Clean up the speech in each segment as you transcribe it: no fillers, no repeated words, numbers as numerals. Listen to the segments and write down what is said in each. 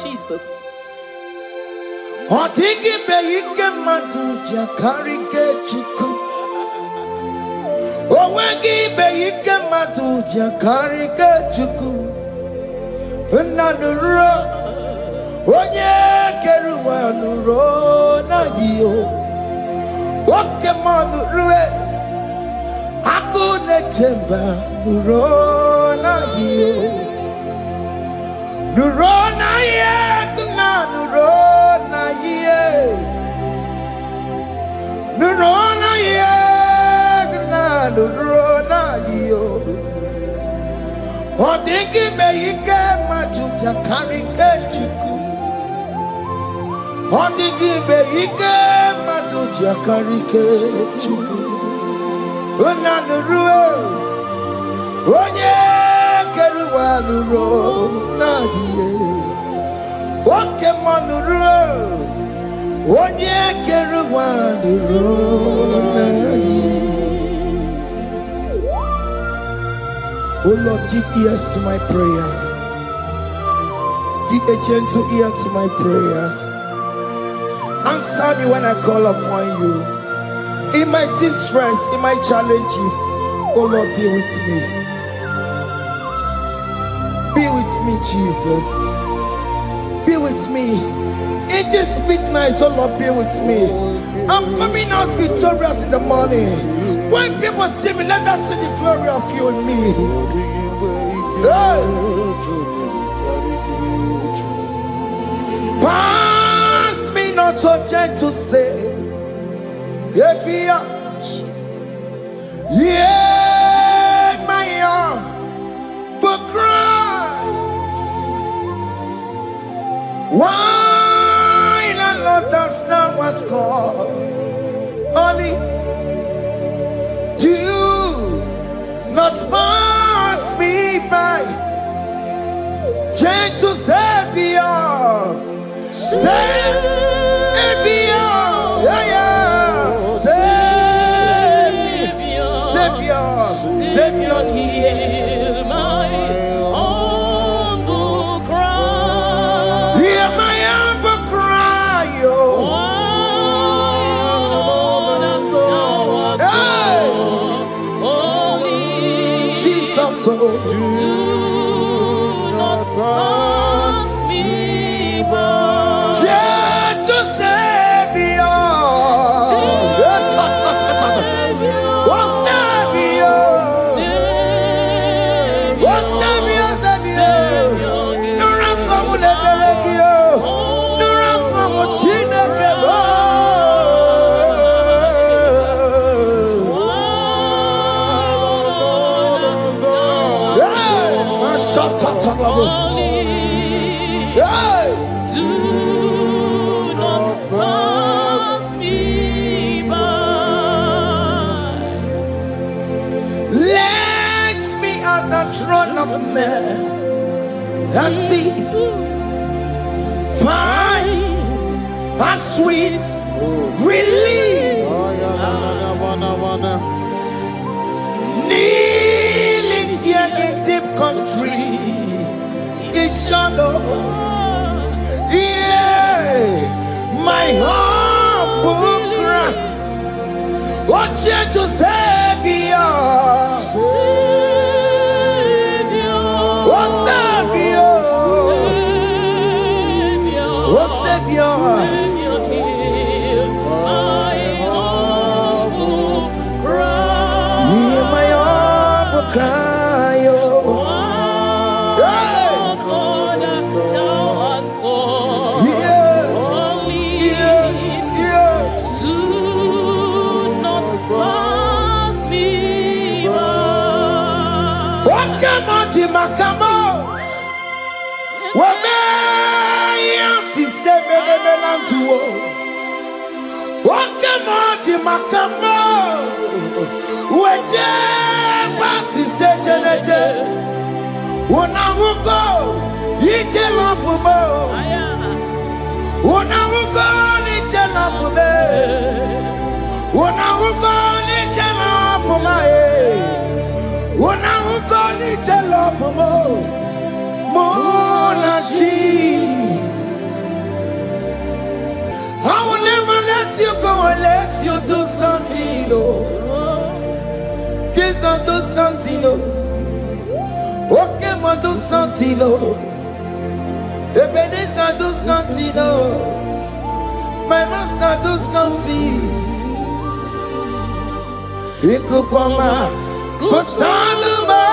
Jesus. Otikibe ike maduja karike chiku. Owengibe ike maduja karike chiku. Unanuro onye keruwa nuro na dio. Oke manurue akune chemba nuro na dio. Nuro na ye kuna nuro na ye. Nuro na ye kuna nuro na dio. Odingi me ike majuja karike chiku. Odingi me ike majuja karike chiku. Una nuro onye keruwa nuro na die. Oke manuro onye keruwa nuro na die. Oh Lord, give ears to my prayer. Give a gentle ear to my prayer. Answer me when I call upon you. In my distress, in my challenges, oh Lord, be with me. Be with me, Jesus. Be with me. In this midnight, oh Lord, be with me. I'm coming out victorious in the morning. When people see me, let us see the glory of you in me. Hey. Pass me not so gentle to say, Jesus. Yeah, my arm, but cry. Why the Lord does not what God only do not pass me by. Gentle Savior, Savior, yeah, yeah. Savior, hear my humble cry. Hear my humble cry, Jesus, do not pass me by. Gentle Savior, do not pass me by. Let me at the throne of men and see, find a sweet relief. Kneeling here in deep country is shadow. Yeah, my humble cry. What gentle Savior, what Savior, what Savior, hear my humble cry. Hear my humble cry. Makamo, wame yasi sebe melantuo. Wakamo makamo, weje basi sejeneje. Unahugo ije lafumo, unahugo nije lafume, unahugo nije lafume. Una ugoni jelo fumo. Coalescio do Santino. Desde do Santino. O que manda Santino. Ebenezer do Santino. My master do Santino. Ikukoma Kusanuma.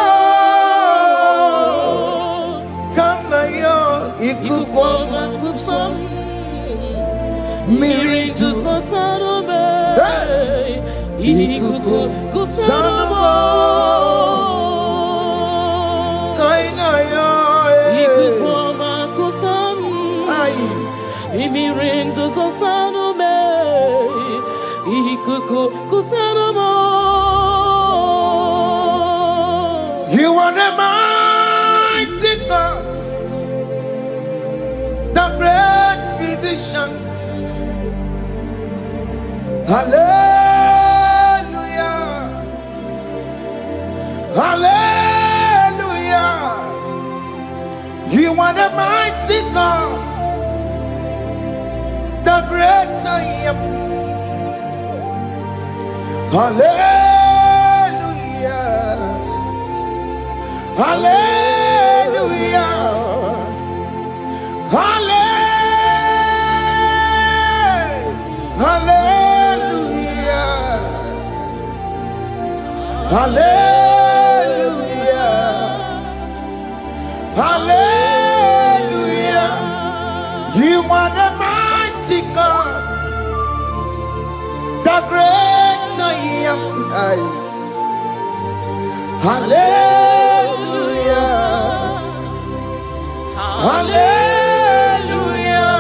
Kamayo Ikukoma Kusam. Miritu Sasanube. Ikuku Kusanuma. Kainaya Ikukoma Kusam. Miritu Sasanube. Ikuku Kusanuma. You are the mighty God, the great physician. Hallelujah. Hallelujah. You are the mighty God, the great I am. Hallelujah. Hallelujah. Hallelujah. Hallelujah. Hallelujah. You are the mighty God, the great I am. Hallelujah. Hallelujah.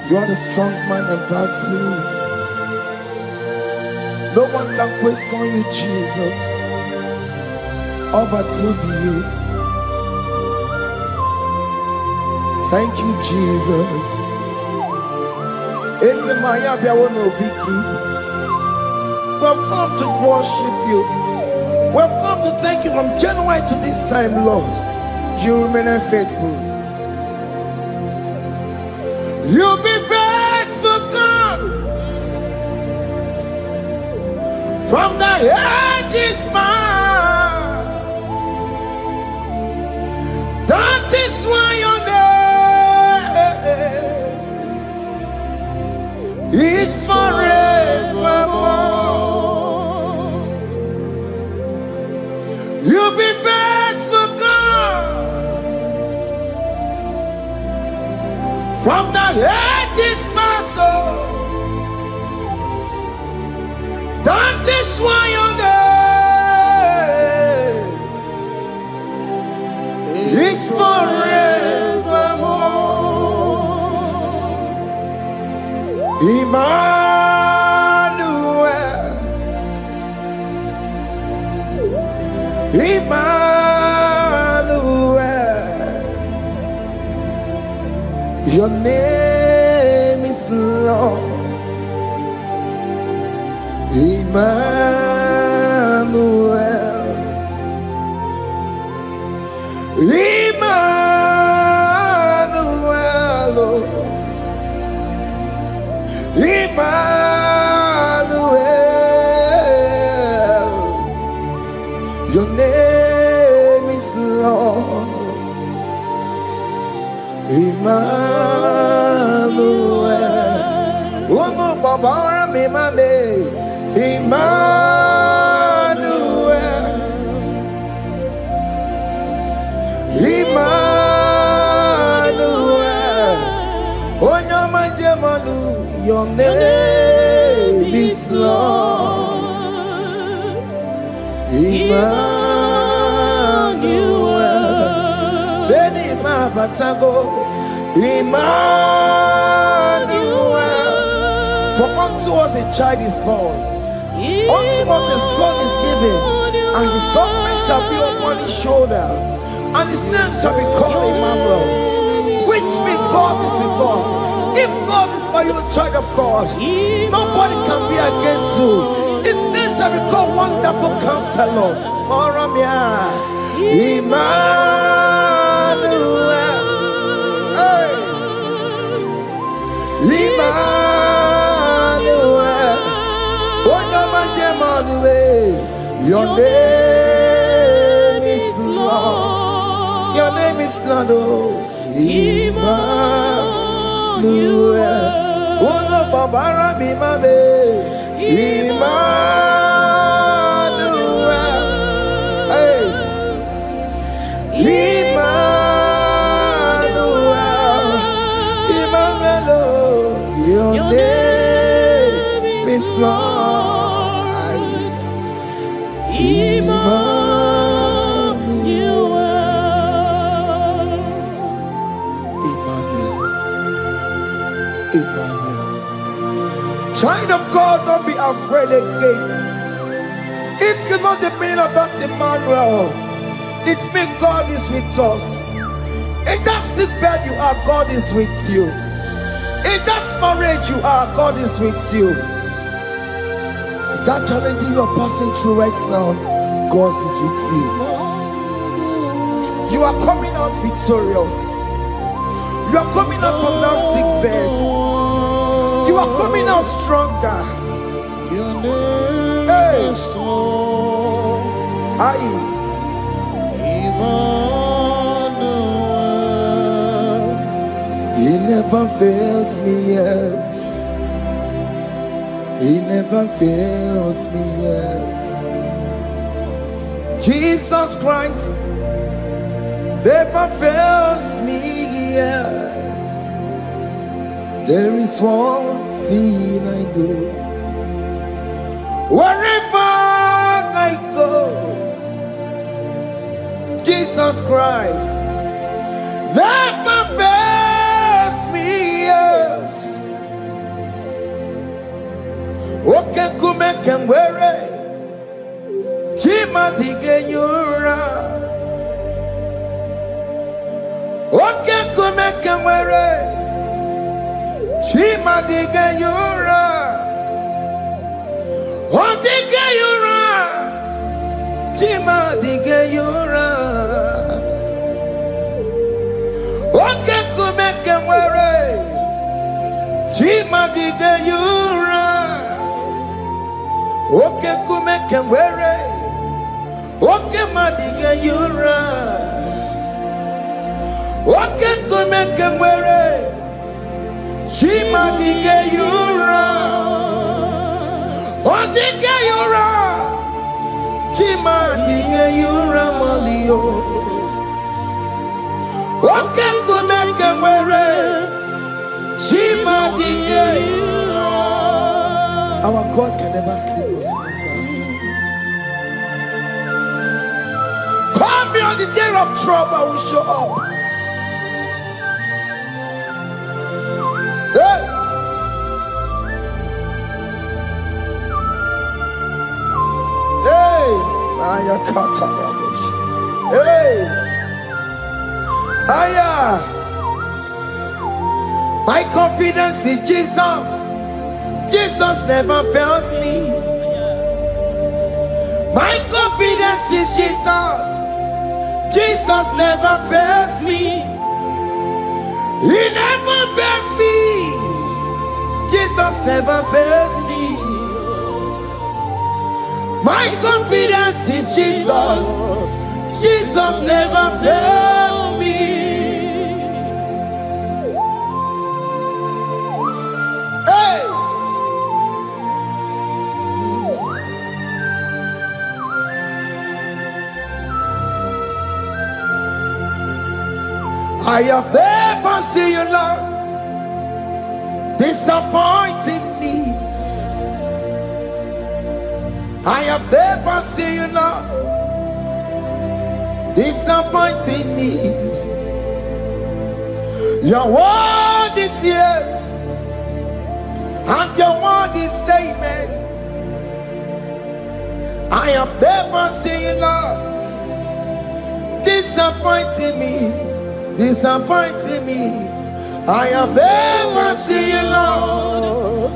You are the strong man in battle. No one can question you, Jesus. All but to be you. Thank you, Jesus. Is the Maya Biawono Biki? We've come to worship you. We've come to thank you from January to this time, Lord. You remain faithful. You be faithful, God. From the ages past. That is why your name is forevermore. You be faithful, God. From the ages past, that is why your name is forevermore. Emmanuel. Emmanuel, your name is Lord. Emmanuel, Emmanuel, Emmanuel, your name is Lord. Emmanuel, oh no, Baba, me mame, Emmanuel, Emmanuel, oh no, my demonu, your name is Lord. Emmanuel, Beni Mabatago, Emmanuel, for unto us a child is born, unto us a son is given, and his government shall be upon his shoulder, and his name shall be called Emmanuel, which means God is with us. If God is for you, child of God, nobody can be against you. His name shall be called Wonderful Counselor. Moramia, Emmanuel, hey. Emmanuel. name is Lord. Your name is Lord. Oh, Emmanuel. Uno babara bimabe. Emmanuel. Hey. Emmanuel. Emmanuel. Your name is Lord. Emmanuel. Emmanuel. Child of God, don't be afraid again. If you know the meaning of that Emmanuel, it means God is with us. In that sick bed you are, God is with you. In that marriage you are, God is with you. In that challenge you are passing through right now, God is with you. You are coming out victorious. You are coming out from that sick bed. You are coming out stronger. Hey. He never fails me, yes. He never fails me, yes. Jesus Christ never fails me, yes. There is one thing I know. Wherever I go, Jesus Christ never fails me, yes. Okay, come can wear it. Jima dige yura. Okay, come can wear it. Jima dige yura. Oh, dige yura. Jima dige yura. Okay, come can wear it. Jima dige yura. Okay, come can wear it. Okay, madiga yura. Okay, come can wear it. Jima dige yura. Oh, dige yura. Jima dige yura malio. Okay, come can wear it. Jima dige yura. Our God can never sleep or slumber. Call me on the day of trouble, I will show up. Hey! Hey! Aya kata rabosh. Hey! Aya! My confidence in Jesus. Jesus never fails me. My confidence is Jesus. Jesus never fails me. He never fails me. Jesus never fails me. My confidence is Jesus. Jesus never fails me. I have never seen you, Lord, disappointing me. I have never seen you, Lord, disappointing me. Your word is yes, and your word is amen. I have never seen you, Lord, disappointing me. Disappointing me. I have never seen you, Lord.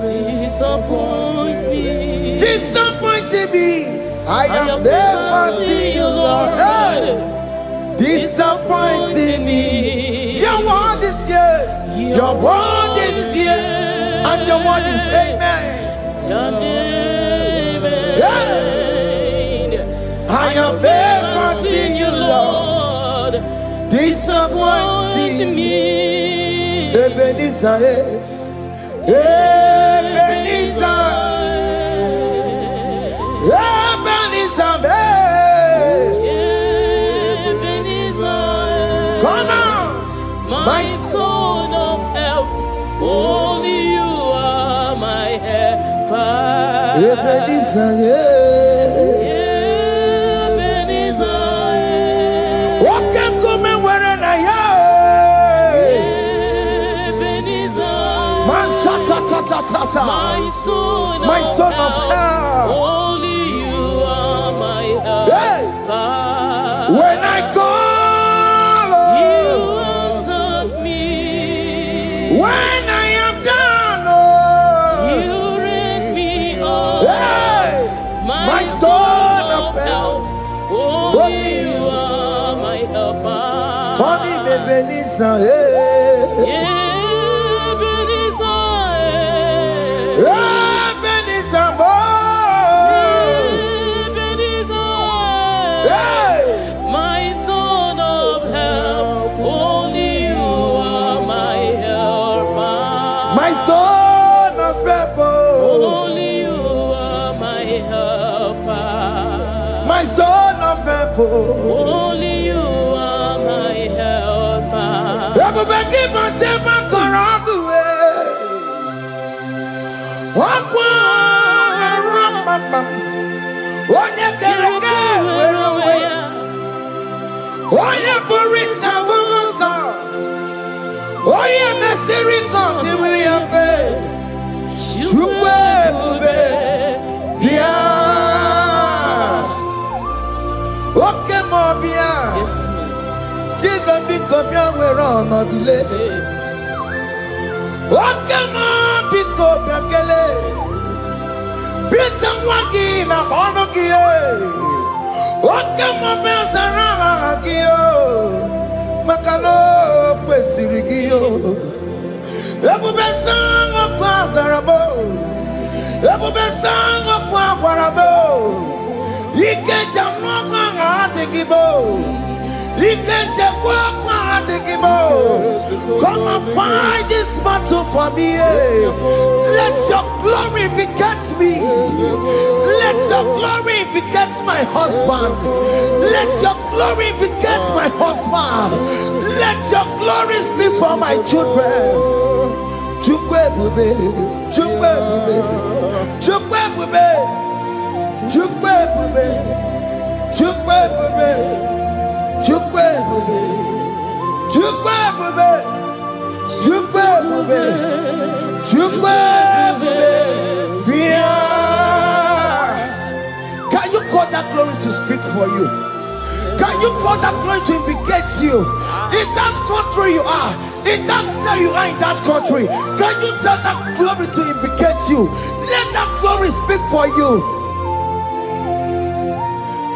Disappoint me. Disappointing me. I have never seen you, Lord. Hey. Disappointing me. Your word is yes. Your word is yes. And your word is amen. Your name is I have never seen you, Lord, disappointing me. Ebenezer, Ebenezer, Ebenezer, Ebenezer. Come on, my stone of help. Only you are my helper. Ebenezer, Ebenezer. What can come and where I am? Ebenezer. My stone of help. Only you are my helper. When I call, you answered me. When I am down, you raise me up. My stone of help. Only you are my helper. Call him Ebenezer. My stone of help, only you are my helper. My stone of help, only you are my helper. Everybody, but take my corrupt away. Walk on, when you get again, where away. Oh, yeah, Borisa, Bogosa. Oh, yeah, the Syrian country will have you okay, Mobia. Yes, Jesus, because you were on a delay. Okay, Mom, because you are Peter Wagin, I'm on a gear. Okay, Mobia, Saragio. Makalo, Pesirigio. Ebubesang Aquarabo, Ebubesang Aquarabo, Ikejamaka Igbo, Ikejamaka Igbo. Come and fight this battle for me. Let your glory beget me. Let your glory beget my husband. Let your glory beget my husband. Let your glory speak for my children. Chukwe bube, chukwe bube, chukwe bube, chukwe bube, chukwe bube, chukwe bube, chukwe bube, chukwe bube, chukwe bube. Can you call that glory to speak for you? Can you call that glory to indicate you? In that country you are, in that city you are, in that country, can you tell that glory to indicate you? Let that glory speak for you.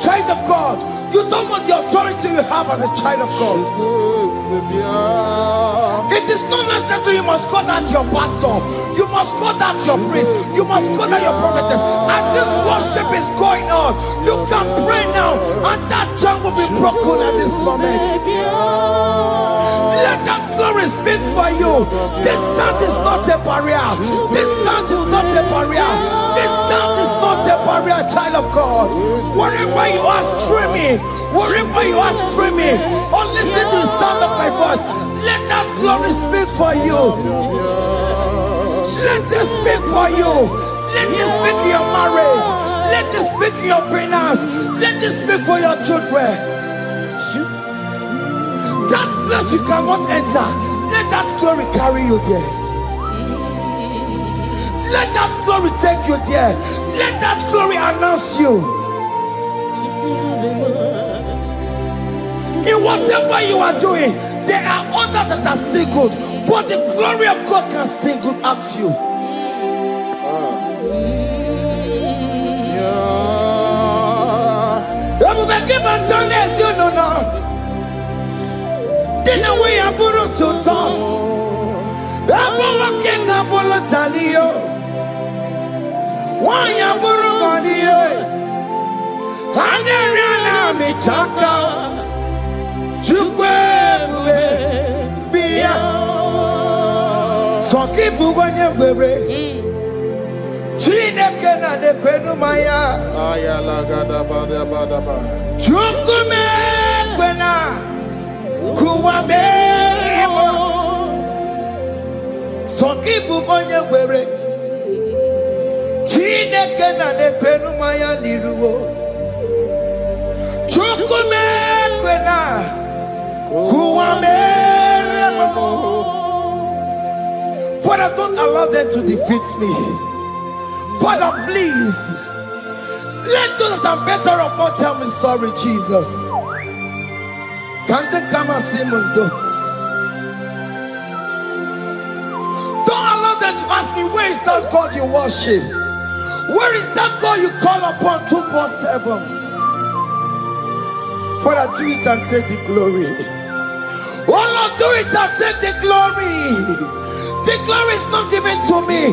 Child of God, you don't want the authority you have as a child of God. It is not necessary you must call that your pastor, you must call that your priest, you must call that your prophetess. And this worship is going on. You can pray now, and that chain will be broken at this moment. Let that glory speak for you. Distance is not a barrier. Distance is not a barrier. Distance is not a barrier, child of God. Wherever you are streaming, wherever you are streaming, or listening to the sound of my voice, let that glory speak for you. Let it speak for you. Let it speak in your marriage. Let it speak in your finance. Let it speak for your children. That place you cannot enter, let that glory carry you there. Let that glory take you there. Let that glory announce you. In whatever you are doing, there are others that are still good, but the glory of God can single out you. You know now. Dina we aburo sultan. Abo wake kabolo talio. Wanya buru goniye. Aneriana michaka Chukwebube Bia Soki Bugonye Webre Chineke na Nekwenu Maya Ayala gada bada bada ba. Chukume Kwena Kuwamerimo Soki Bugonye Webre Chineke na Nekwenu Maya Liruwo Chukume Kwena Kuwamerimo. Father, don't allow them to defeat me. Father, please let those that are better off not tell me sorry, Jesus. Can't they come and see me? Don't allow them to ask me, where is that God you worship? Where is that God you call upon 247? Father, do it and take the glory. Oh Lord, do it and take the glory. The glory is not given to me.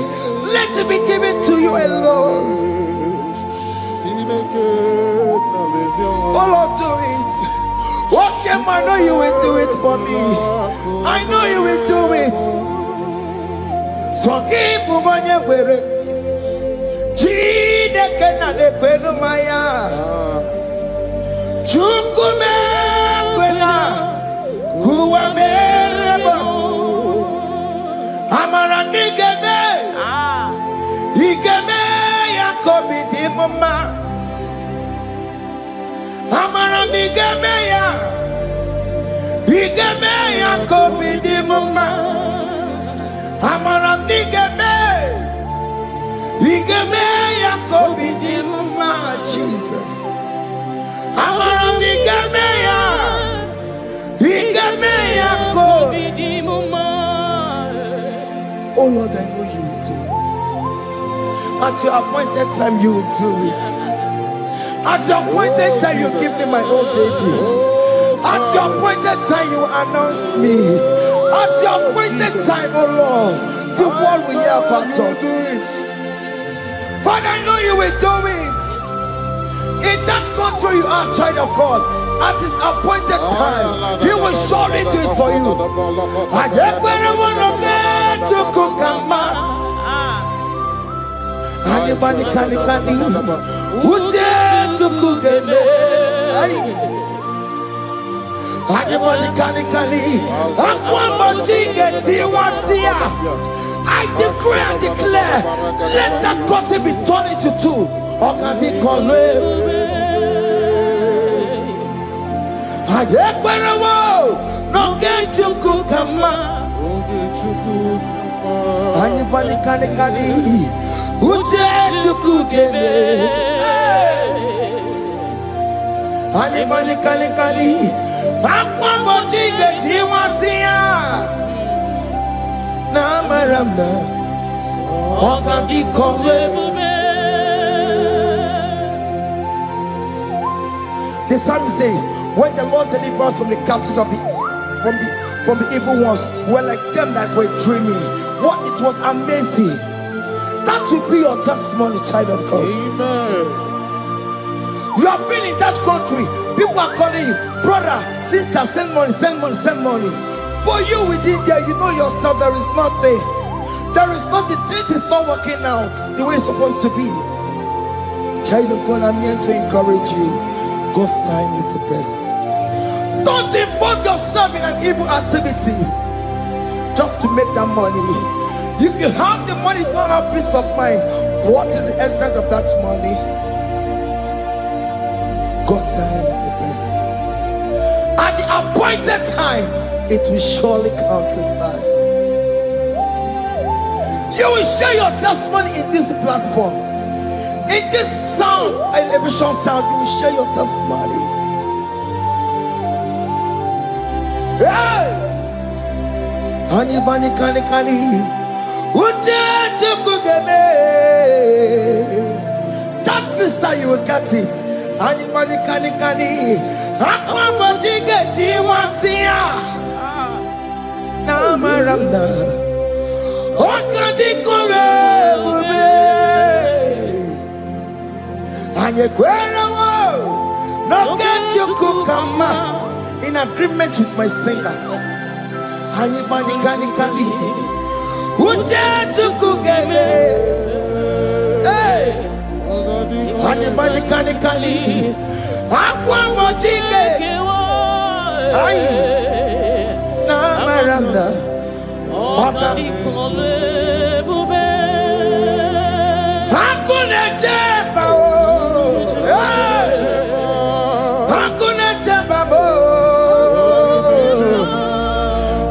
Let it be given to you alone. Oh Lord, do it. What can I know you will do it for me? I know you will do it. So keep moving where Chineke na Nekwenu Maya Chukume Kwena Kuwamerimo Amara nigeme Igeme Yakobi di mama Amara nigeme ya Igeme Yakobi di mama Amara nigeme Igeme Yakobi di mama Jesus Amara nigeme ya Igeme Yakobi di mama. Oh Lord, I know you will do it. At your appointed time, you will do it. At your appointed time, you give me my own baby. At your appointed time, you announce me. At your appointed time, oh Lord, the world will hear about us. Father, I know you will do it. In that country, you are a child of God. At his appointed time, he will surely do it for you. Anybody can Uje tukugeme Anybody can Akwamba jingeti wasia. I decree and declare, let that curtain be torn into two. Okadi konwe Ayekwerawo no get you kukama. Anybody can Uje chukugeme. Anybody can Akwamba jingeti wasia. Na maramna Okadi konwe. The psalmist say, when the Lord delivers us from the captives of from the evil ones, we're like them that were dreaming. What it was amazing. That will be your testimony, child of God. Amen. You have been in that country. People are calling you, brother, sister, send money, send money, send money. But you within there, you know yourself, there is nothing. There is nothing. This is not working out the way it's supposed to be. Child of God, I'm here to encourage you. God's time is the best. Don't involve yourself in an evil activity just to make that money. If you have the money, don't have peace of mind. What is the essence of that money? God's time is the best. At the appointed time, it will surely come to pass. You will share your testimony in this platform. In this sound, elevation sound, you will share your testimony. Hey! Anybody can that visa, you will get it. Anybody can na maramna Okadi kore bube Anye kwera wo No get you kukama. In agreement with my singers. Anybody can Uja to kugeme. Hey. Anybody can Aqua mochige. Ay. Na maranda. Oka. Hakuna jeba. Hakuna jeba.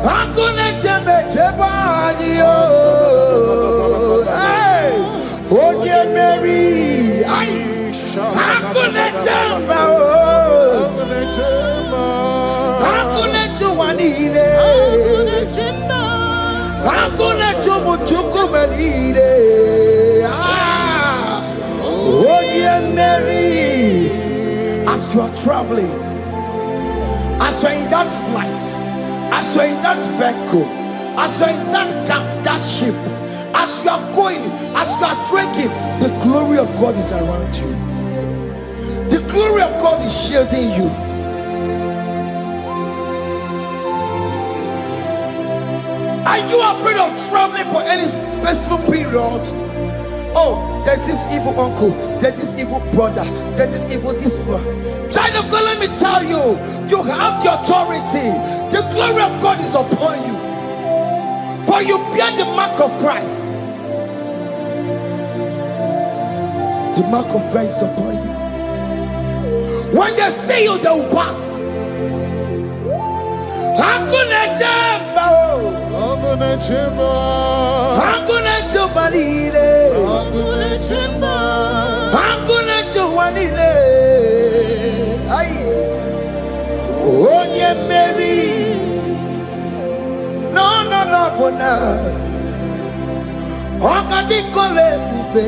Hakuna jeba jeba. Hey. Oye Mary. Ay. Hakuna jeba. Hakuna juanile. Hakuna jumuchukumelile. Oh dear Mary, as you are traveling, as you are in that flight, as you are in that vehicle, as you are in that cab, that ship, as you are going, as you are drinking, the glory of God is around you. The glory of God is shielding you. Are you afraid of traveling for any specific period? Oh, there's this evil uncle, there's this evil brother, there's this evil this one. Child of God, let me tell you, you have the authority. The glory of God is upon you. For you bear the mark of Christ. The mark of Christ is upon you. When they see you, they will pass. Hakuna jamba, hakuna jamba, hakuna jubalile, hakuna jamba, hakuna jubalile. Ay, onye Mary, no bona. Okadi kole bube,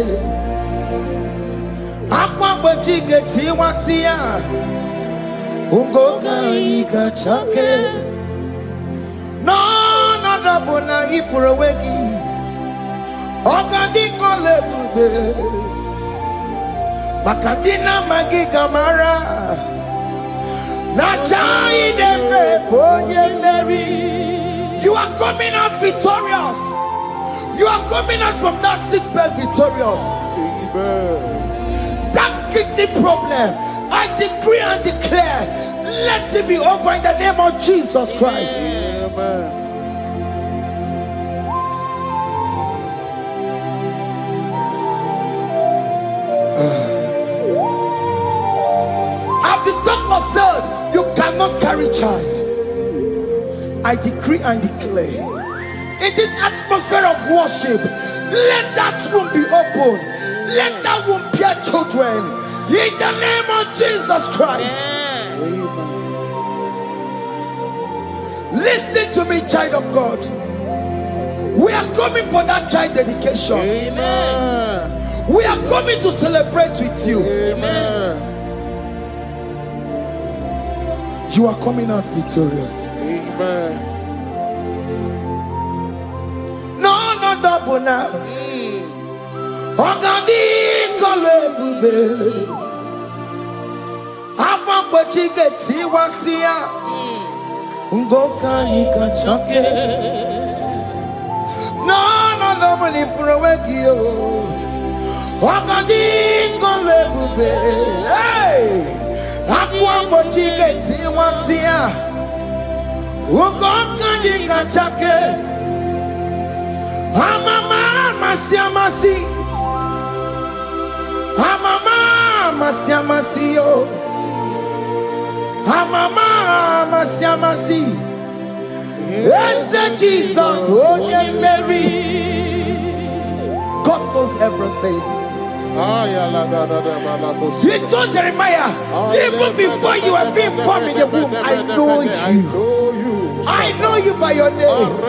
akwa bojige tiwasia, ungoka ika chake. No bona ifurowegi. Okadi kole bube, makadina magiga mara. Nachai neve bonye Mary. You are coming out victorious. You are coming out from that sick bed victorious. Amen. That kidney problem, I decree and declare, let it be over in the name of Jesus Christ. Amen. As the doctor said, you cannot carry child. I decree and declare, in the atmosphere of worship, let that room be open. Let that room bear children. In the name of Jesus Christ. Listen to me, child of God. We are coming for that child dedication. Amen. We are coming to celebrate with you. Amen. You are coming out victorious. Amen. No double now. Ogadi kole bube. Apa bojige tiwasia. Ungoka nikachake. No mani furawegi yo. Ogadi kole bube. Hey. Akwa bojige tiwasia. Ungoka nikachake. Amama masiamasi. Amama masiamasi yo. Amama masiamasi. Yes, Jesus, oh yeah, Mary. God knows everything. He told Jeremiah, even before you were being formed in the womb, I know you. I know you by your name.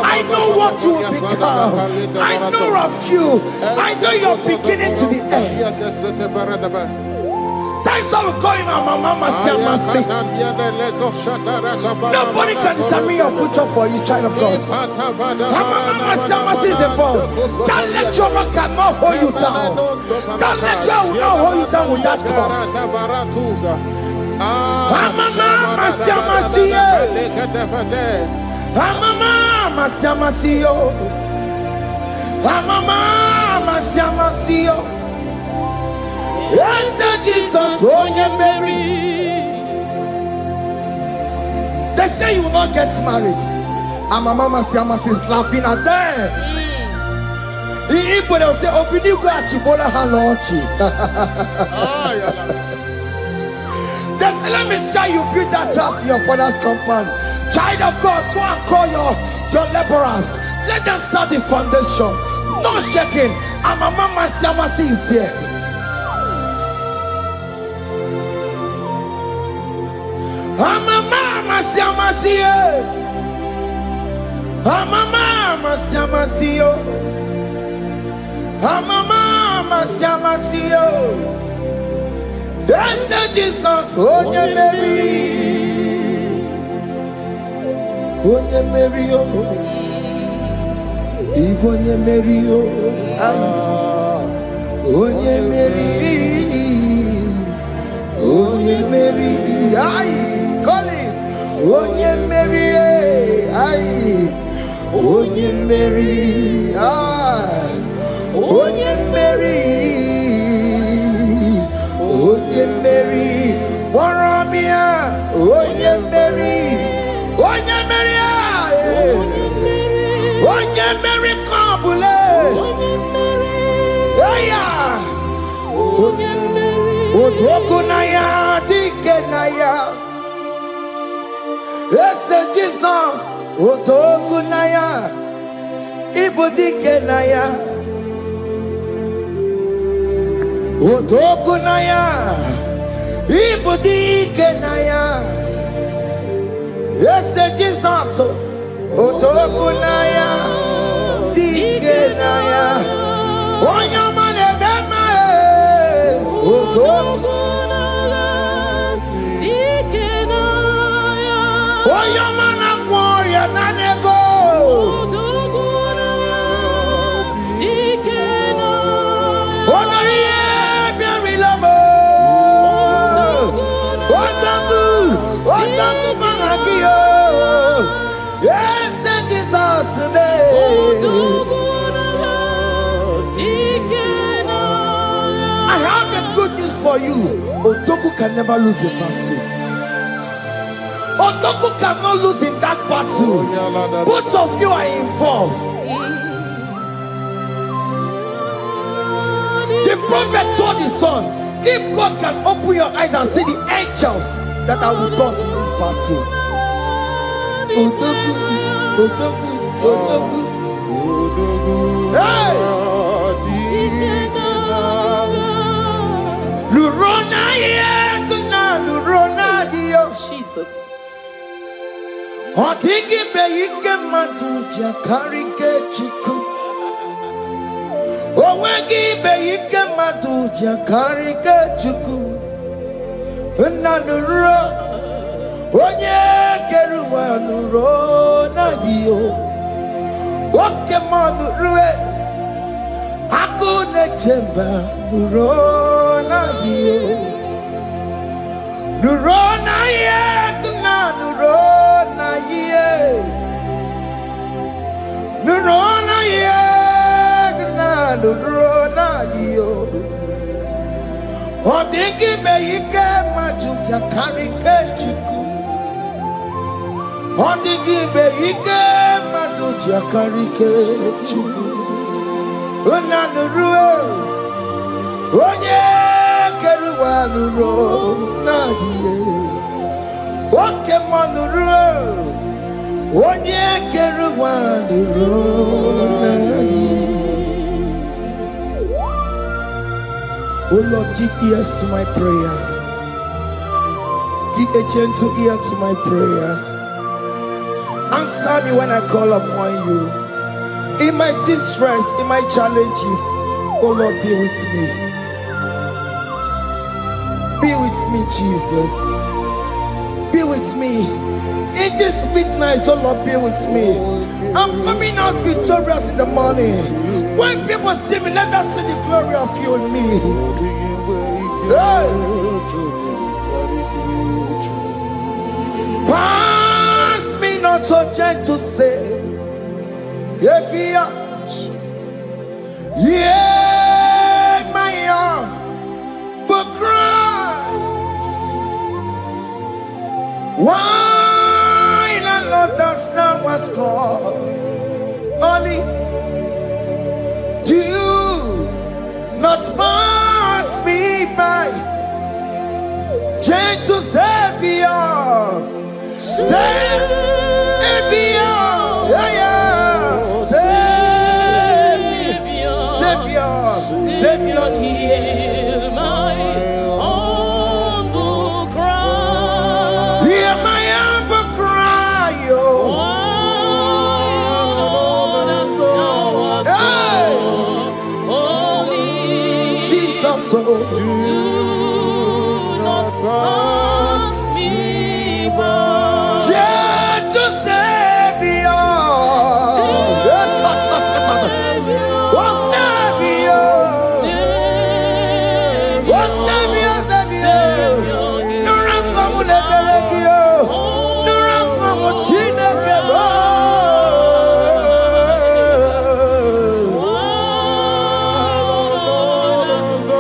I know what you will become. I know of you. I know your beginning to the end. That's how we're going on, Mama Siamasi. Nobody can determine your future for you, child of God. Mama Siamasi is involved. Don't let your rock not hold you down. Don't let your not hold you down with that cause. Amama Siamasiyo. Amama Siamasiyo. Amama Siamasiyo. Yes, Jesus, oh Mary. They say you will not get married. Amama Siamasi is laughing at them. People will say, open you go at Chibola Halochi. They say, let me say you build that house in your father's compound. Child of God, go and call your laborers. Let them start the foundation. No shaking. Amama Siamasi is there. Amama Siamasi. Amama Siamasi. Amama Siamasiyo. Yes, Jesus, oh Mary. Oh Mary, oh. Ibonye Mary, oh. Oh Mary. Oh Mary, ay. Call him. Oh Mary, ay. Oh Mary, ay. Onye Mary, Onye Mary, Waramia, Onye Mary, Onye Mary, Onye Mary, Kabule, Aya, Onye Mary, Otokunaya, Dikenaya, yes, Jesus, Otokunaya, Ibudikenaya. Otokunaya, Ibudikenaya. Yes, Jesus. Otokunaya, Dikenaya. Onyamane bema. Otokunaya, Dikenaya. Onyamana gloria nanego. Otokunaya, Dikenaya. Onaria. Yes, Jesus. I have a good news for you. Otoku can never lose a battle. Otoku cannot lose in that battle. Both of you are involved. The prophet told his son, if God can open your eyes and see the angels that are with us in this battle. Otoku, Otoku, Otoku. Hey! Lurona yekuna, Lurona dio. Jesus. Otiki beyike maduja karike chiku. Owegi beyike maduja karike chiku. Nanuro, onye keruwa nuro na dio. Oke manurue, akune chemba nuro na dio. Nuro na ye, kuna nuro na ye. Nuro na ye, kuna nuro na dio. Odingi beyike majuja karike chiku. Odingi beyike majuja karike chiku. Unanurue, onye keruwa nuro nadie. Oke manurue, onye keruwa nuro nadie. Oh Lord, give ears to my prayer. Give a gentle ear to my prayer. Answer me when I call upon you. In my distress, in my challenges, oh Lord, be with me. Be with me, Jesus. Be with me. In this midnight, oh Lord, be with me. I'm coming out victorious in the morning. When people see me, let us see the glory of you in me. Hey. gentle Savior, Jesus. yeah, my humble cry. Why the Lord does not what God only do not pass me by, gentle Savior, Savior, yeah, yeah, Savior, hear my humble cry. hear my humble cry, oh. Jesus, oh. Do not pass me by. Gentle Savior, yes, what's Savior? What's Savior? No run come with the Belegio, no run come with Chinekebo.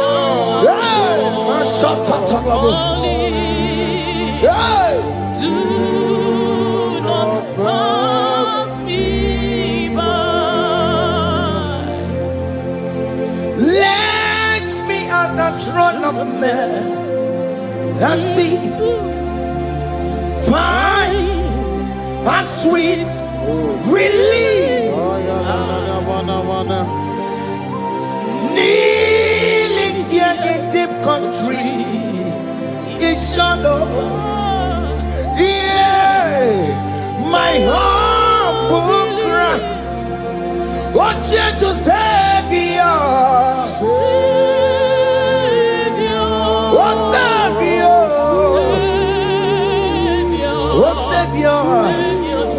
Hey, my shot, hey. Do not pass me by. Let me at the throne of men and see, find a sweet relief, kneeling here in deep country, is shadow, yeah, my humble cry, oh gentle Savior, oh Savior, oh Savior,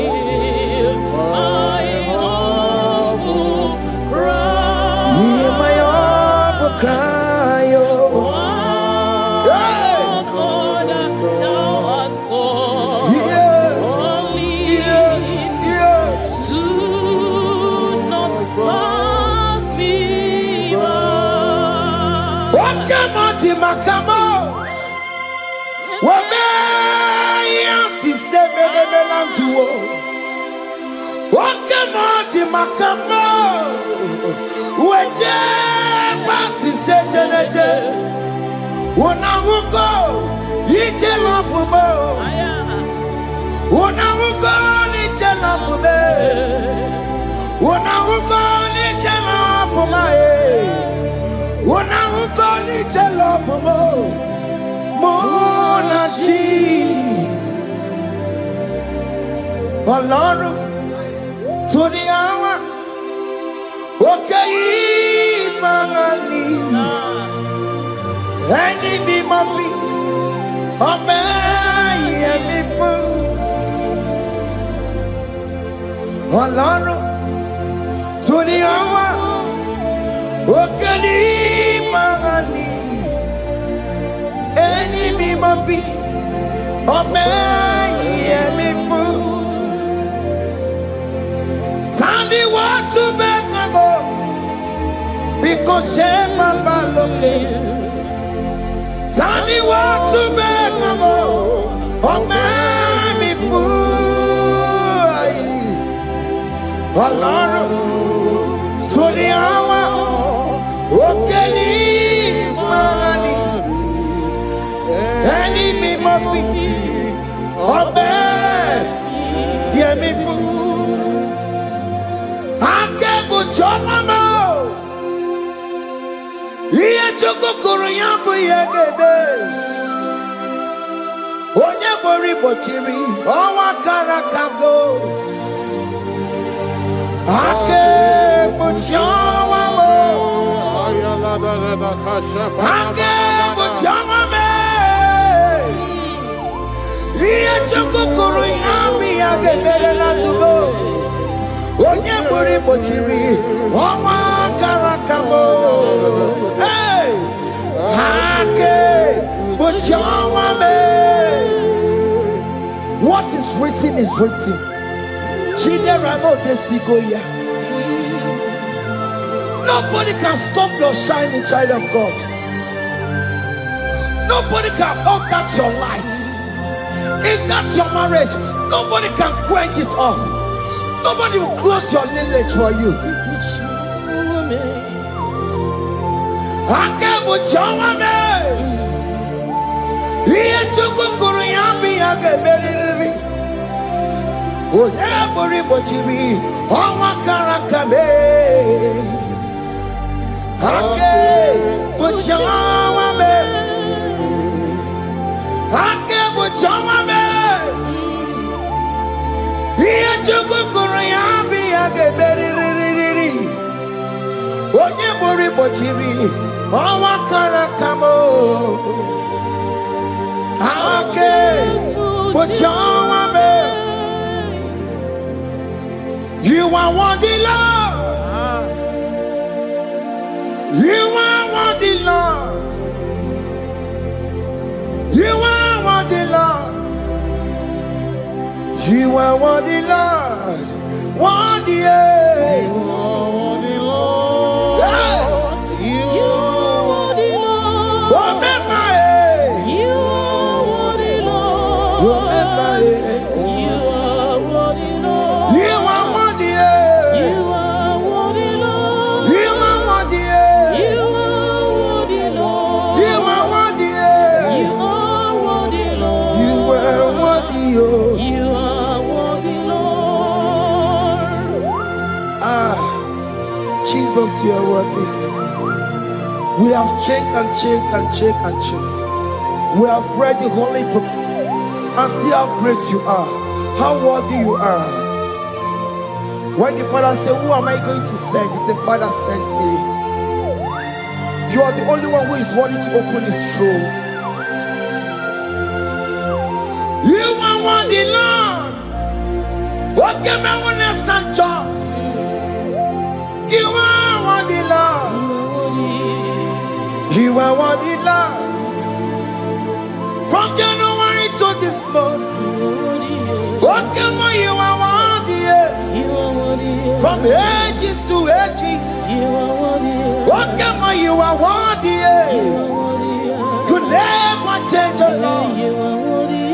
Hear my humble cry. hear my humble cry, oh. Hey. Lord, thou art called. Yeah. Only Yes. do not pass me by. What come on, Timakamo? What may you say, Melantuo? What come on, Timakamo? What pass is said, when I will go, you tell off for more. When I will go, you tell off for me. When I will go, you tell off for my head. When I will go, you tell off for more. Monachi. Ọlọ́run tó ní àwa òkè yìí máa ní ẹni bí mo fi ọmọ ẹ̀yẹ mi fún. Ọlọ́run tó ní àwa òkè yìí máa ní ẹni bí mo fi ọmọ ẹ̀yẹ mi fún. Tani what to make a go because she mama looking. Tani what to make a go oh mammy fool. Ọlọ́run to the hour okay ni mani any me must be oh man yeah me fool. Chomamo, Ia Chokoro Yambu Yagebe, Onya Bori Bochiri, Owa Karakago, Ake Buchawamo, Ake Buchawame, Ia Chokoro Yambu Yagebe Natubo. Onye bori bochiri, owa karakamo. Hey, hake bochawa me. What is written is written. Nobody can stop your shining, child of God. Nobody can off that your lights. In that your marriage, nobody can quench it off. Nobody will close your lineage for you. You are worthy, Lord. You are worthy, Lord. You are worthy, Lord. You are worthy, Lord. Worthy, You are worthy, Lord. You are worthy, Lord. Remember, You are worthy, Lord. remember, You are worthy, Lord. you are worthy, You are worthy, Lord. you are worthy, You are worthy, Lord. you are worthy, You are worthy, Lord. you are worthy, You are worthy, Lord. Jesus, you are worthy. We have checked and checked and checked and checked. We have read the holy books and see how great you are, how worthy you are. When the Father said, "Who am I going to send?" He said, "Father, send me." You are the only one who is worthy to open this throne. You are worthy, Lord. What can I want to send? You are worthy, Lord. You are worthy, Lord. From January to this month, what can you are worthy? From ages to ages, what can you are worthy? You never change, the Lord.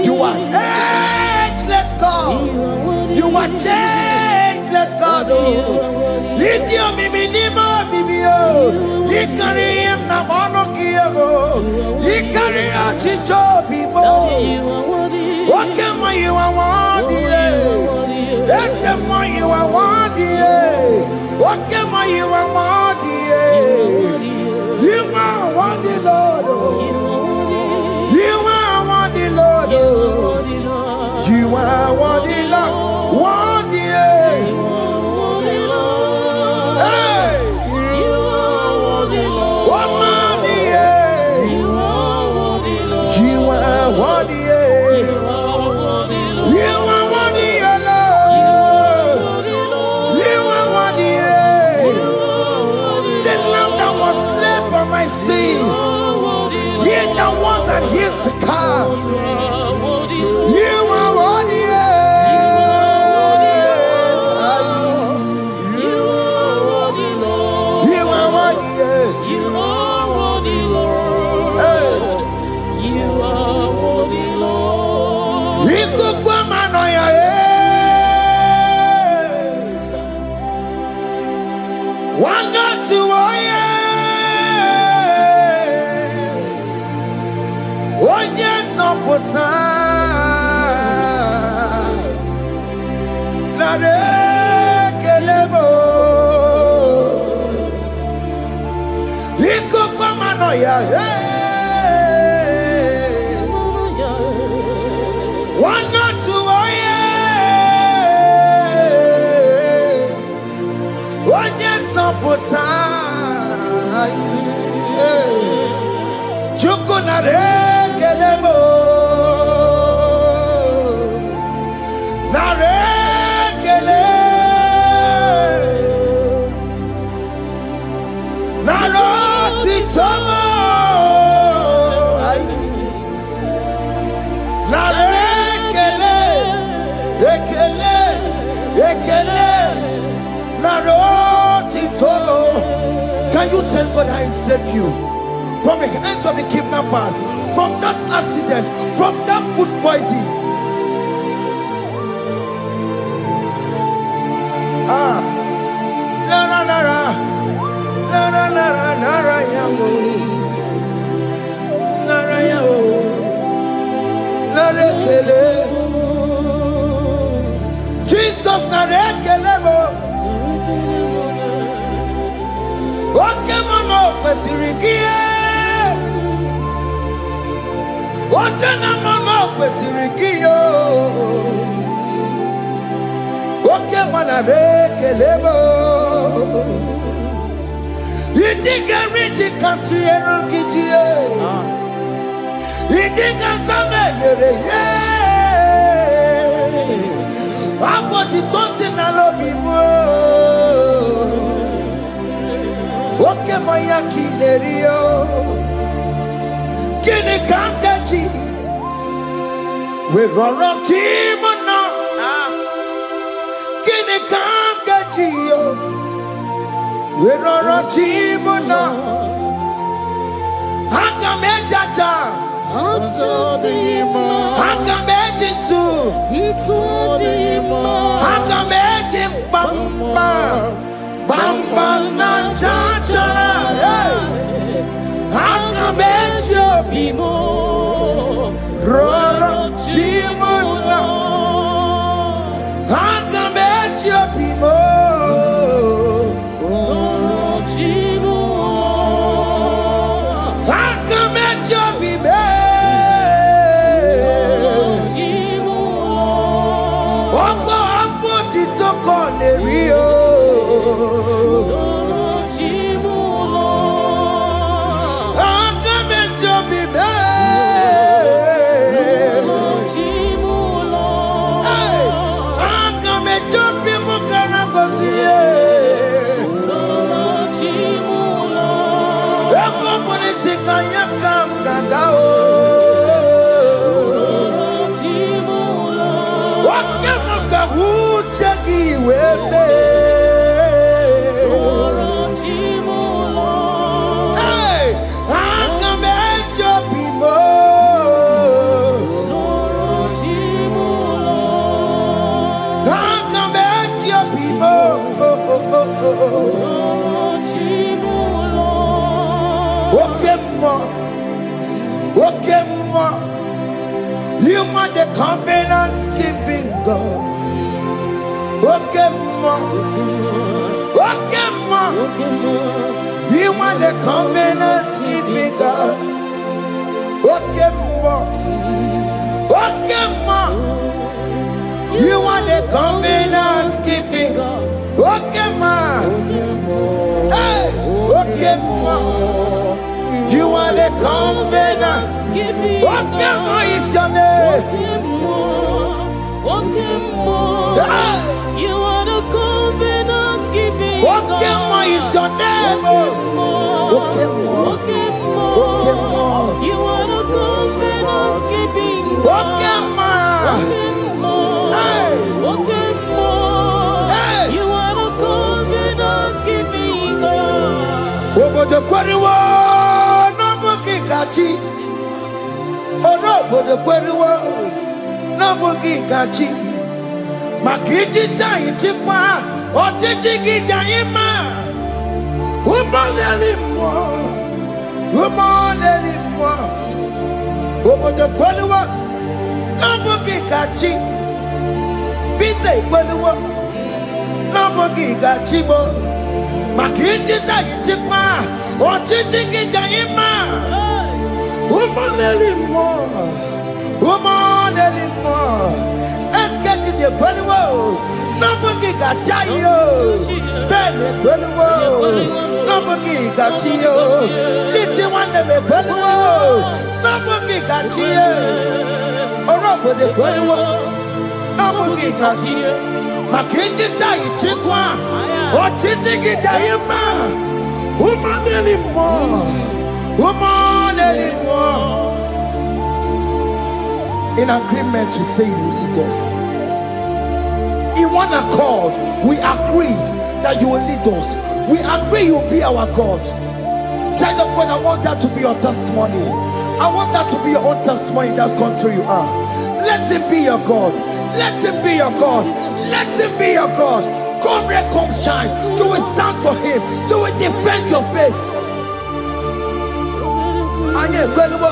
You are ageless God. You are changeless God. Lift your minima, bibio. You carry him na monokio. You carry a chicho people. What can you are worthy? That's the one you are worthy. What can you are worthy? You are worthy, Lord. You are worthy, Lord. You are worthy, Lord. Worthy. Hey. What money? You are worthy. You are worthy, Lord. You are worthy. The lamb that was slain for my sin. He that was and he's the car. You are worthy. You are worthy. You are worthy, Lord. Hey. You are worthy, Lord. He could come and one not to one yes no put na kelebo he could come and one not to one yes no put Chukunare Can you tell God how He saved you from the hands of the kidnappers, from that accident, from that food poisoning? Jesus narekelemo. Oke mama kwesirigie. Oke na mama kwesirigie. Oke mana rekelemo. Idiga riti kasiero kijie. Idiga tame yere ye. Aboti tosi na lobi mo. Oke maya kinerio. Kini kangaji. We roro timo na. Kini kangaji yo. We roro timo na. Hanga mejaja. Hanga mejintu. Hanga mejin bamba. Bamba na chachara. Hanga mejo bimo. Roro timo na. Hanga mejo bimo. You are the covenant keeping God. Okay, ma. You are the covenant keeping God. Okay, ma. You are the covenant keeping God. Okay, ma. Hey, okay, ma. You are the covenant. What is your name? You are the covenant keeping What is your name? You are the covenant keeping What You are the covenant keeping God. Over the quarry. Orobo de kweriwo na bugi gaji makiji tayi tikwa otiji gijayi ma umoneli mo obo de kweriwo na bugi gaji bite kweriwo na bugi gaji bo makiji tayi tikwa otiji gijayi ma woman anymore. Est-ce que tu dis quoi le mot? Non, pour qui gâchio. Ben, quoi le mot? Non, pour qui gâchio. Ici, one de mes quoi le mot? Non, pour qui gâchio. Oh, non, pour des quoi le mot? Non, pour qui gâchio. Ma kitty taille, tu quoi? Oh, tu dis qui taille, ma. Woman anymore. Anymore. In agreement, we say you lead us. In one accord, we agreed that you will lead us. We agree you will be our God. Child of God, I want that to be your testimony. I want that to be your own testimony in that country you are. Let him be your God. Let him be your God. Let him be your God. Come rain, come shine. You will stand for him. You will defend your faith. Anye kwelwo,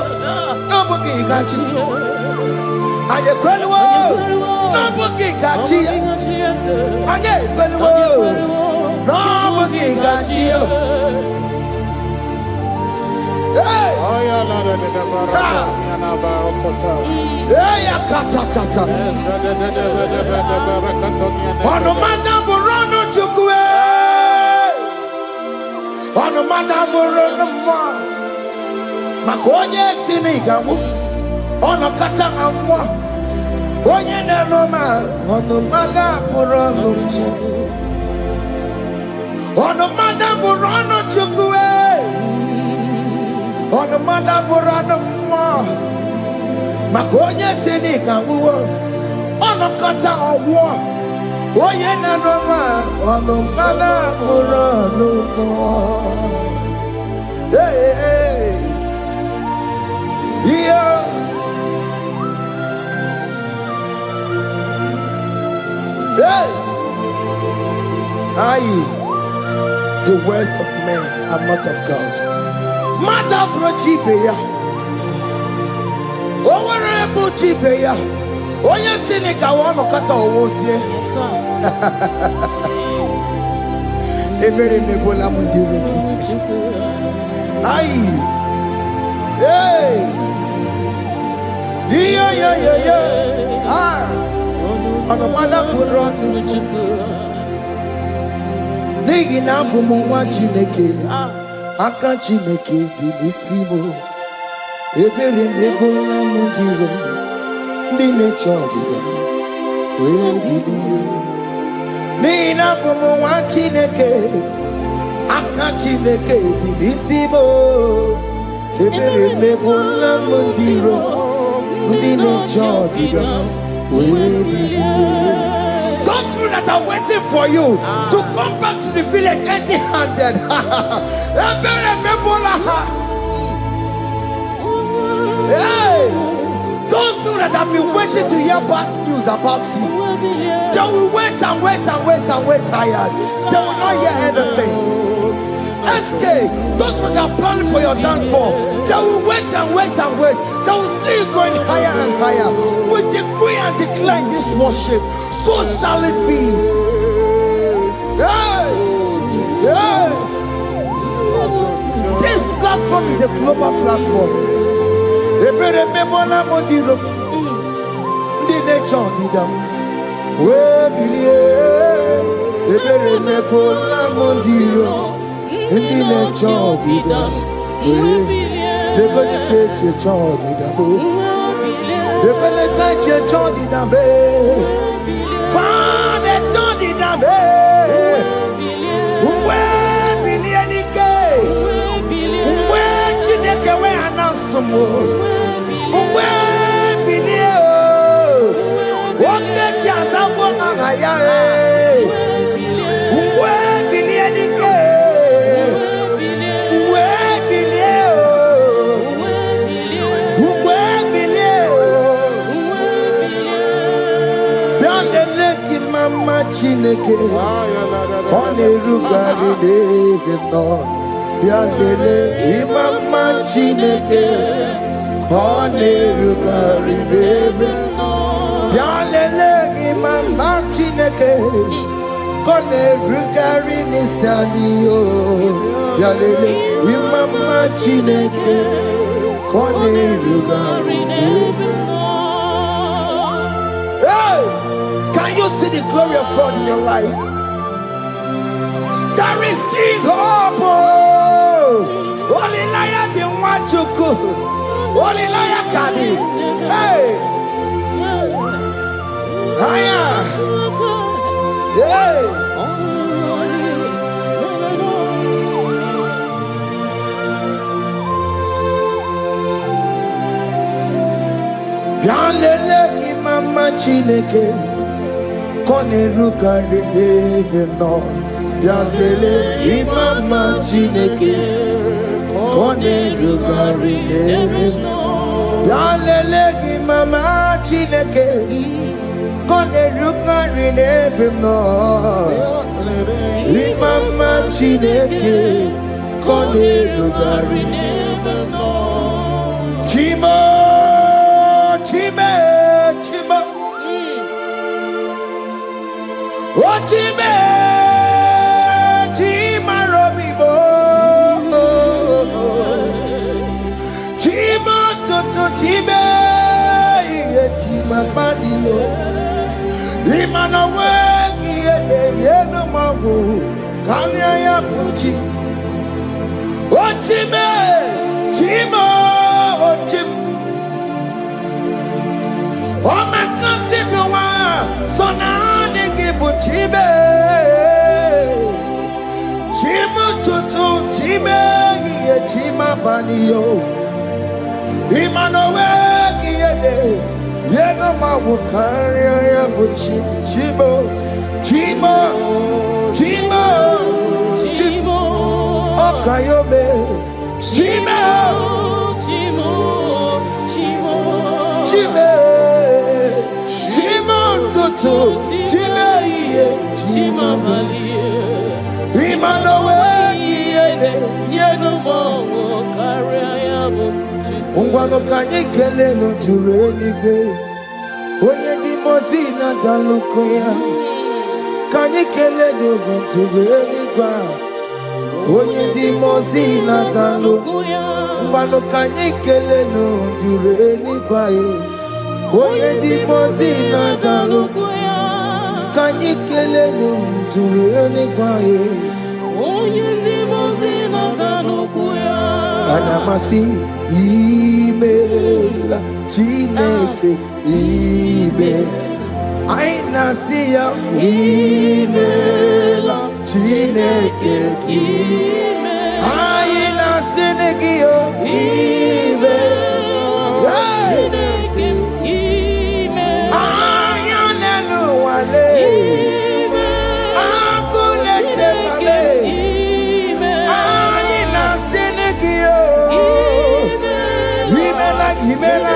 nobody got you. Anye kwelwo, nobody got you. Anye kwelwo, nobody got you. Hey! Hey, katatata. Ono madamburano chukwe. Ono madamburano mwa. Makonye sinigamu. Ono katanga mwa. Onye nenoma. Ono madamburano chukwe. Ono madamburano chukwe. Ono madamburano mwa. Makonye sinigamu. Ono kata mwa. Onye nenoma. Ono madamburano mwa. Hey, hey. Yeah. Hey. Aye. The words of men are not of God. Mother brochibeya. Owere brochibeya. Oye sinika wono kata owosie. Yes, sir. Ebere nebola mundireki. Aye. Hey. Yeah. Ah. Ono madamburano chukwe. Nigi na mwa Chineke. Aka Chineke dị n'isibo. Ebere mebola mundiro. Ndị na-eche ọdịda wee bilie. Nigi na mwa Chineke. Aka Chineke dị n'isibo. Ebere mebola mundiro. Ndị na-eche ọdịda wee bilie. Those people that are waiting for you to come back to the village empty-handed. Hey, those people that have been waiting to hear bad news about you, they will wait and wait tired. They will not hear anything. SK, those people that are planning for your downfall, they will wait. They will see you going higher and higher. We decree and declare this worship. So shall it be. Hey! This platform is a global platform. Ebere mebola modiro. Ndi nature didam. We bilie. Ebere mebola modiro. Ndi nature didam. We they gonna get your child didam. They gonna get your child didam. Father, Johnny Dabe, where Billianike, where Chineke, where Anasum, where Bilio, what get Yazabona, where Billianike, where Bilio, where Bilio, Mama Chineke, Kone Rugari Devino, Biandele, Mama Chineke, Kone Rugari Devino, Biandele, Mama Chineke, Kone Rugari Nisadio, Biandele, Mama Chineke, Kone Rugari Devino. Can you see the glory of God in your life? There is still hope. Only liar didn't want to go. Only liar can. Hey. Hiya. Hey. Bianlele ki mama Chineke. Kone rugari devino, Bialele imama Chineke kone rugari nebe. Bialele imama Chineke kone rugari nebe no. Imama Chineke kone rugari nebe no. Chimo, chime, chimo. Oh chime. Time, Madio, Imana Wagi, Yenamabu, Kanya Puchi, Otime, Timo, Otim, Omakazibuwa, Sonani Gibuchibe, Timu Tutu, Time, Yetima Banio. Imanowe kiyede yena mawukari ya buchi chimo chimo chimo chimo okayobe chimo chimo chimo chimo chimo tutu chimo iye chimo balie Imanowe kiyede yena mawukari ya buchi Ungwano kanye kele no tureni kwe Oye di mozina dalukuya Kanye kele dogo tureni kwa Oye di mozina dalukuya Ungwano kanye kele no tureni kwa Oye di mozina dalukuya Kanye kele no tureni kwa Oye di mozina dalukuya Anamasi email Chineke email Aina siya email Chineke email Aina sinegio email Chineke email Ayanelu wale email Akune chemale email Aina sinegio Himela,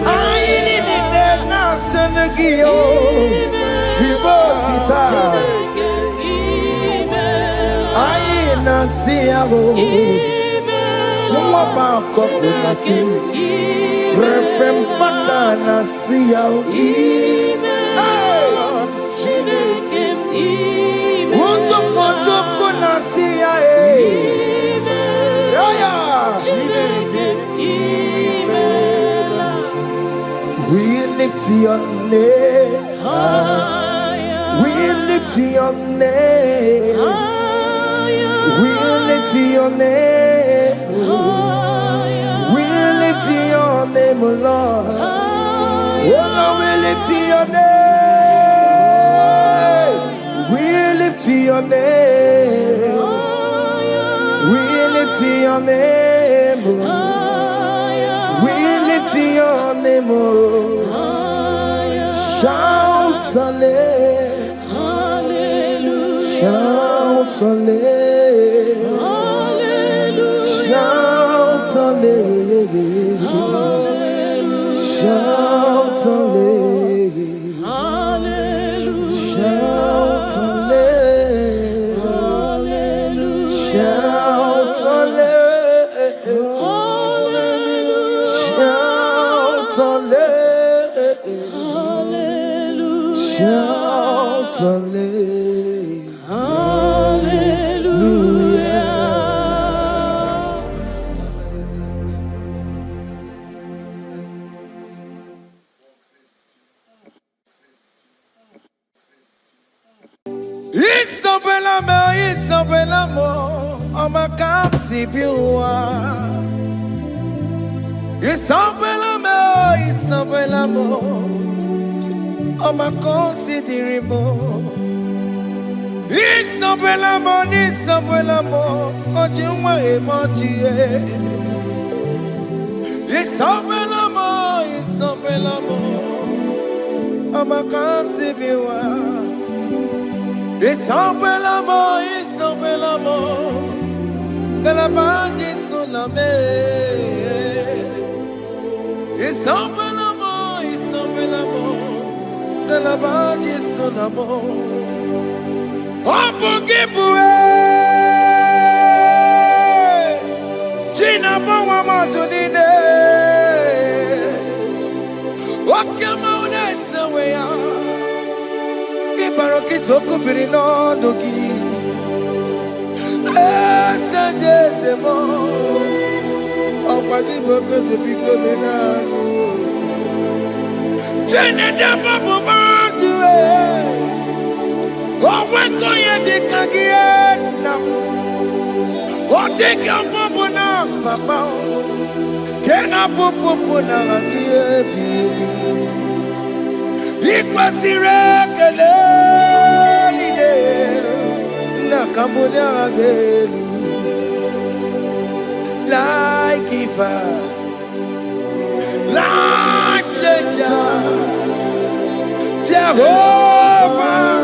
I need it now, Senegio, Ribotita, I Nasiago, Mama Coconasi, Repempaka Nasiao, Won't go to Conasia, we lift your name higher. We lift your name higher. We lift your name higher. We lift your name, Lord. Oh, no, we lift your name. We lift your name. We lift your name, Lord. We lift your name, oh. Shout hallelujah, shout hallelujah, shout hallelujah, shout hallelujah, shout hallelujah, shout shout hallelujah. Isabelamo, Amakasi Biwa. Isabelamo, Amakosi Dirimo. Isabelamo, Ojuma Emotie. Isabelamo, Amakasi Biwa. It's open l'amour, it's open l'amour. De la bande sur la mer. It's open l'amour, it's open l'amour. De la bande sur la mer. Oh, pour qui pourrait Gina Bawa Matunine. Oh, come on, it's a way out. Ibarokitoko Pirino Dogi. Jesemo, Opaki Boko to Pico Benano. Jenna Babu Bantu. Oh, when go you take again? Oh, take your popona, Papa. Can I popona again, baby? Equals irregular. Cambodia again, like giver, like changer, Jehovah,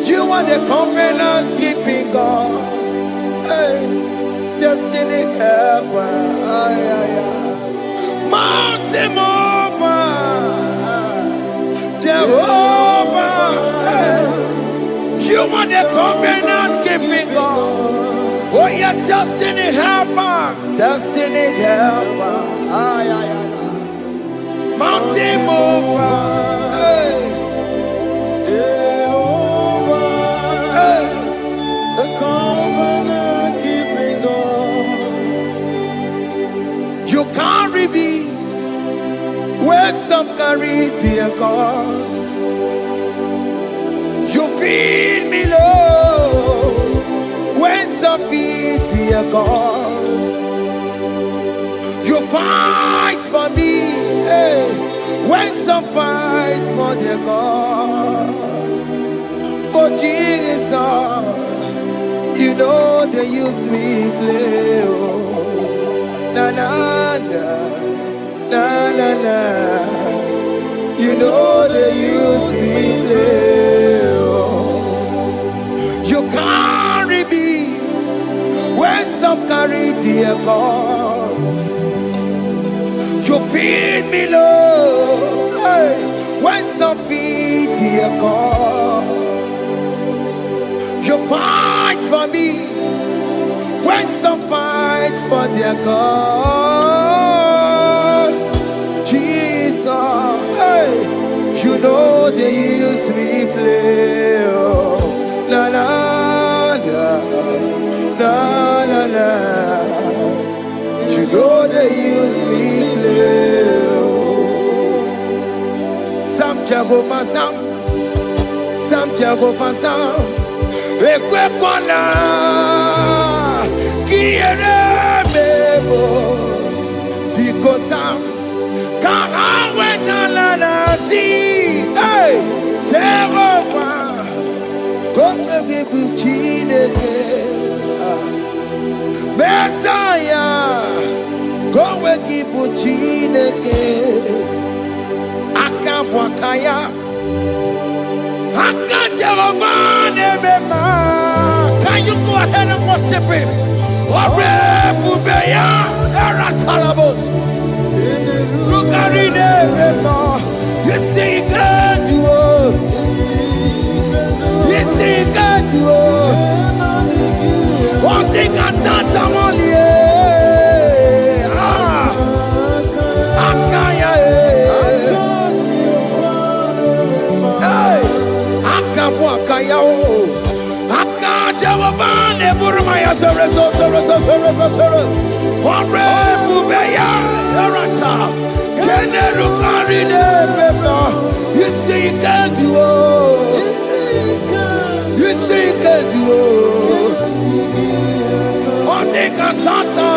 you are the covenant keeping God, hey, destiny helper, mountain mover, Jehovah. Hey. You are the covenant keeping God. Oh, your destiny helper. Destiny helper. Mountain mover. Hey. Jehovah. Hey. The covenant keeping God. You carry me where some carry tear gods. You feed me low when some feed your cause. You fight for me, hey, when some fight for their God. Oh Jesus, you know they use me play. Oh. Na na na, na na na. You know they use me play. You carry me when some carry their gods. You feed me low, hey, when some feed their God. You fight for me when some fight for their God. Jesus, hey, you know they use me play. Oh. Na na na na na na. You know they use me play. Sam Jehovah Sam, Sam Jehovah Sam. Ekwe kona kiere mebo because Sam kara wetala na si. Hey Jehovah. Come give Chineke, Messiah. Go give Chineke. Akapwakaya, Akajehovah Nebema. Can you go ahead and worship him? Ore Bubeya, Eratalabos. Rukarine Bema. You see God, you are. One thing I can't Akaya, hey, Akabwakaya, Akajawabane, Burmaya, Ore Bubeya, Yarata, Kenerukarine, you see, can't do. You see, can do. On the cantata,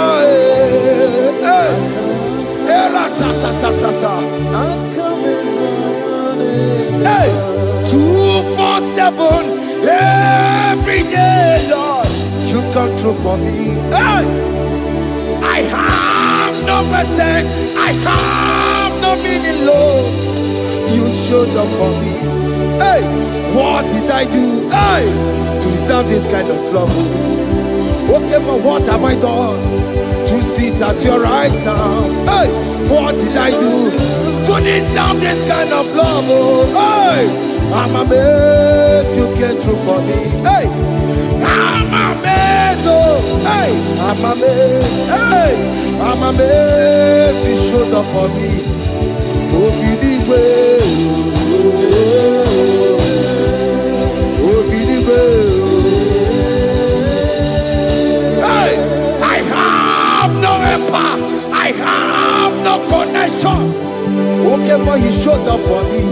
hey, 247 every day, Lord. You come through for me. Hey, I have no message. I have no meaning, Lord. You showed up for me. Hey. Hey, what did I do? Hey, to deserve this kind of love? Okay, but what have I done to sit at your right hand? Hey, what did I do to deserve this kind of love? Oh, hey, I'm amazed you came through for me. Hey, I'm amazed. Oh, hey, I'm amazed. Hey, I'm amazed you showed up for me. Oh, believe it. Oh, believe it. Hey, I have no helper. I have no connection. Okay, but he showed up for me.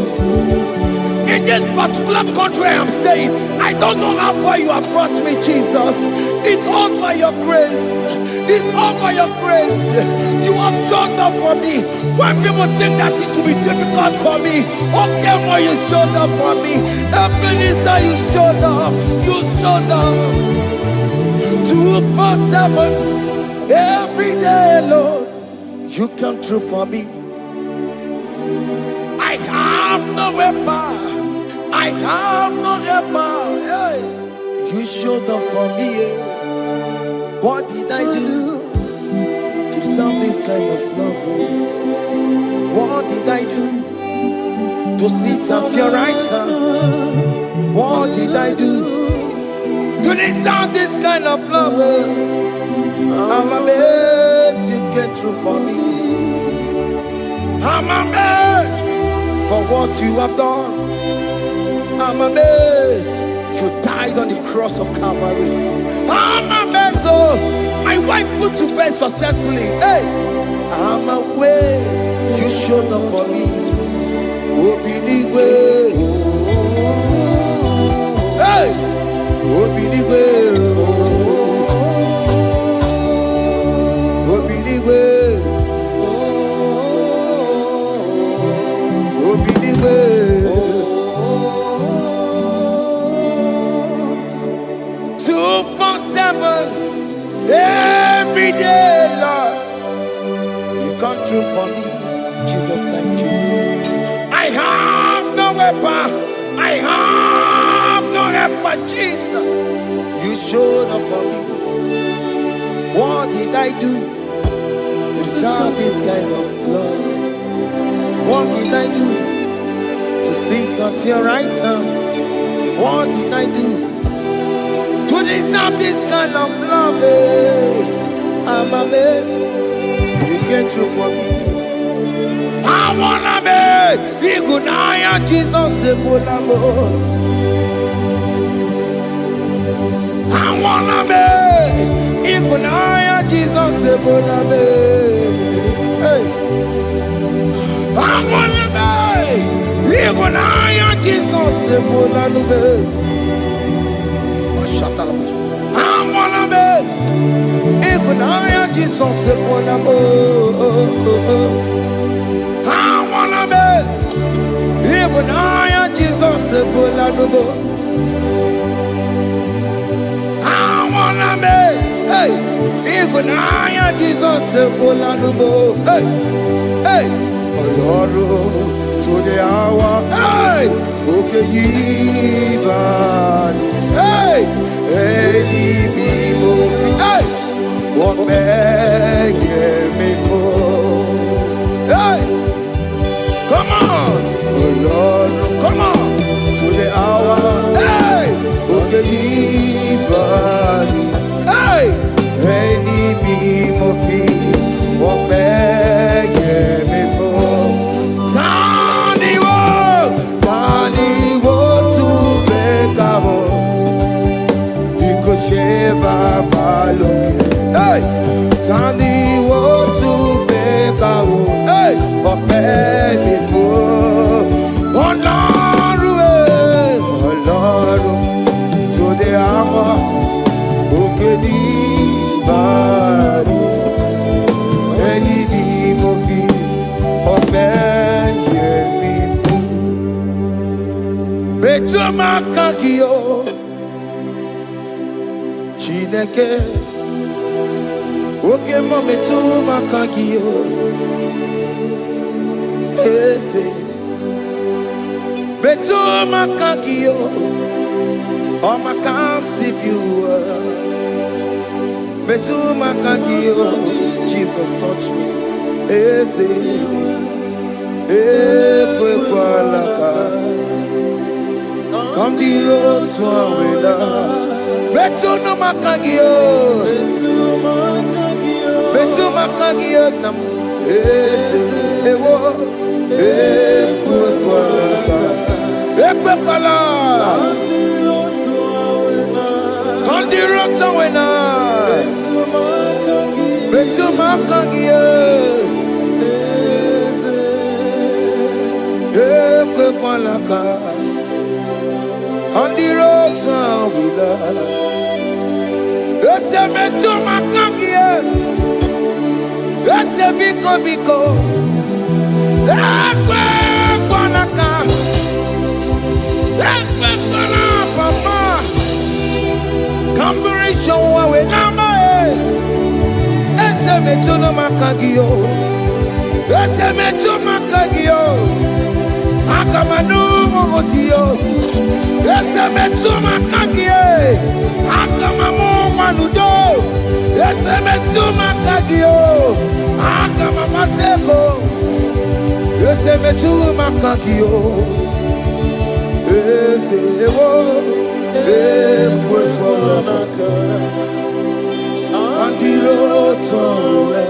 In this particular country I'm staying, I don't know how far you have brought me, Jesus. It's all by your grace. It's all by your grace. You have showed up for me. When people think that it will be difficult for me, okay, well, you showed up for me. Ebenezer, you showed up. You showed up. 247 every day, Lord. You come through for me. I have no weapon. I have no helper. Hey, you showed up for me. What did I do to deserve this kind of love? What did I do to sit at your right hand? What did I do to deserve this kind of love? I'm amazed you came through for me. I'm amazed for what you have done. I'm amazed you died on the cross of Calvary. I'm amazed, oh, my wife put to bed successfully. Hey, I'm amazed you showed up for me. Obinigwe. Hey, Obinigwe. Obinigwe. Obinigwe. 247 every day, Lord. You come through for me, Jesus. Thank you. I have no weapon. I have no helper, Jesus. You showed up for me. What did I do to deserve this kind of love? What did I do to sit at your right hand? What did I do to deserve this kind of love? I'm amazed you came through for me. I wanna be Igunaya Jesus Sebulamo. I wanna be Igunaya Jesus Sebulame. Hey, I wanna be Igunaya Jesus Sebulame. I wanna be Igunaya Jesus Sebulamo. I wanna be Igunaya Jesus Sebulamo. I wanna be, hey, Igunaya Jesus Sebulamo. Hey, hey, Oloro to the hour. Hey, okay, Yibani. Hey, hey, hey, what may me for? Hey, come on, oh Lord, come on to the hour. Hey, okay, buddy. Hey, any me what may me for? Tani wo to make up. Sheva baloke, hey, Tandi wo to beka wo, hey, ope mi fo, Ọlọ́run, to the hour, oke ni bari, eni bi mo fi, ope ye mi fo, mejo makakiyo. Chineke, oke mome tu makagiyo, ese, Betu makagio, oh makasibiwa. Betu makagio, Jesus touch me. Ese, ekwe kwa laka. Kandiro tuawela. Betu no makagio, betu makagio nam. Ese, ewo, ekwe kwa laka. Ekwe kwa laka. Kandiro tuawela. Betu makagio. Ekwe kwa laka. On the road to Willa, that's a meto makangia, that's a biko, ekwe kwanaka, ekwe kwana papa, kamburisho wawe nama that's a meto no makagio, that's a meto makagio, akamanu motiyo. Ese metuma kagie, akamamu manudo. Ese metuma kagio, akamamateko. Ese metuma kagio, ese ewo, ekwe kwa maka. Andiro towe,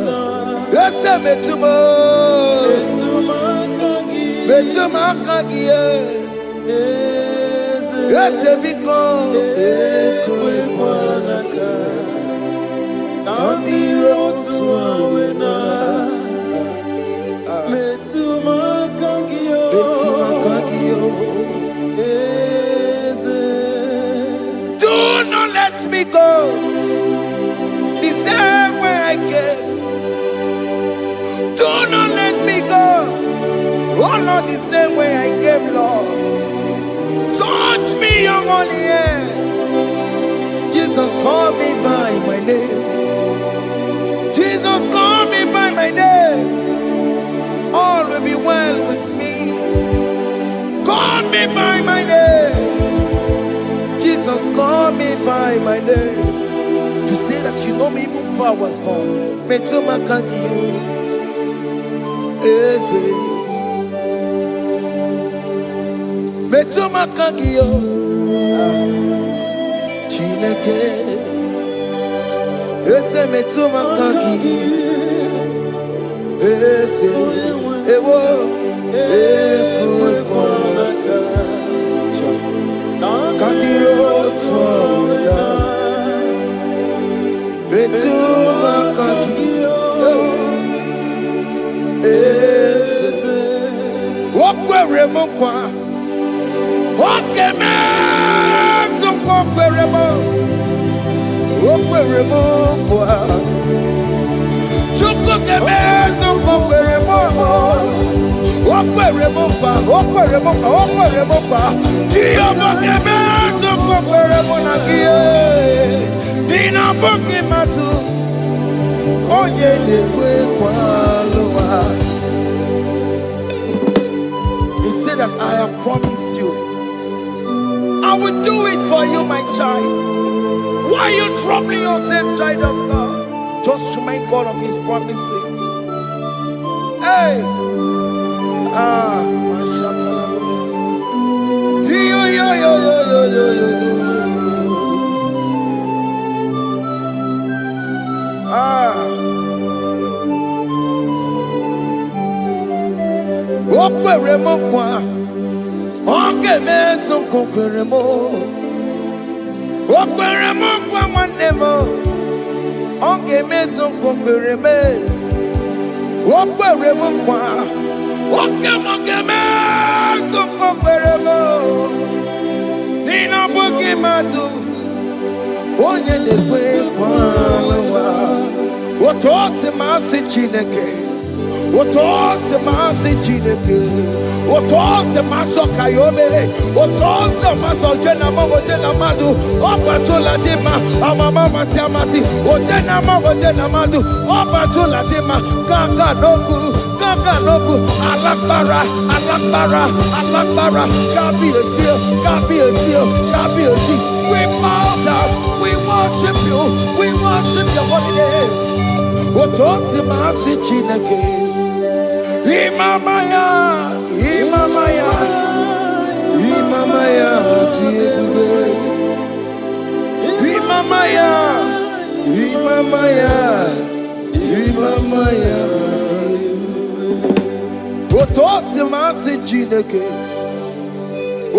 ese metuma kagie. Yes, because ekwe kwanaka on the road to Awena. Metuma kagio. Do not let me go the same way I came. Do not let me go, oh Lord, the same way I came, Lord. Touch me, young only hand. Jesus, call me by my name. Jesus, call me by my name. All will be well with me. Call me by my name. Jesus, call me by my name. You say that you know me even before I was born. Metuma kagio. Eze. Metuma kagio, Chineke. Ese metuma kagio, ese ewo, ekwe kwanaka. Kandiro tuawela, metuma kagio, ese wakwe remokwa. Okay, man, so queremo, kwa. Chuko keme, so queremo, kwa. Dio bokeme, so queremo na gie. Dina bokimatu, onye de kwe kwa loa. He said that I have promised you. I will do it for you, my child. Why are you troubling yourself, child of God? Just remind God of His promises. Hey! Mashatalabo. Yo. Okwere kwa. Oke meso kokeremo. Okweremo kwa manemo. Oke meso kokereme. Okweremo kwa. Oke meso kokeremo. Nina boki matu. Onye de kwe kwa lawa. Otote masi chineke. Otonze masi chineke, otonze maso kayome, otonze maso jena madu, opatola dima, amama masi, ojena madu, opatola dima, gaga nobu, alakbara, gabi esio. We bow down, we worship your holy name. Otonze masi chineke. Imamaya,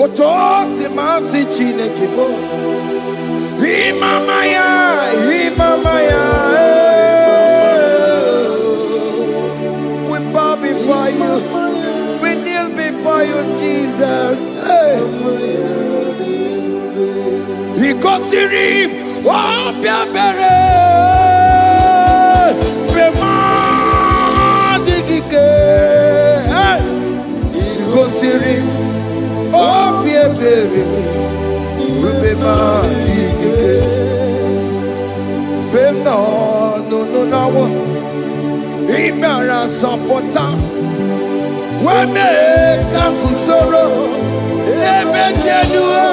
Otosi masi chineke bo. Imamaya. We bow before you. We kneel before you, Jesus. Hey. Ikosirim, opiabere, bemadikike. Ikosirim, opiabere, bemadikike. Beno, no. Imara sopota, wame kakusoro, ebekeduo,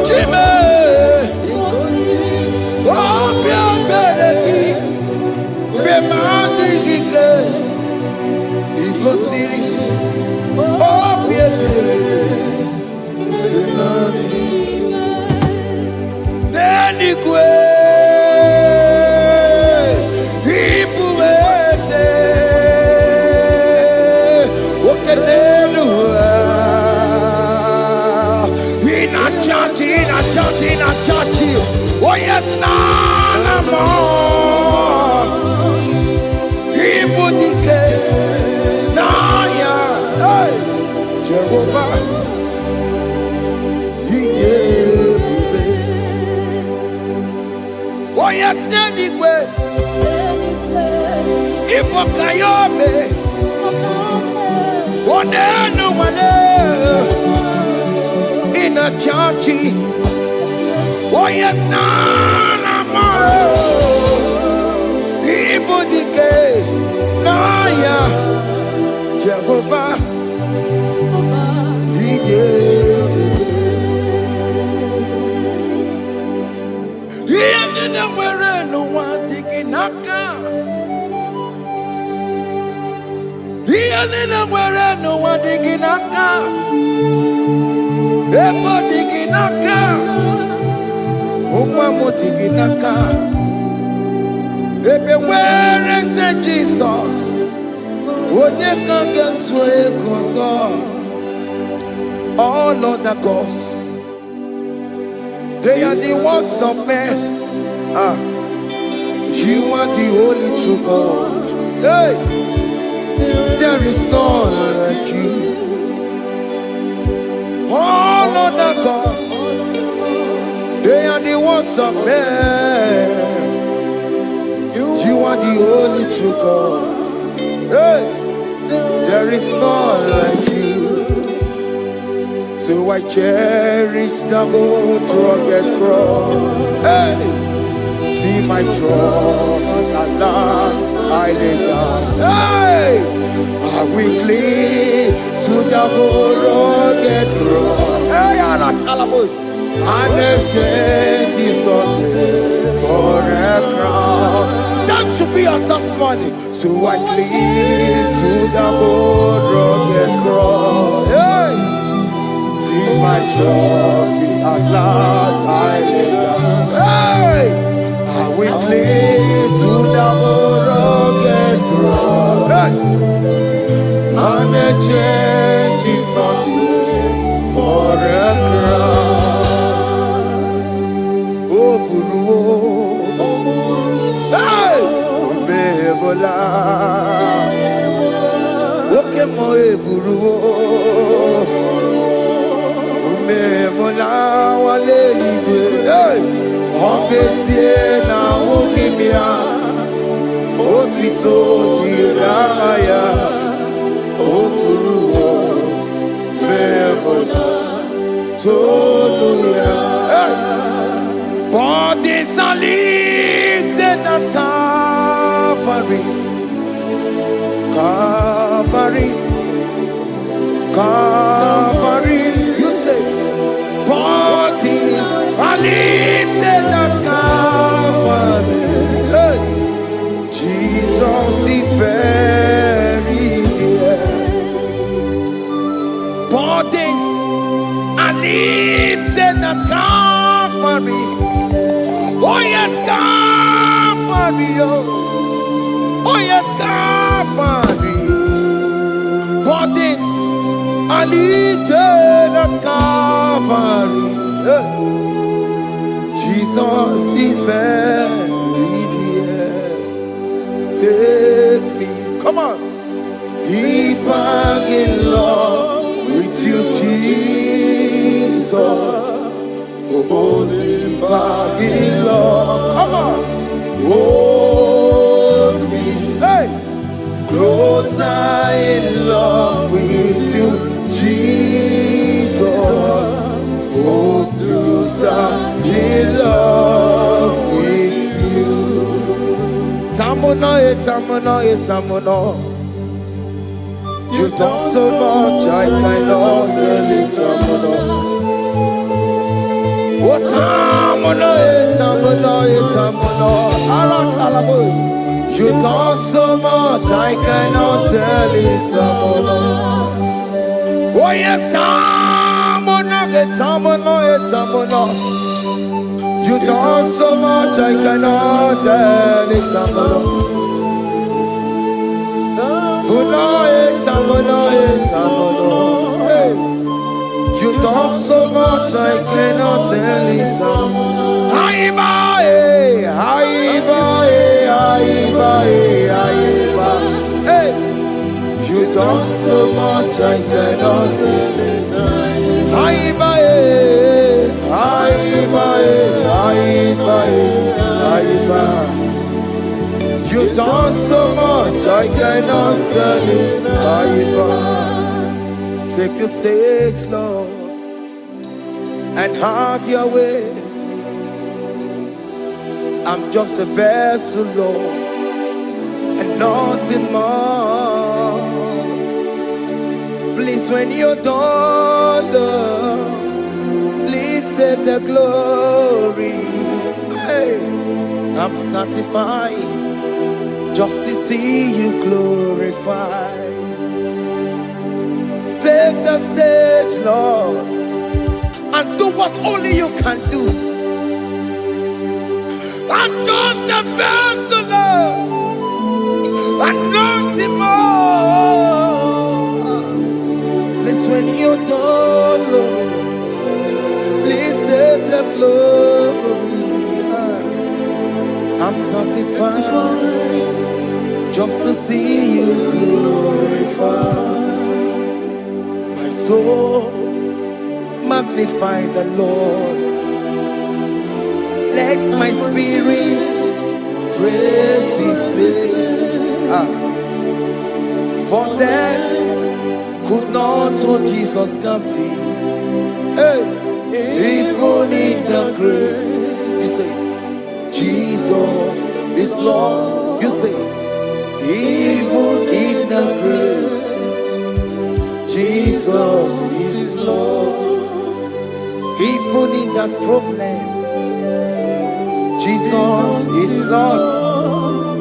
chime, opia bereki, bemandi gike, ikosiri, opia bereki, bemandi, nenikwe. In a church, oh yes, none more. Ibudike, Naya, hey, Jehovah, He gave me. Oh yes, Nenigwe, Ibokayome, oh no one in a church. Oh yes, nana mo. Ibudike, Naya, Jehovah, He gave it. He ended up where no one digging naka. He ended up where no one digging naka. Ebo digging naka. Where is the Jesus? When you can't get to all other gods, they are the ones of men. You are the only true God. Hey, there is none like you. All other gods, they are the ones of men. You are the only true God. Hey, there is none like you. So I cherish the gold rugged cross. Hey, see my throne, Allah, I lay down. Hey, I will cling to the gold rugged cross. Hey, Allah, Talamus. And exchange is Sunday for a crown. That should be our testimony. So I cling to the old rugged cross. Hey! See my trophy at last I lay down. Hey! I will cling to the old rugged cross. Hey! And exchange is Sunday for a crown. Hey! Omebola, okemo eburu, omebola wale igwe. Hey! Okesie na okimia, Otito diraya. Okuruo. Mebona. Toluya. Bodies are lifted at Calvary. Calvary. Calvary. You say, bodies are lifted at Calvary. Hey. Jesus is very near. Bodies are lifted at Calvary. Oh yes, Calvary. Oh yes, Calvary. Bodies are lifted at Calvary. Jesus is very dear. Take me, come on, deeper in love with you, Jesus. Oh, deeper in love, come on, hold me, hey, closer in love with you, Jesus. Oh, closer in love with you. Tamuno, tamuno, tamuno. You've done so much, I cannot tell it, tamuno. Oh, tamuno, tamuno, tamuno. Alatalabos. You've done so much, I cannot tell it, tamuno. Oh yes, tamuno, tamuno, tamuno. You've done so much, I cannot tell it, tamuno. Hey. You've done so much, I cannot tell it. Hey. You've done so much, I cannot tell it. You've done so much, I cannot tell it. Take the stage, Lord, and have your way. I'm just a vessel, Lord, and nothing more. Please, when you're done, Lord, please take the glory. Hey, I'm satisfied just to see you glorified. Take the stage, Lord, and do what only you can do. I'm just a vessel, Lord, and nothing more. Please, when you're done, Lord, please take the glory. I'm satisfied just to see you glorified. My soul magnify the Lord. Let my spirit praise His name. For death could not hold Jesus captive. Hey, even in the grave, you say, Jesus is Lord. You say, even in the grave, Jesus is Lord. Even in that problem, Jesus is Lord.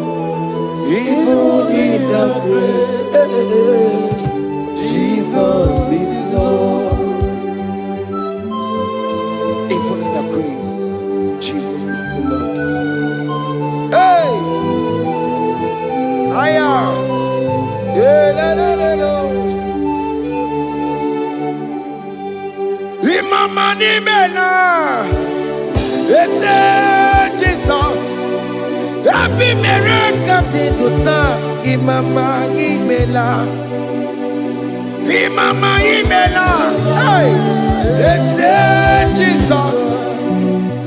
Even in the grave, Jesus is Lord. Even in the grave, Jesus is the Lord. Hey! I am. Imama ni mena, Jesus. Happy miracle to time. Imama imela, Imama imela. Hey, Jesus.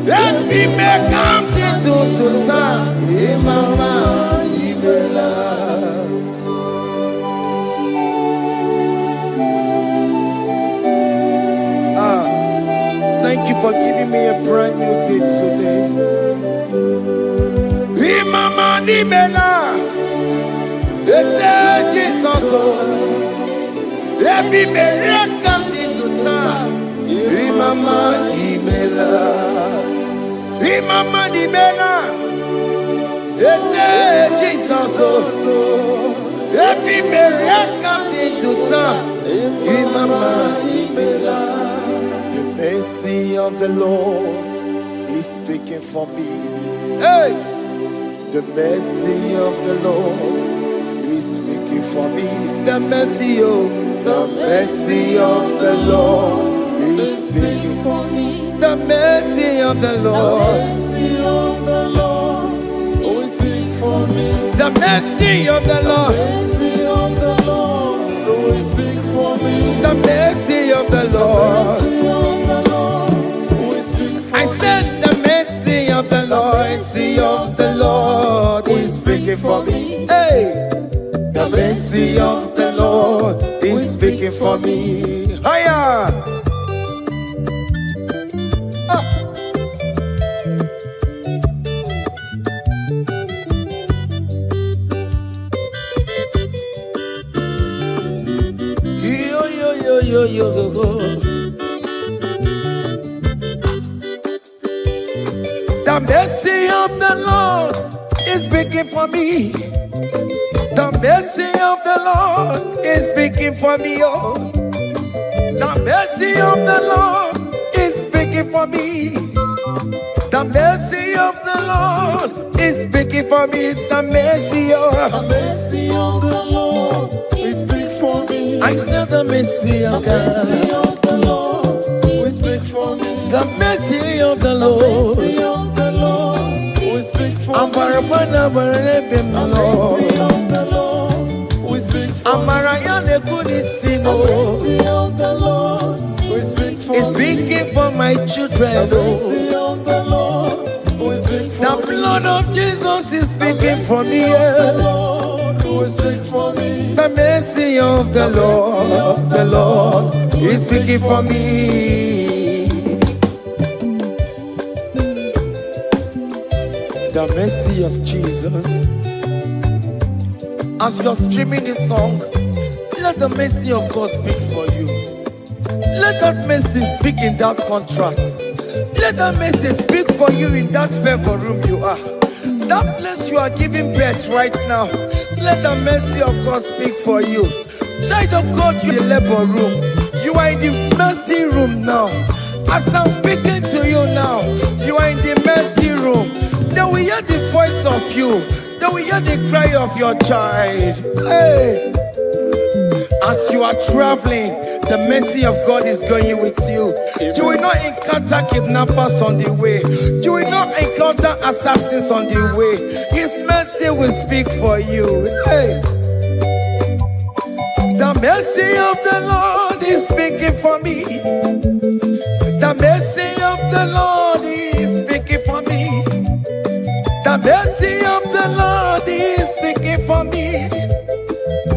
Happy miracle to time. Imama imela. for giving me a brand new day today. Imama di mena, ese Jesus o, ebi mera kandi tuta. Imama di mena, Imama di mena, ese Jesus o, ebi mera kandi tuta. Imama di mena. The mercy of the Lord is speaking for me. Hey, the mercy of the Lord is speaking for me. The mercy of the Lord is speaking for me. The mercy of the Lord, always speak for me. the mercy of the Lord, Mercy of the Lord, always speak for me. the mercy of the Lord. Mercy of the Lord, always speak for I me. said the mercy of the Lord, mercy of the Lord is speaking for me. Hey, the mercy of the Lord is speaking for me. Higher. Yo, yo, yo, yo, yo, yo. The mercy of the Lord is speaking for me. The mercy of the Lord is speaking for me. Oh, the mercy of the Lord is speaking for me. The mercy of the Lord is speaking for me. The mercy of Mercy of the Lord, we speak for me. I said the mercy of Mercy God. of the Lord, we speak for me. The mercy of the Lord. Mercy of the Lord, we speak for I'm me. parabana barabim Lord. Mercy of the Lord, we speak for I'm me. marayane kunisimo. Mercy of the Lord, we speak for It's me. speaking for my children. Oh. Mercy of the Lord, we speak for The me. blood of Jesus is speaking for me. The Yeah. Lord, we speak for me. The mercy of the Lord is speaking for me. The mercy of Jesus. As you're streaming this song, let the mercy of God speak for you. Let that mercy speak in that contract. Let that mercy speak for you in that favor room you are. That place you are giving birth right now. Let the mercy of God speak for you. Child of God, you in the labor room. You are in the mercy room now. As I'm speaking to you now, you are in the mercy room. They will hear the voice of you. They will hear the cry of your child. Hey. As you are traveling, the mercy of God is going with you. You will not encounter kidnappers on the way. You will not encounter assassins on the way. His mercy will speak for you. Hey. The mercy of the Lord is speaking for me. The mercy of the Lord is speaking for me. The mercy of the Lord is speaking for me.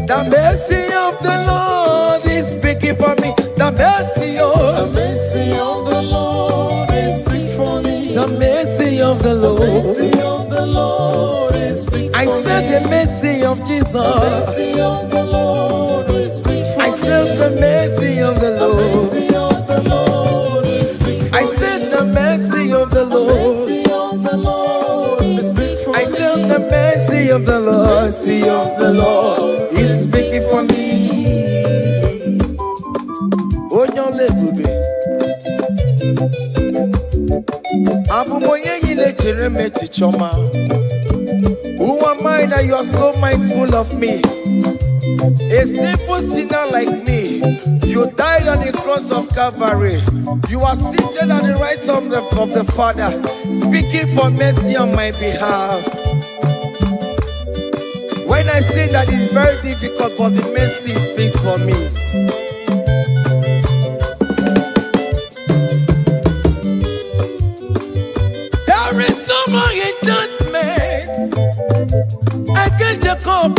The mercy of the Lord is speaking for me. The mercy The of mercy of the Lord is speak for me. the mercy of the The Lord. mercy of the Lord is speak for I me. said the mercy of Jesus. The mercy of the Lord is speak for me. I said the mercy of the The Lord. mercy of the Lord is speak for I me. said the mercy of the Lord. Mercy of the Lord is speak for I me. said the mercy of the Lord. Mercy of the Lord is speaking for me. Onyolebube. Abumoye yile jereme chichoma. Who am I that you are so mindful of me? A simple sinner like me. You died on the cross of Calvary. You are seated at the right hand of the Father, speaking for mercy on my behalf. When I say that it's very difficult, but the mercy speaks for me. There is no more enchantment against Jacob,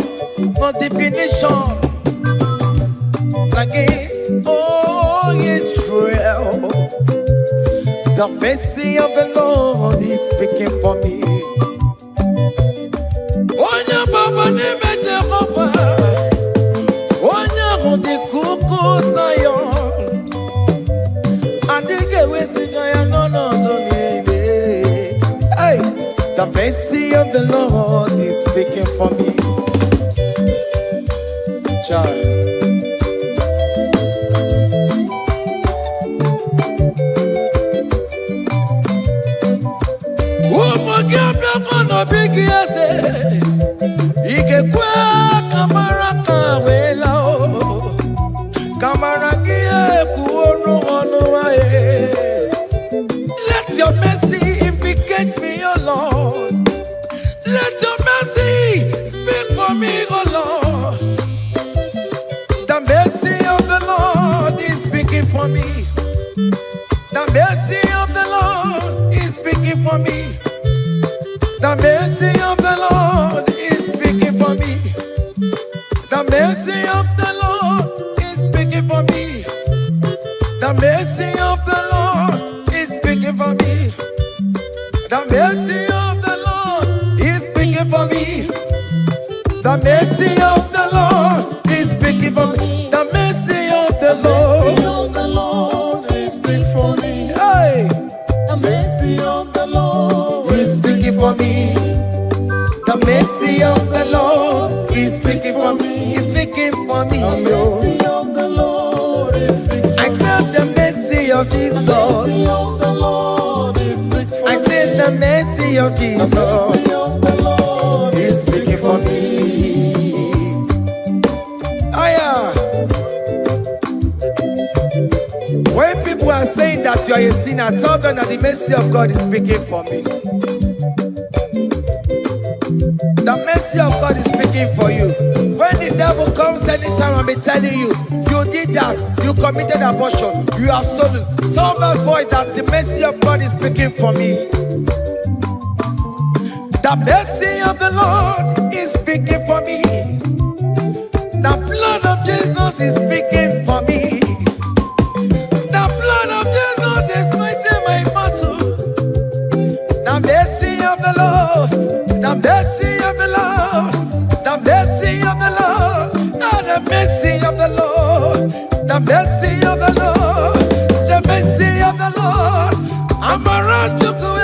no definition against all Israel. The mercy of the Lord is speaking for me. Onya baba ni meje kofa. Onya hundi kuku sayon. Adige wesi kaya no tonile. Hey, the mercy of the Lord is speaking for me. Child. Kono bigi ase ike kwa kamara kawela o kamara gie kuonu onu wae. Let your mercy implicate me, O Lord. Let your mercy speak for me, O Lord. The mercy of the Lord is speaking for me. The mercy of the Lord is speaking for me. The mercy of the Lord is speaking for me. The mercy of the Lord is speaking for me. The mercy of the Lord is speaking for me. The mercy of the Lord is speaking for me. The mercy of the Lord is speaking for me. The mercy of the Lord is speaking for me. Hey, The mercy of the Lord is speaking for me. The mercy of the Lord is speaking for me. Is speaking for me. The mercy of the Lord is speaking. I said the mercy of The mercy Jesus. of the Lord is speaking for I said the mercy of The Jesus mercy of the Lord is speaking for me. Aya. When people are saying that you are a sinner, tell them that the mercy of God is speaking for me. The mercy of God is speaking for you. When the devil comes anytime and be telling you, you did that, you committed abortion, you have stolen, tell that voice that the mercy of God is speaking for me. The mercy of the Lord is speaking for me. The blood of Jesus is speaking for me. The blood of Jesus is fighting my battle. The mercy of the Lord, the mercy of the Lord, the mercy of the Lord, oh, the mercy of the Lord, the mercy of the Lord, the mercy of the Lord. I'm around to go.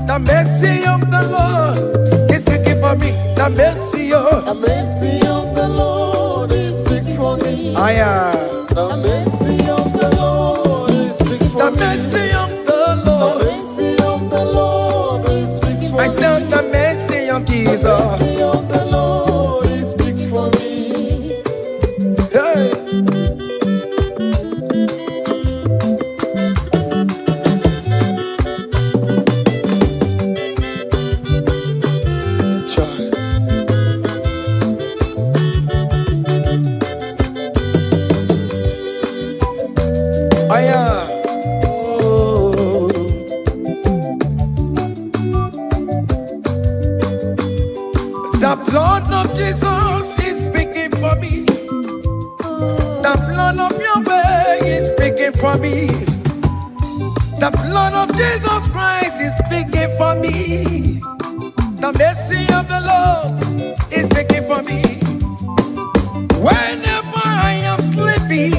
The mercy of the Lord is speaking for me. The mercy of The mercy of the Lord is speaking for me. I am. The mercy of the Lord is speaking for The me. mercy of the The Lord. mercy of the Lord is speaking for I me. said the mercy of The Jesus. mercy of the Lord is speaking for me. Hey. Child. I am. Oh. The blood of Jesus is speaking for me. The blood of Yahweh is speaking for me. The blood of Jesus Christ is speaking for me. The mercy of the Lord is speaking for me. Whenever I am sleeping,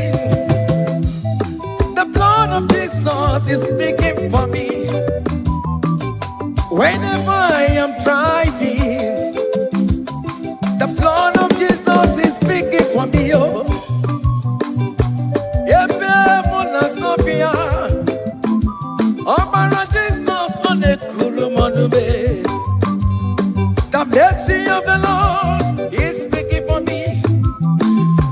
the blood of Jesus is speaking for me. Whenever I am driving, the blood of Jesus is speaking for me. Oh, Yebe Mona Sophia, Obara Jesus on the Kurumanube. The mercy of the Lord is speaking for me.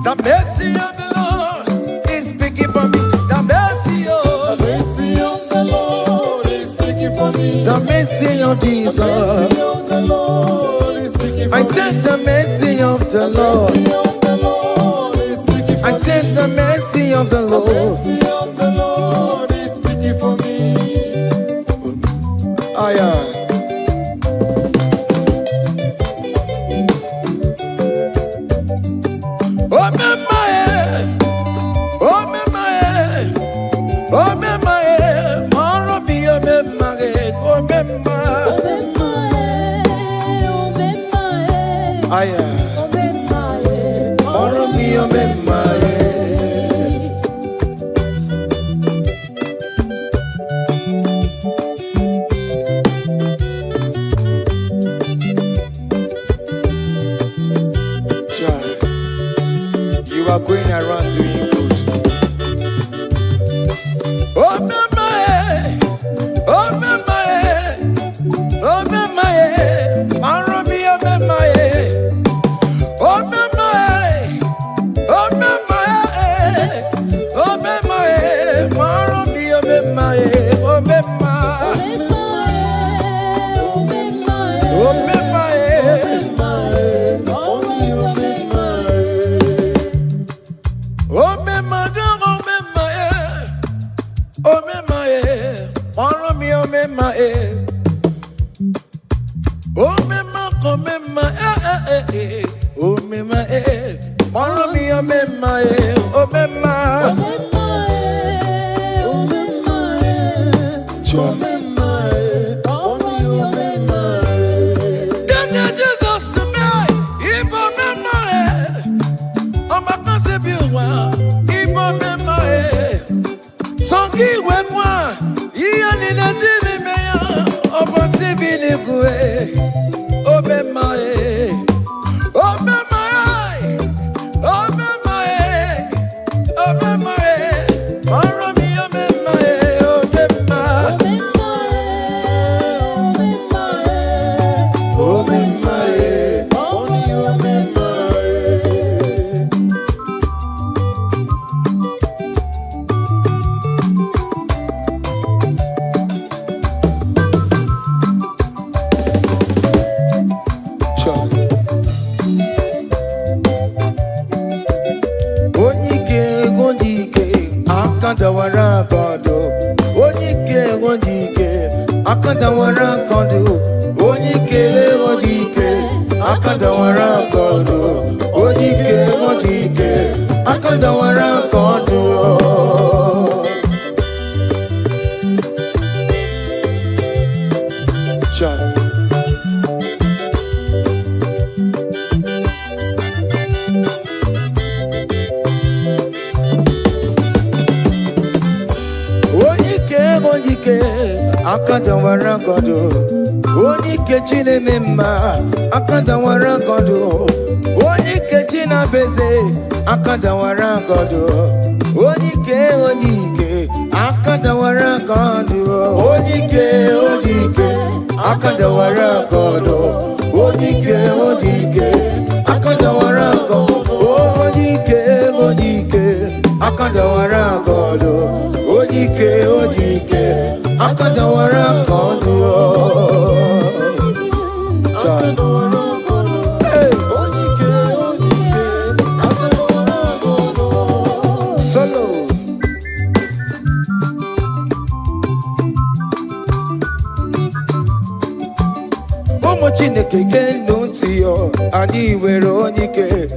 The mercy of the Lord is speaking for me. The mercy The of mercy of the Lord is speaking for me. the mercy of The Jesus. mercy of the Lord is speaking for I me. said the mercy of the The Lord. mercy of the Lord is speaking for I me. said the mercy of the The Lord. mercy of the Lord is speaking for me. I am. Oh, my, oh, my, Aya. Oro mi omemaye. You are going around doing good. Oh mamae, oh mamae, oh mamae, Maromi oh mamae, oh mamae, oh mamae, oh mamae, Maromi oh mamae, oh mamae, oh mamae. Akadawara godo, oni kechine mema. Akadawara godo, oni kechina beze. Akadawara godo, oni ke. Akadawara godo, oni ke. Akadawara godo, oni ke. Akadawara godo, oni ke. Akadawara godo, oni ke. Akadawara kondo. Solo. Omo Chineke kendo ntiyo, ani were onike.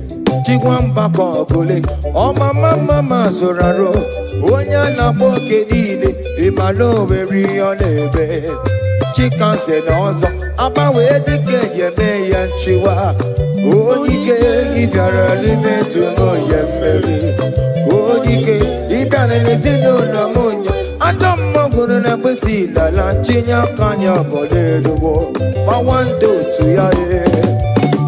Chigwamba kogole, oma mama zoraro. Onya na boke niile, imalo weri onebe. Chika se nozo, aba we dike yeme yanchiwa. Onike ibyara limetu no yemeri. Onike ibyane nesino na munya. Adam mogunu na besi lala chinya kanya boleluwo. Mawando tuyaye.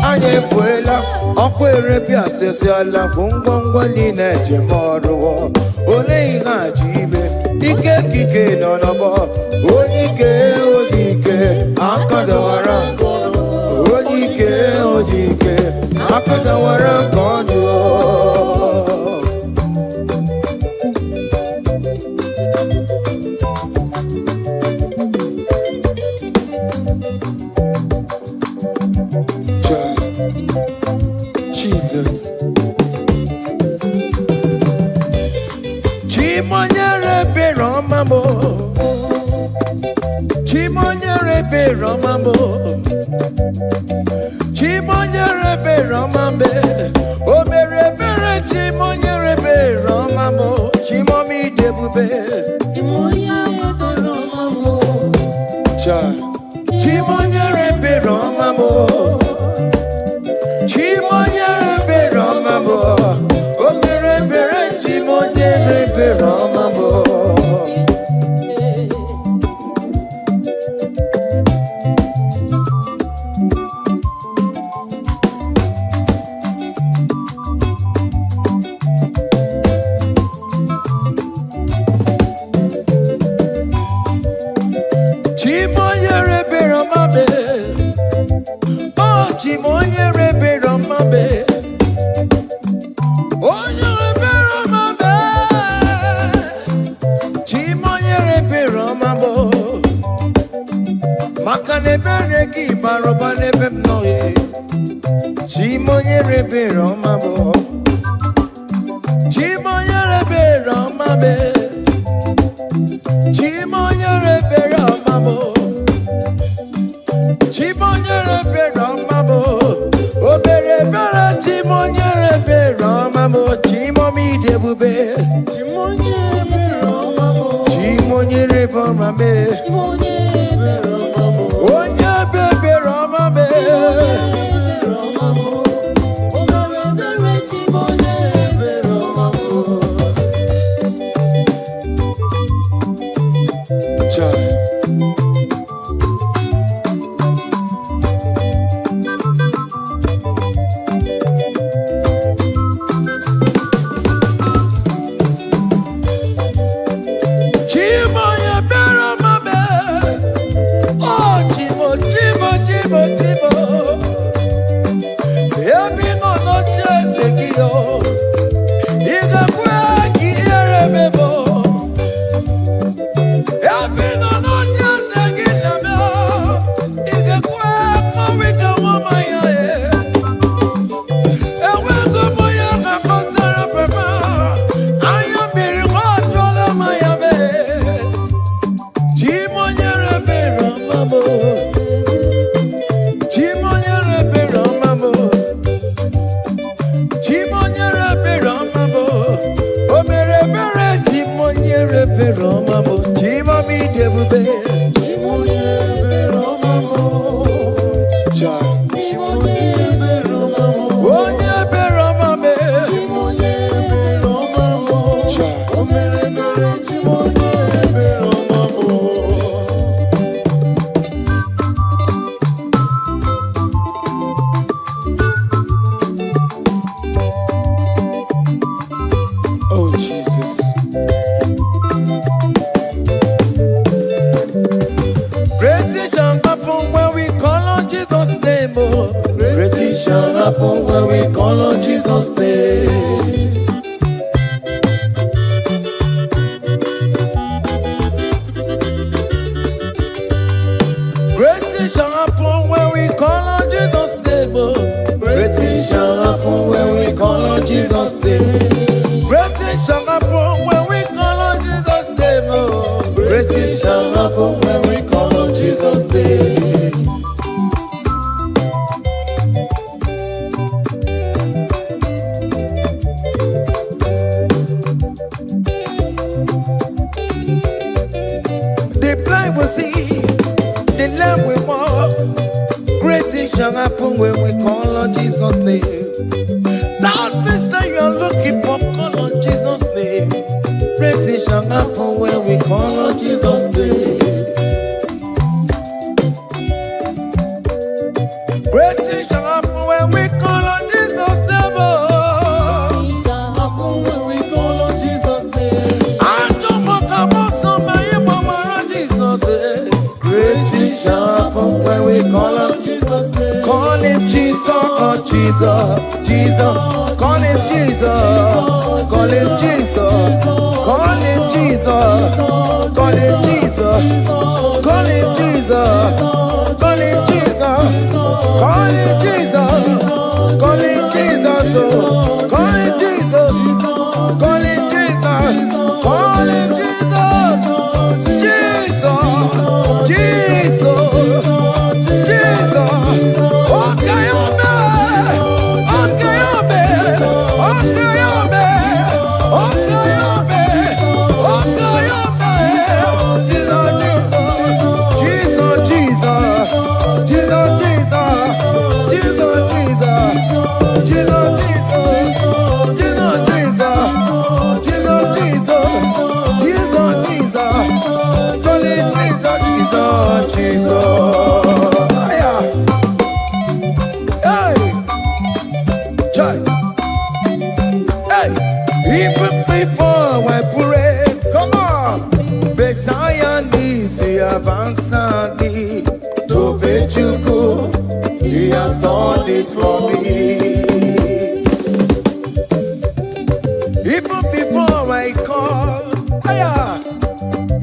Anye fuela, okwere pia sese ala bungongwa nine jemoruwo. Ole iga jibe, ike kike nonobo. Onike akadawara. Onike akadawara kondo. Jesus. Chimonyere be romambo. Chimonyere be romambo. Chimonyere be romambe. O mere bere chimonyere be romambo. Chimomi debube. Chimonyere be romambo. Chimonyere be romambo. ki baroba nebem noye. Chimonye rebe romabo. Chimonye rebe romabe. Chimonye rebe romabo. Chimonye rebe romabo. Obere bere chimonye rebe romabo. Chimomi debube. Chimonye rebe romabo. Chimonye rebe romabe. Onye bebe romabe.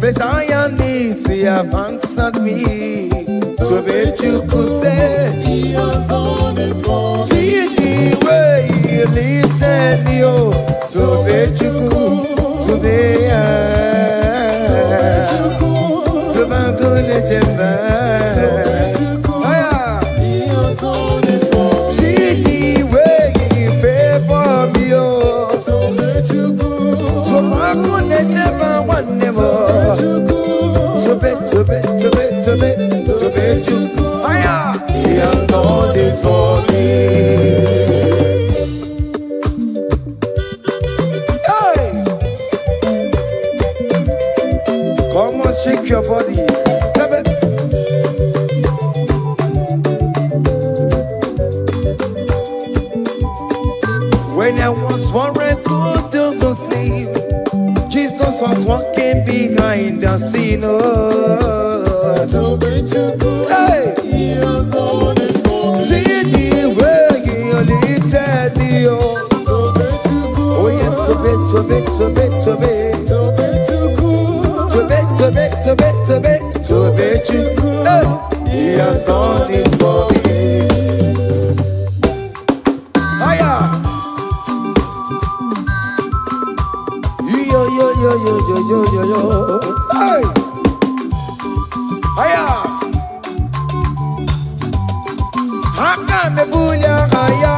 Messiah needs, he have answered me. to be say. He has done it for me. See the way He lifted me up, to be to be to be good to He has done it for me. Hey! Come on, shake your body. When I was worried, good to go sleep, Jesus was walking behind the scene. Hey! He has done it for me. See the way He lifted me up. Oh yes, to be. Hey! He has done it for me. Hiya! Yo. Hey! Hiya! Hakan the bunya hiya!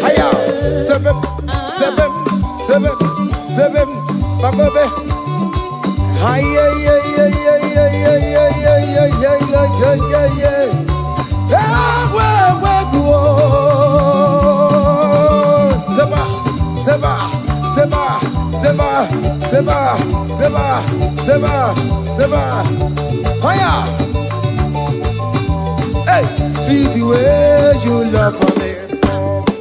Hiya! Seven. Bagobe! Hiya! Seba. Hiya! Hey, see the way you love for me.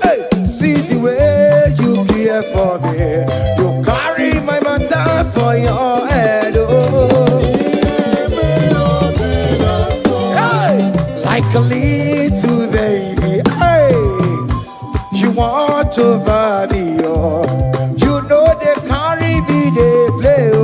Hey, see the way you care for me. You carry my matter for your head. Oh. Hey, like a little baby. Hey, you want over me. Oh. You know they carry me, they play. Oh.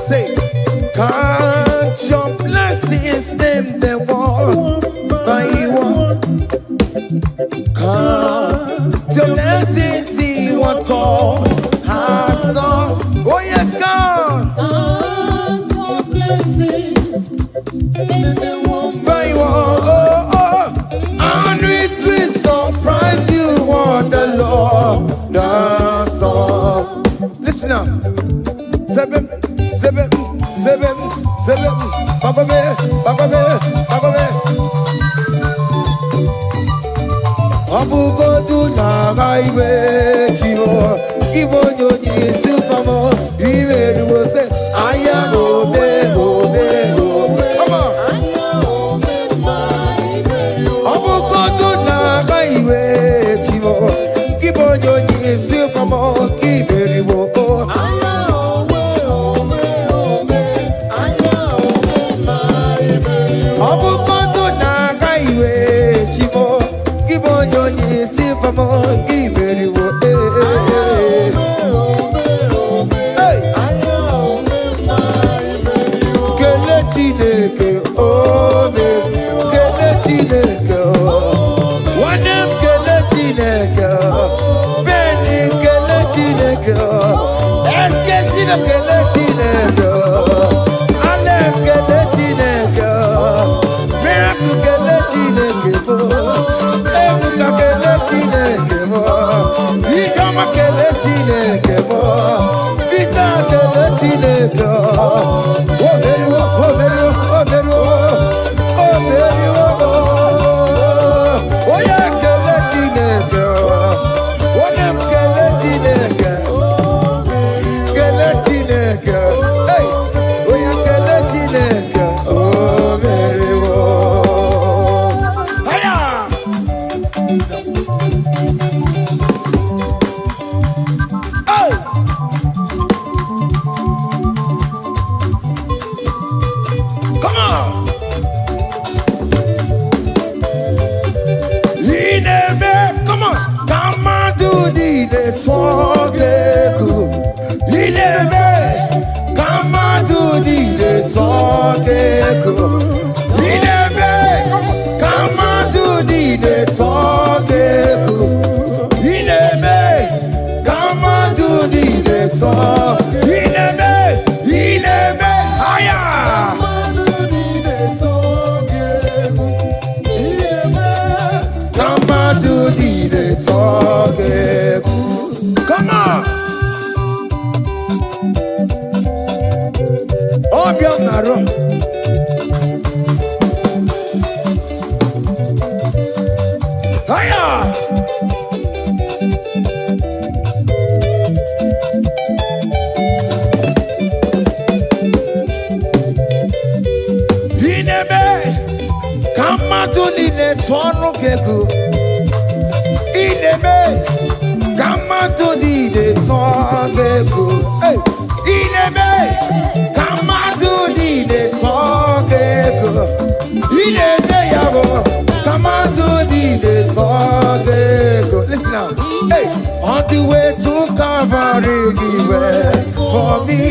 Say, can't your blessings them the one by one? Can't your blessings see what God has done? Oh yes, God. Can't your blessings them the one By one, and it will surprise you what the Lord does. Listen up. Seven. Bagobe. Abu go to Nagaiwe, Chivo, Givo, Yesu, Pamo, Ive, will say, I am Obe. Come on. Abu go to Nagaiwe, Chivo, Givo, Yesu, Pamo, Ive, Let's get Come on. Obianaro. Hiya. Inebe kamatu nile twanu keku. Inebe kamatu nile twanu keku. Hey, inebe kamatu nile twanu keku. Inebe yago kamatu nile twanu keku. Listen now. Hey, on the way to Calvary, He went for me.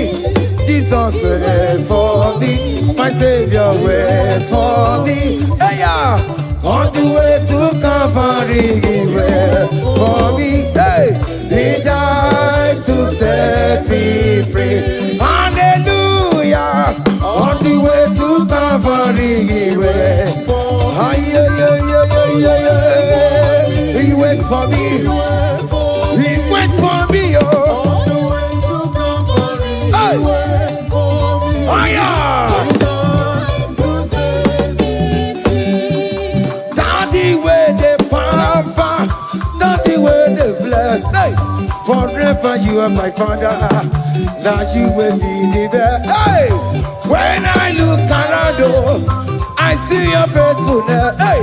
Jesus went for me. My Savior wait for me. Hey, yeah. On the way to Calvary, He wait for me. Hey, He died to set me free. Hallelujah. On the way to Calvary, He wait. He waits for me. He waits for me. Oh. Hey. Oh, yeah. Forever you are my father, now you will be the best. Hey, when I look around, I see your faithfulness. Hey,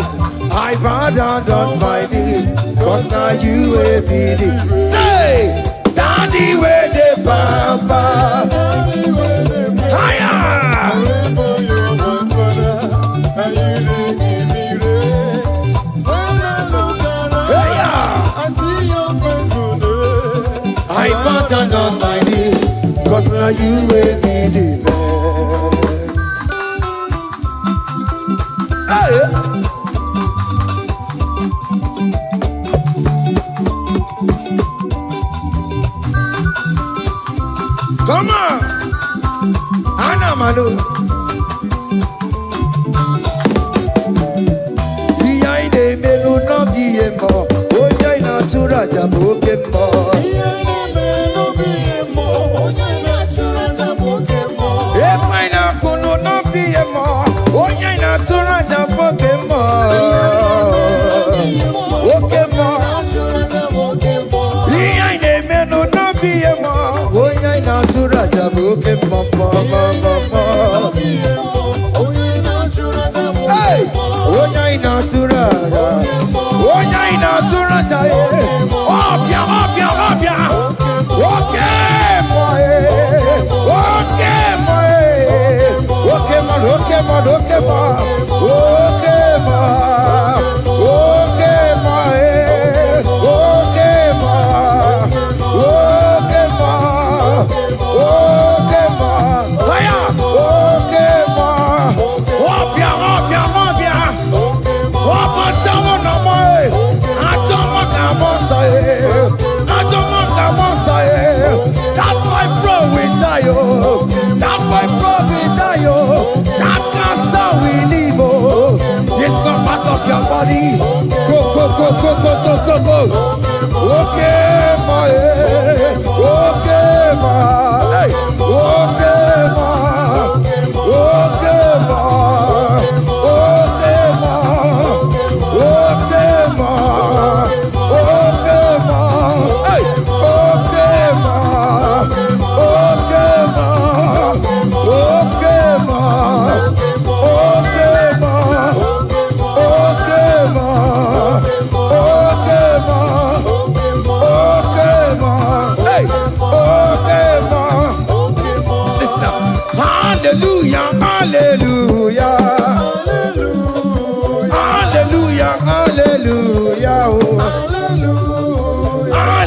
I bow down on my knees, cause now you will be the. Say, Daddy, where the papa. Higher. I bow down on my knees, cause now you will be the best. Hey. Come on, Anna Manu. Behind the melu no biemo, oya na tura jabokemo. Higher.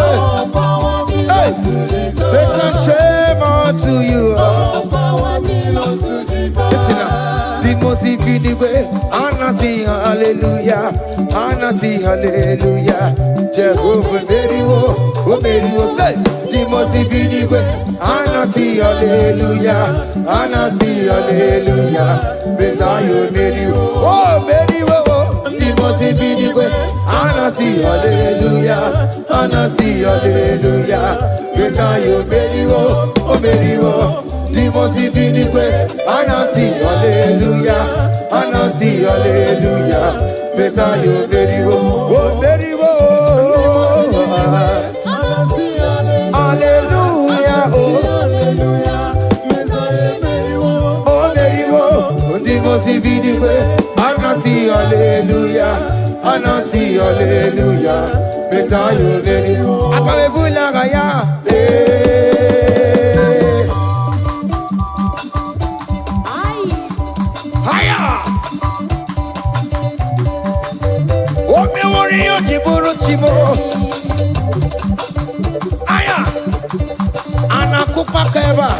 All power belongs to Jesus. Satan, shame unto you. All power belongs to Jesus. Listen now. The most infinite way, Anna sing hallelujah, Anna sing hallelujah. Jehovah very well, say. The most infinite way, Anna sing hallelujah, Anna sing hallelujah. Messiah very well, oh very well. The most infinite way, Anna sing hallelujah, Anna sing hallelujah. Messiah very well, oh very well. The most infinite way, and I see hallelujah, and I see hallelujah. Messiah, very well, oh, very well. Hallelujah, oh, oh, very well. The most infinite way, and I see hallelujah, and I see hallelujah. Messiah, very well. Akamebulagaya, Aya, anakupa keba.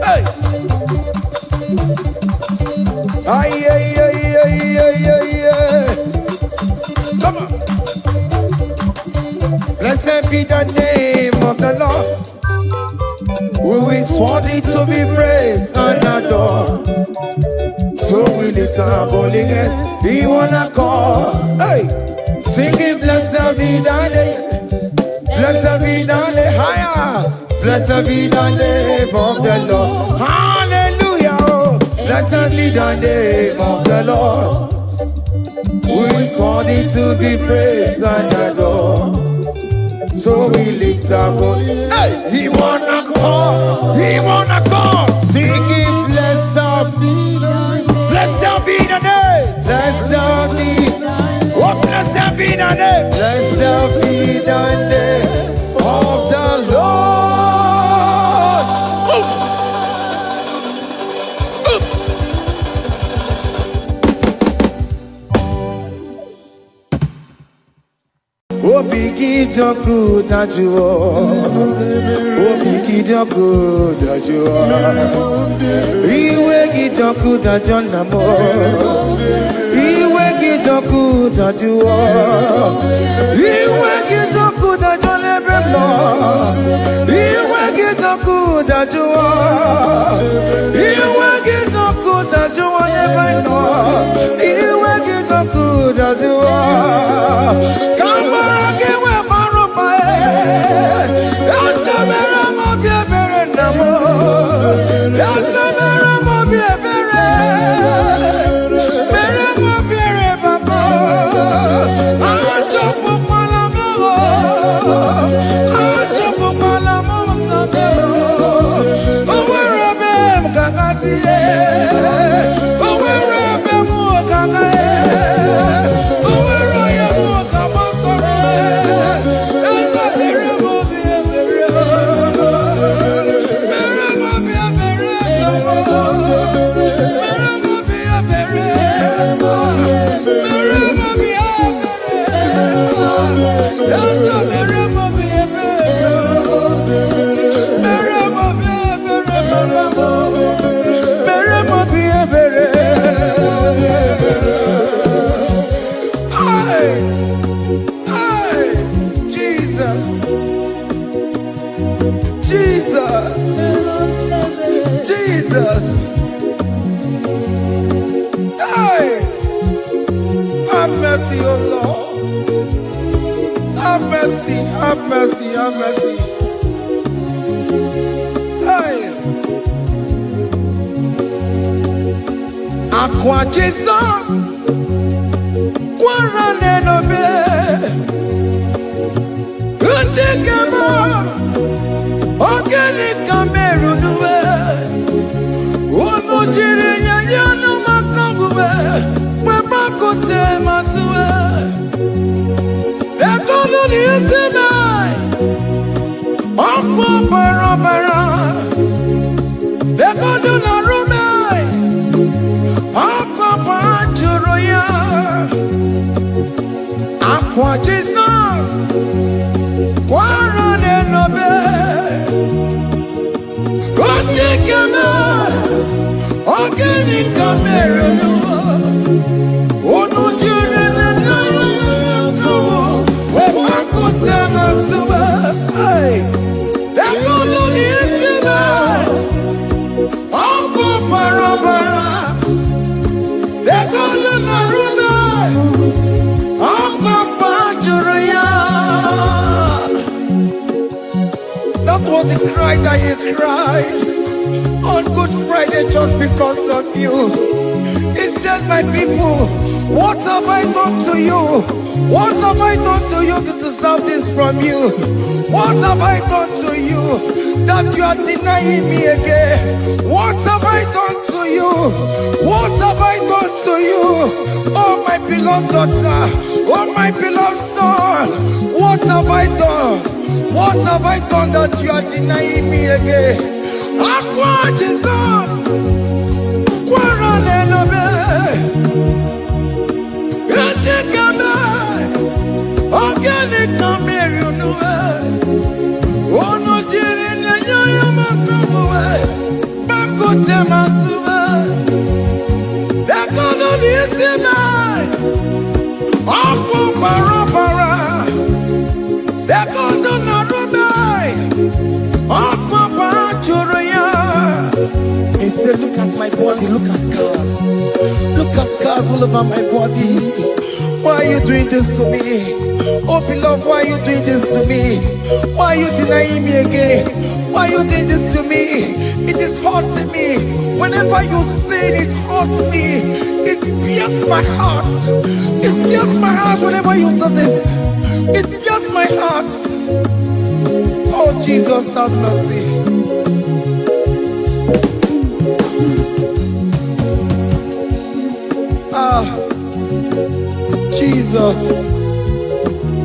Hey, ay. Come on. Blessed be the name of the Lord, who is worthy to be praised and adored. So we lift our holy hand, we wanna call, hey, singing blessed be thy name, blessed be thy name, higher, blessed be the name of the Lord, hallelujah, oh, blessed be the name of the Lord, who is worthy to be praised and adored. So we lift our holy hand, hey, he wanna call, singing blessed be. Blessed be the name, blessed be, oh blessed be the name, blessed be the name of the Lord. Oh, biggie, the good that you are. Oh, biggie, the good that you are. Iwe gidoku da jonamo, iwe gidoku da juo, iwe gidoku da jonebemlo, iwe gidoku da juo, iwe gidoku da juo nebano, iwe gidoku da juo. Kamara kewe baropa, yasamera mo biebere namo, yasamera. Jesus. Hey, have mercy, oh Lord. Have mercy, have mercy, have mercy. Hey, Aqua Jesus, Quarane no be, Utekama, Organic Cameroon. Jirinya yana makangube, wepa kote masue. Ekono ni esemai, okwa bara. Ekono na rumai, okwa panchuro ya. Aqua Jesus, Quarane Nobe, Goni Kame, Ogeni Kamere no, Ono Jure no, we Makote Masuba, hey, Dekono Nisima, Ampo Parabara, Dekono Narume, that was the cry that he cried on Good Friday just because of you. He said, my people, what have I done to you? What have I done to you to deserve this from you? What have I done to you that you are denying me again? What have I done to you? What have I done to you? Oh, my beloved daughter, oh, my beloved son, what have I done? What have I done that you are denying me again? Aqua Jesus, Quarane Nobe, Ete Kame, Ogeni Kamere no, Ono Jiri Nyanyo Makabuwe, Makote Masuwe, Dekono Nisime, Ampo Parabara, Dekono Narume, Ampo Paraturia. He said, look at my body, look at scars. Look at scars all over my body. Why are you doing this to me? Oh beloved, why are you doing this to me? Why are you denying me again? Why are you doing this to me? It is hurting me. Whenever you sin, it hurts me. It pierces my heart. It pierces my heart whenever you do this. It pierces my heart. Oh Jesus, have mercy. Ah, Jesus,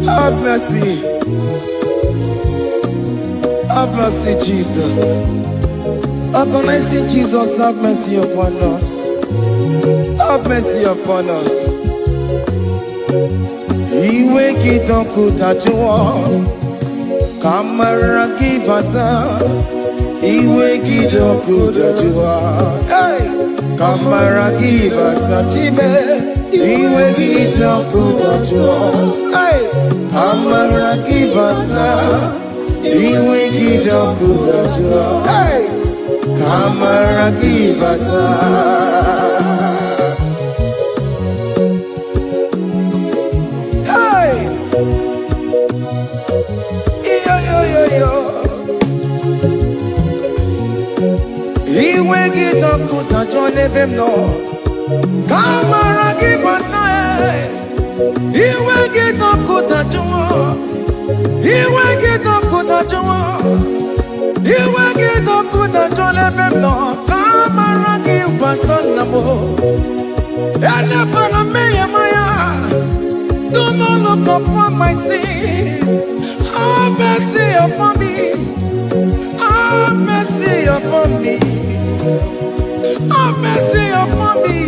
have mercy. Have mercy, Jesus. Upon I say, Jesus, have mercy upon us. Have mercy upon us. Iwe kitonku tajuwa, kamara kibata. Iwe kitonku tajuwa, hey, kamara kibata chibe. Iwe kitonku tajuwa, hey, kamara kibata. Iwe kitonku tajuwa, hey, kamara kibata. Iwe kitonku tajuwa nebem no, kamara kibata. Iwe kitonku tajuwa, iwe kitonku tajuwa, iwe kitonku tajuwa nebem no, kamara kibata namo. Ene pana meya maya, do not look upon my sin. Have mercy upon me. Have mercy upon me. Have mercy upon me.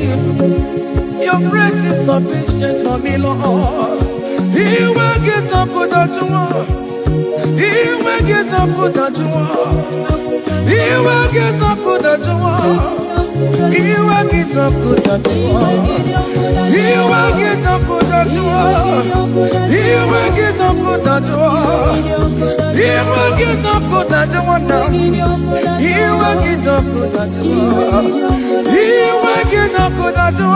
Your grace is sufficient for me, Lord. He will get up good at you. He will get up good at you. He will get up good at you. He will get up good at you. He will get up good at you. He will get up good at you. He will get up good at you now. He will get up good at you. He will get up good at you.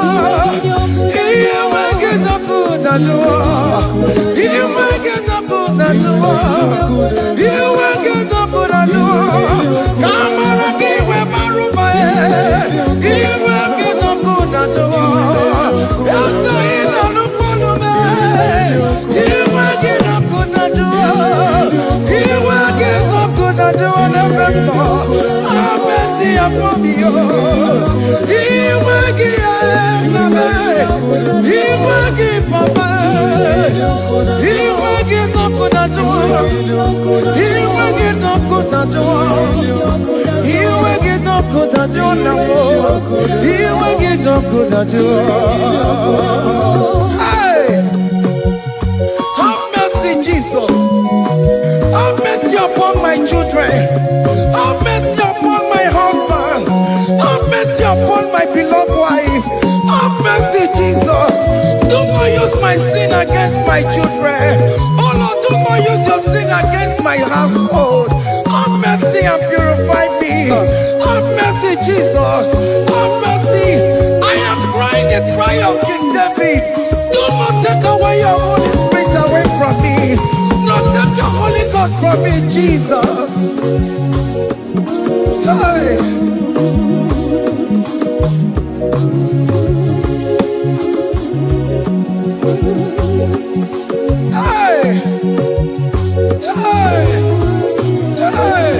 He will get up good at you. He will get up good at you. He will get up good at you. Come on, give me my room. He will get up good at you. After he done up on me, he will get up good at you. He will get up good at you. Have mercy upon me. He will give me. He will give Papa. He will get up good at you. He will get up good at you. He will get up good at you now. He will get up good at you. Hey! children. Have mercy upon my husband. Have mercy upon my beloved wife. Have mercy, Jesus. Do not use my sin against my children. Oh Lord, do not use your sin against my household. Have mercy and purify me. Have mercy, Jesus. Have mercy. I am crying the cry of King David. Do not take away your Holy Spirit away from me. Not take your Holy Ghost from me, Jesus. Hey. Hey. Hey. Hey.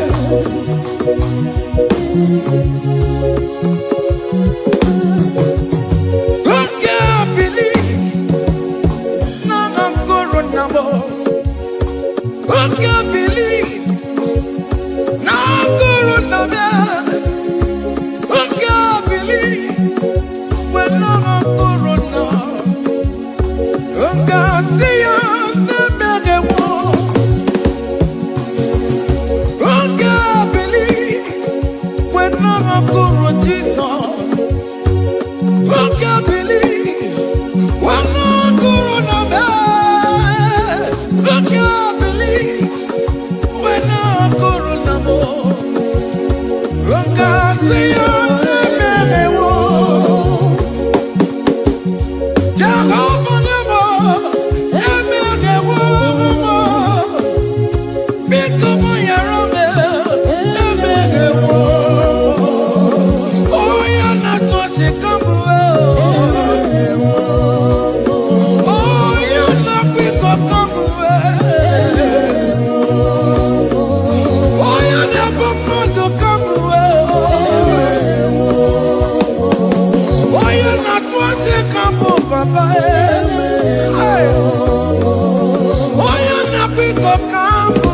I can't believe now I'm corona more. I can't believe now I'm corona more. I can't believe when I'm corona. I can't see you never more. I can't believe when I'm corona, Jesus. I can't believe when I'm corona. I can't believe when I'm corona. I can't see you never more. Jehovah never, never more. Become your own, never more. Oh, you're not just a couple. Oh, you're not big up couple. Oh, you're never more to couple. Oh, you're not just a couple, Papa. Hey. Oh, you're not big up couple.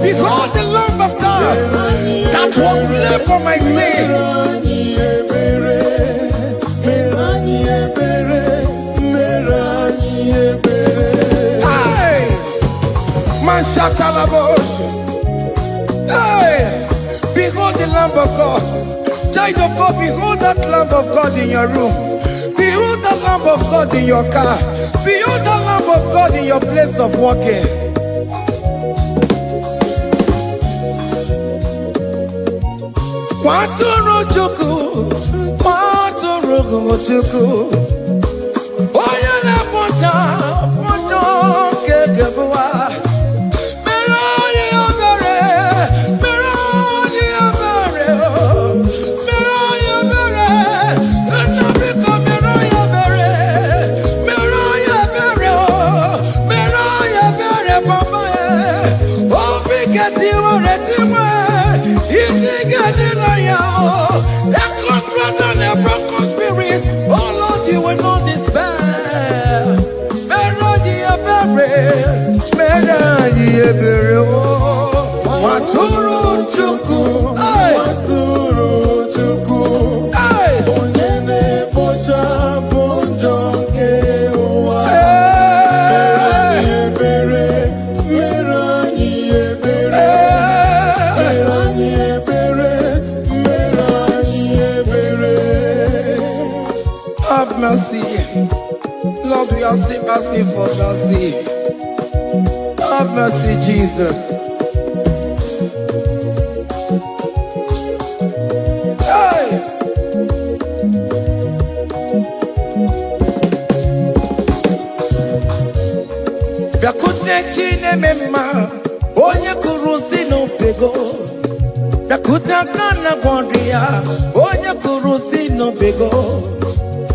Behold the Lamb of God that was slain for my sin. Hey, man, hey, behold the Lamb of God. Child of God, behold that Lamb of God in your room. Behold the Lamb of God in your car. Behold the Lamb of God in your place of working. Watoro chuku, watoro chuku. Oya na poncha, poncho kekebuwa. mercy for mercy. Have mercy, Jesus. Hey! Biakute chine mema, onye kurusi no pego. Biakute akana gwandria, onye kurusi no pego.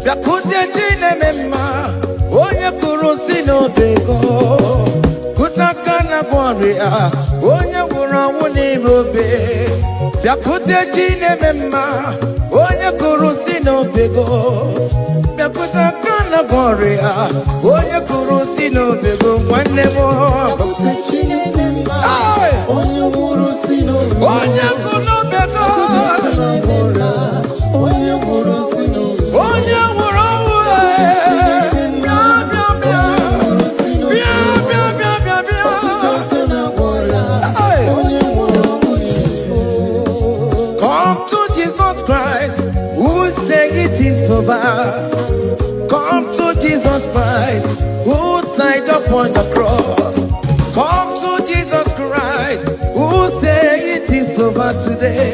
Biakute chine mema, onye kurusi no pego. Kutakana gwandria, onye wurawu ni robe. Biakute chine mema, onye kurusi no pego. Biakutakana gwandria, onye kurusi no pego. Mwane mo. Onye wurusi no pego. Onye kuno pego. Onye wurusi no pego. Onye wurawu. Bia bia bia bia bia. Come to Jesus Christ, who say it is over. Come to Jesus Christ, who died upon the cross. Come to Jesus Christ, who say it is over today.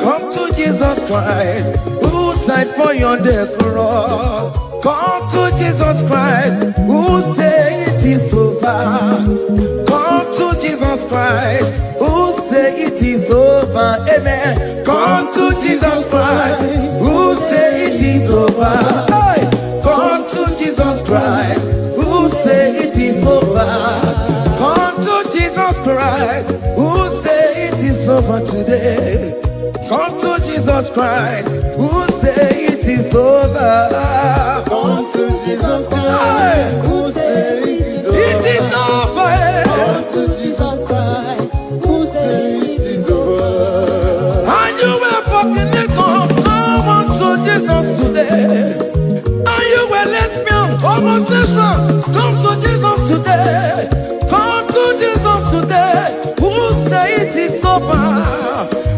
Come to Jesus Christ, who died for you on the cross. Come to Jesus Christ, who say it is over. Come to Jesus Christ, who say it is over. Amen. Come to Jesus Christ, who say it is over. Hey! Come to Jesus Christ, who say it is over. Come to Jesus Christ, who say it is over today. Come to Jesus Christ, who say it is over. Come to Jesus Christ, who say it is over. It is over. Come to Jesus Christ, who say it is over. And you were fucking it up. Come on to Jesus today. And you were lesbian, homosexual. Come to Jesus today. Come to Jesus today. Who say it is over?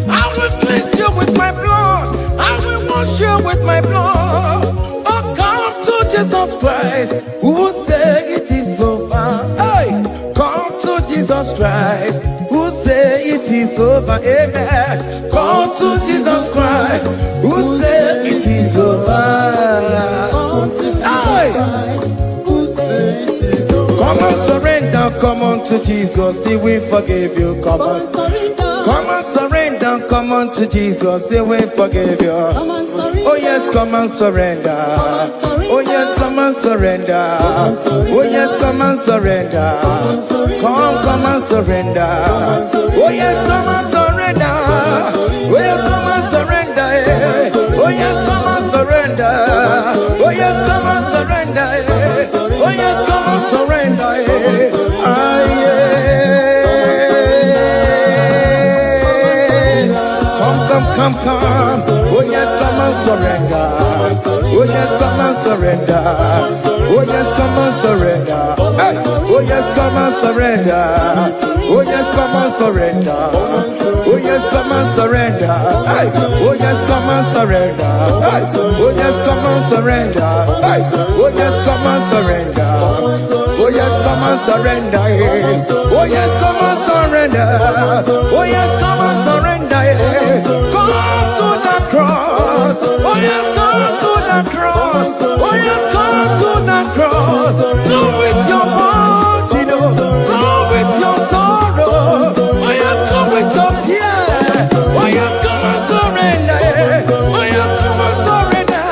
I will cleanse you with my blood. I will wash you with my blood. Oh, come to Jesus Christ, who say it is over. Hey, come to Jesus Christ, who say it is over. Amen. Come to Jesus Christ, who say it is over. Come to Jesus Hey, Christ, who say it is over. come and surrender. Come on to Jesus, He will forgive you. Come on. Come and surrender, come on to Jesus, He will forgive you. Oh yes, come and surrender. Oh yes, come and surrender. Oh yes, come and surrender. Come and surrender. Oh yes, come and surrender. Oh yes, come and surrender. Oh yes, come and surrender. Oh yes, come and surrender. Oh yes, come and surrender. Ah Come. Oh yes, come and surrender. Oh yes, come and surrender. Oh yes, come and surrender. Hey. Oh yes, come and surrender. Oh yes, come and surrender. Oh yes, come and surrender. Hey. Oh yes, come and surrender. Hey. Oh yes, come and surrender. Hey. Oh yes, come and surrender. Oh yes, come and surrender. Oh yes, come and surrender. Oh yes, come and surrender. Come to the cross. Oh yes, come to the cross. Oh yes, come to the cross. Go with your body, no. Go with your sorrow. Oh yes, come with your fear. Oh yes, come and surrender. Oh yes, come and surrender.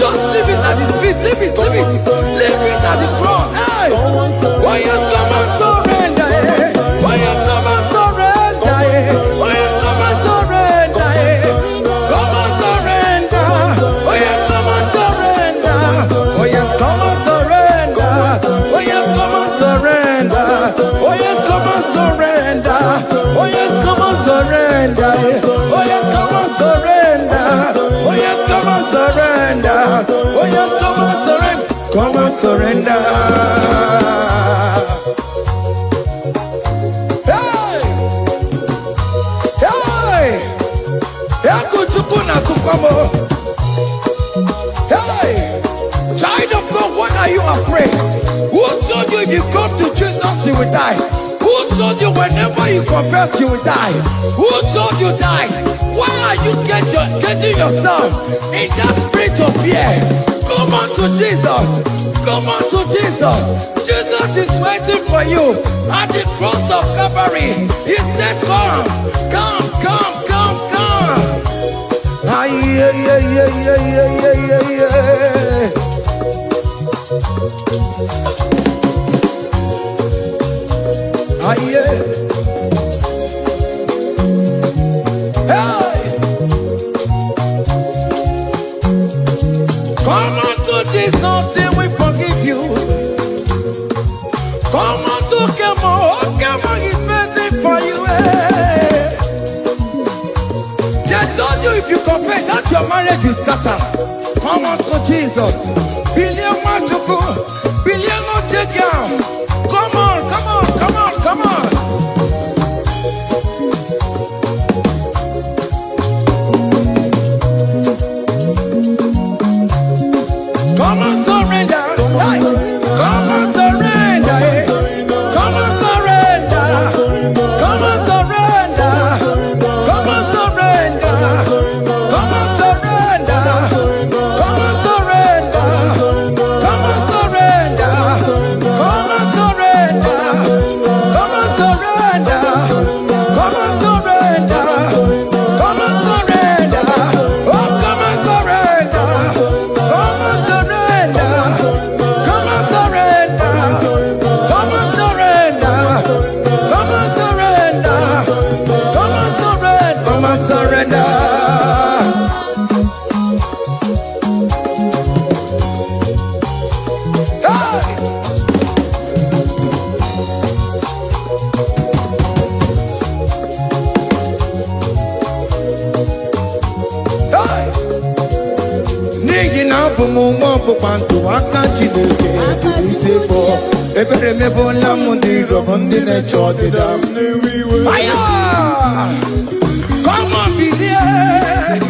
Just leave it at His feet. Leave it. Leave it at the cross. Hey. Oh yes, come and surrender. Oh yes, come and surrender. Oh yes, come and surrender. Come and surrender. Oh yes, come and surrender. Oh yes, come and surrender. Oh yes, come and surrender. Oh yes, come and surrender. Oh yes, come and surrender. Oh yes, come and surrender. Oh yes, come and surrender. Oh yes, come and surrender. Come and surrender. Hey! Hey! Hey! Child of God, what are you afraid? you come to Jesus, you will die. Who told you whenever you confess, you will die? Who told you die? Why are you getting yourself in that spirit of fear? Come on to Jesus. Come on to Jesus. Jesus is waiting for you at the cross of Calvary. He said, come, come, come, come, come. Ah, yeah, yeah, yeah, yeah, yeah, yeah, yeah. Ah, yeah. Hey. Come on to Jesus, and we forgive you. Come on to come on, he's waiting for you. Hey. They told you if you confess that your marriage will scatter. Come on to Jesus. Billion man to go, billion not take you. Come on, come on, come on, come on. Come on, surrender. Hey. Come on, surrender. Hey. Come on, surrender. Come on, surrender. Come on, surrender. Come on, surrender. Come on, surrender. Come on, surrender. Come on, surrender. Come on, surrender. Come on, surrender. Come on, surrender. Oh, come on, surrender. Come on, surrender. Come on, surrender. Come on, surrender. Come on, surrender. Come on, surrender. Come on, surrender. Hey! Hey! N'ihi na abụ m nwa ọgbụgba ndụ aka Chineke jiri isi bụ ebere mebụla m ndị rọbụ ndị na-eche ọdịda m. Aya! Come on, believe.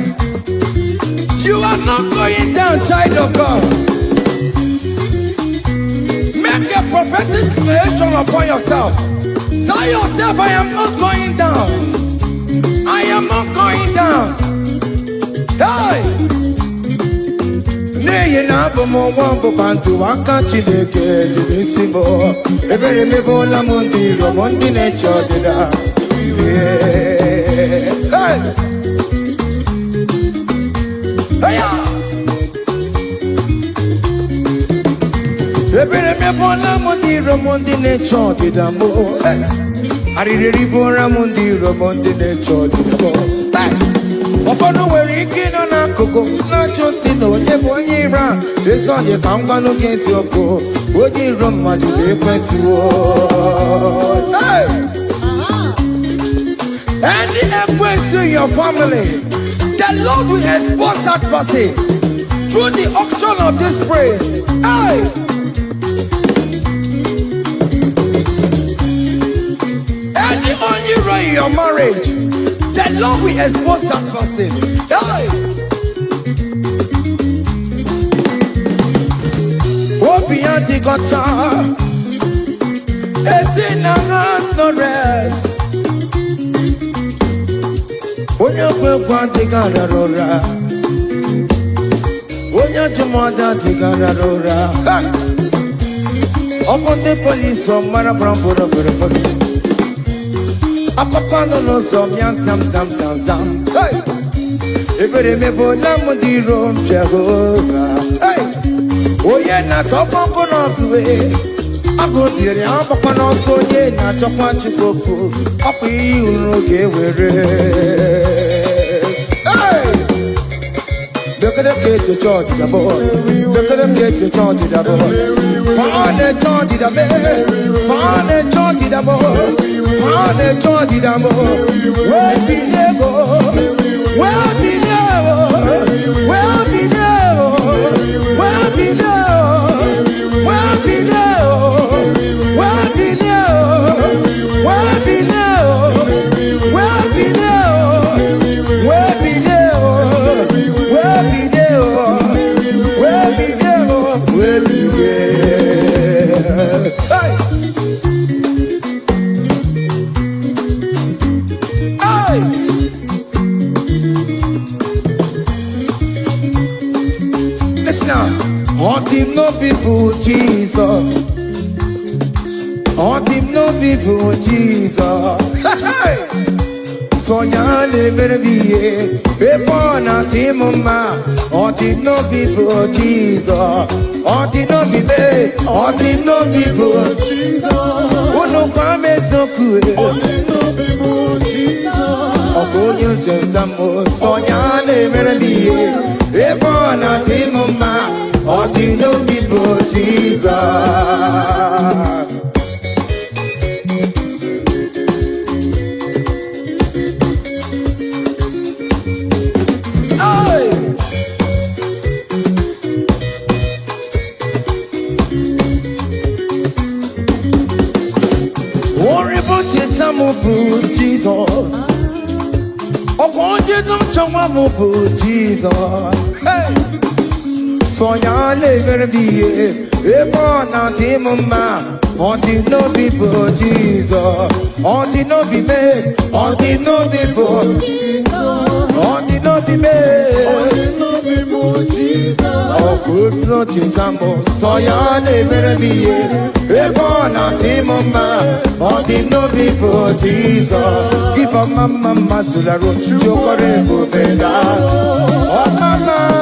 You are not going down, child of God. Make a prophetic declaration upon yourself. Tell yourself, I am not going down. I am not going down. Hey! N'ihi na abụ m nwa ọgbụgba ndụ aka Chineke jiri isi bụ ebere mebụla m ndị rọbụ ndị na-eche ọdịda. Hey! Hey! Ebere mebụla m ndị rọbụ ndị na-eche ọdịda m. Arịrịrị bụra m ndị rọbụ ndị na-eche ọdịda m. Ụfọdụ nwere ike ịnọ n'akụkụ na-achọ si na onye bụ onye iro a. Ezi onye ka m gwanụ gị eziokwu, onye iro mmadụ na-ekwesịwo. Any equence in your family, the Lord will expose that person through the auction of this praise. Hey! Any hero in your marriage, the Lord will expose that person. Hey! Obian the guitar, it's in us no rest. Onye kwekwa dịgara ụra, onye jụmọda dịgara ụra. Ọkụ ndị polisi ọmara bramboro bere. Akọkọ nọ n'ụzọ mịa sam sam sam sam. Ebere mebụla m ndị iro m Jehova. Onye na-achọkwa nkụ n'ọgụwe, agụ dịrị agbakwa n'ọsọ. Onye na-achọkwa Chukwu okwu, ọkwa ihe uru ga-ewere. Look at them get to church, the boy. Look at them get to church, the boy. Find the church, the boy. Find the church, the boy. Find the church, the boy. Where be never? Where be never? Where be never? Where be never? Where be never? Where be never? Where be never? Where be never? Where be never? Where be there? Hey! On him no people, Jesus. On him no people, Jesus. So ya never be upon a team ma. On him no people, Jesus. On him no people, on him no people, Jesus. Oh no, come so cool. On him no people, Jesus. Oh, go you just so ya never be upon a team ma. On him no people, Jesus. Jesus, oh, won't you don't Jesus? Hey, so ya never be a born out in mama. On the no people, Jesus. On the no be made. On the no people, Jesus. On the no be made. On the no people, Jesus. Oh, good Lord, Jesus. So ya never be a born out in mama. On the no people, Jesus. Give a mama masula road. Jokore bubeda. Oh, mama,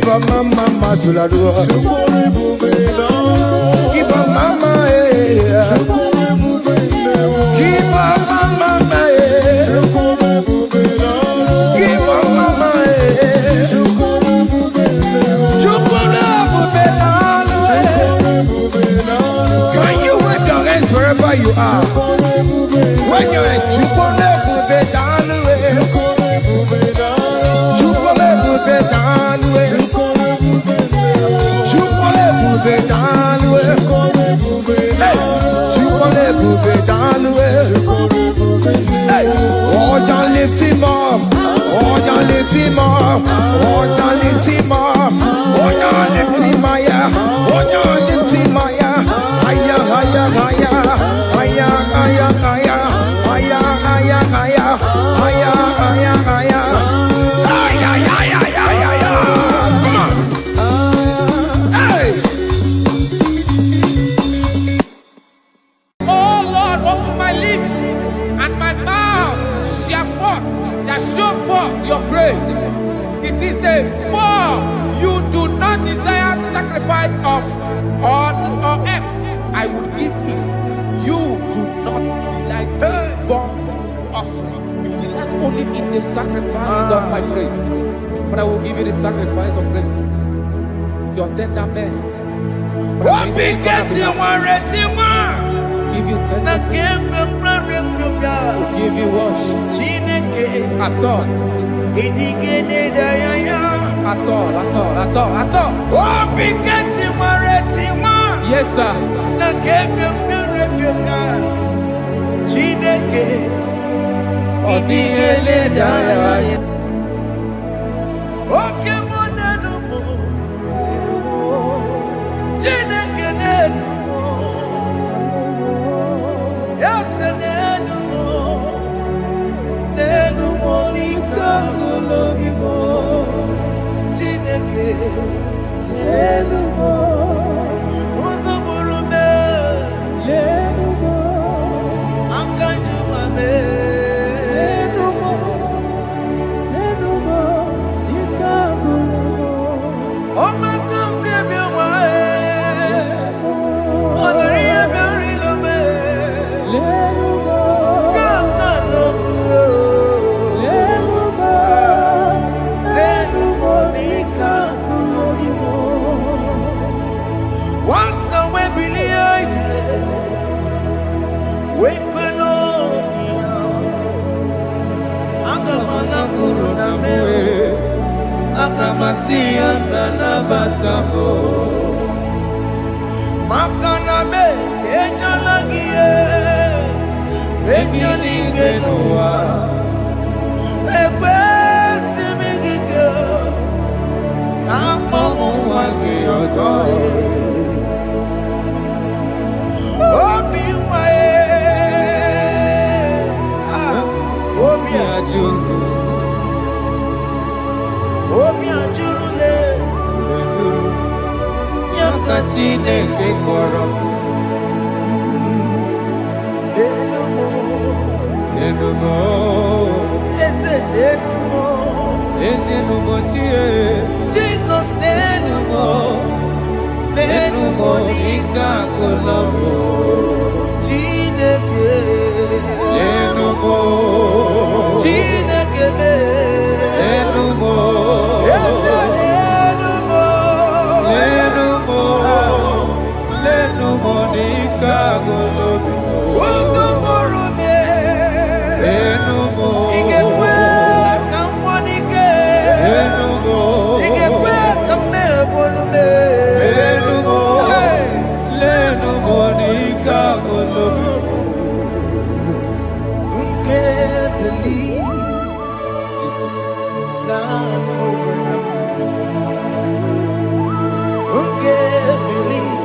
Give a mama masula do. Give a mama give a mama give a mama Can you wave your hands wherever you are? When you're at lift him up, oh, lift him up, oh, lift him up, oh, lift him higher, oh, lift him higher, higher, higher, higher, higher, higher, higher, higher, higher, higher, higher, higher, higher, come on, hey! Oh Lord, open my lips and my mouth shall show forth your praise. 16 says, for you do not desire sacrifice of or X, I would give it. You do not delight in burnt offering. You delight only in the sacrifice of my praise. But I will give you the sacrifice of praise with your tenderness. Give you give you wash. At all. Yes, sir. Masia na batamo makana me ejalagie ejalingenua ekwesimigike amomo wage ozoe obi wae obi ajuru obi ajurule yakachine ke koro elumo ese elumo tie Jesus elumo nika kolomo chineke elumo chineke elumo Monica Golobi Utuburume Enumo Igekwe Kamwanike Enumo Igekwe Kamebolume Enumo Lenu Monica Golobi Unge believe Jesus na korona Unge believe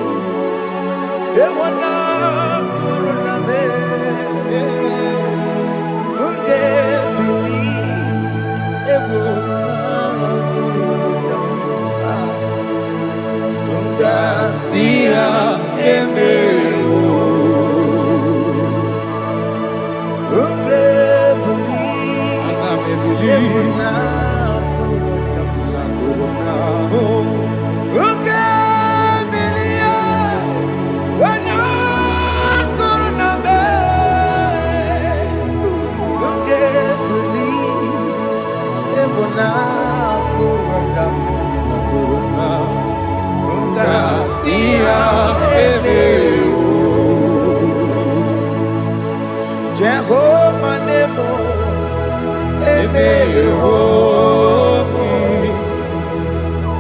Ewana korona me unge bili ewana korona unga sia emewo unge bili ewana korona Jehovah Nebo Emeho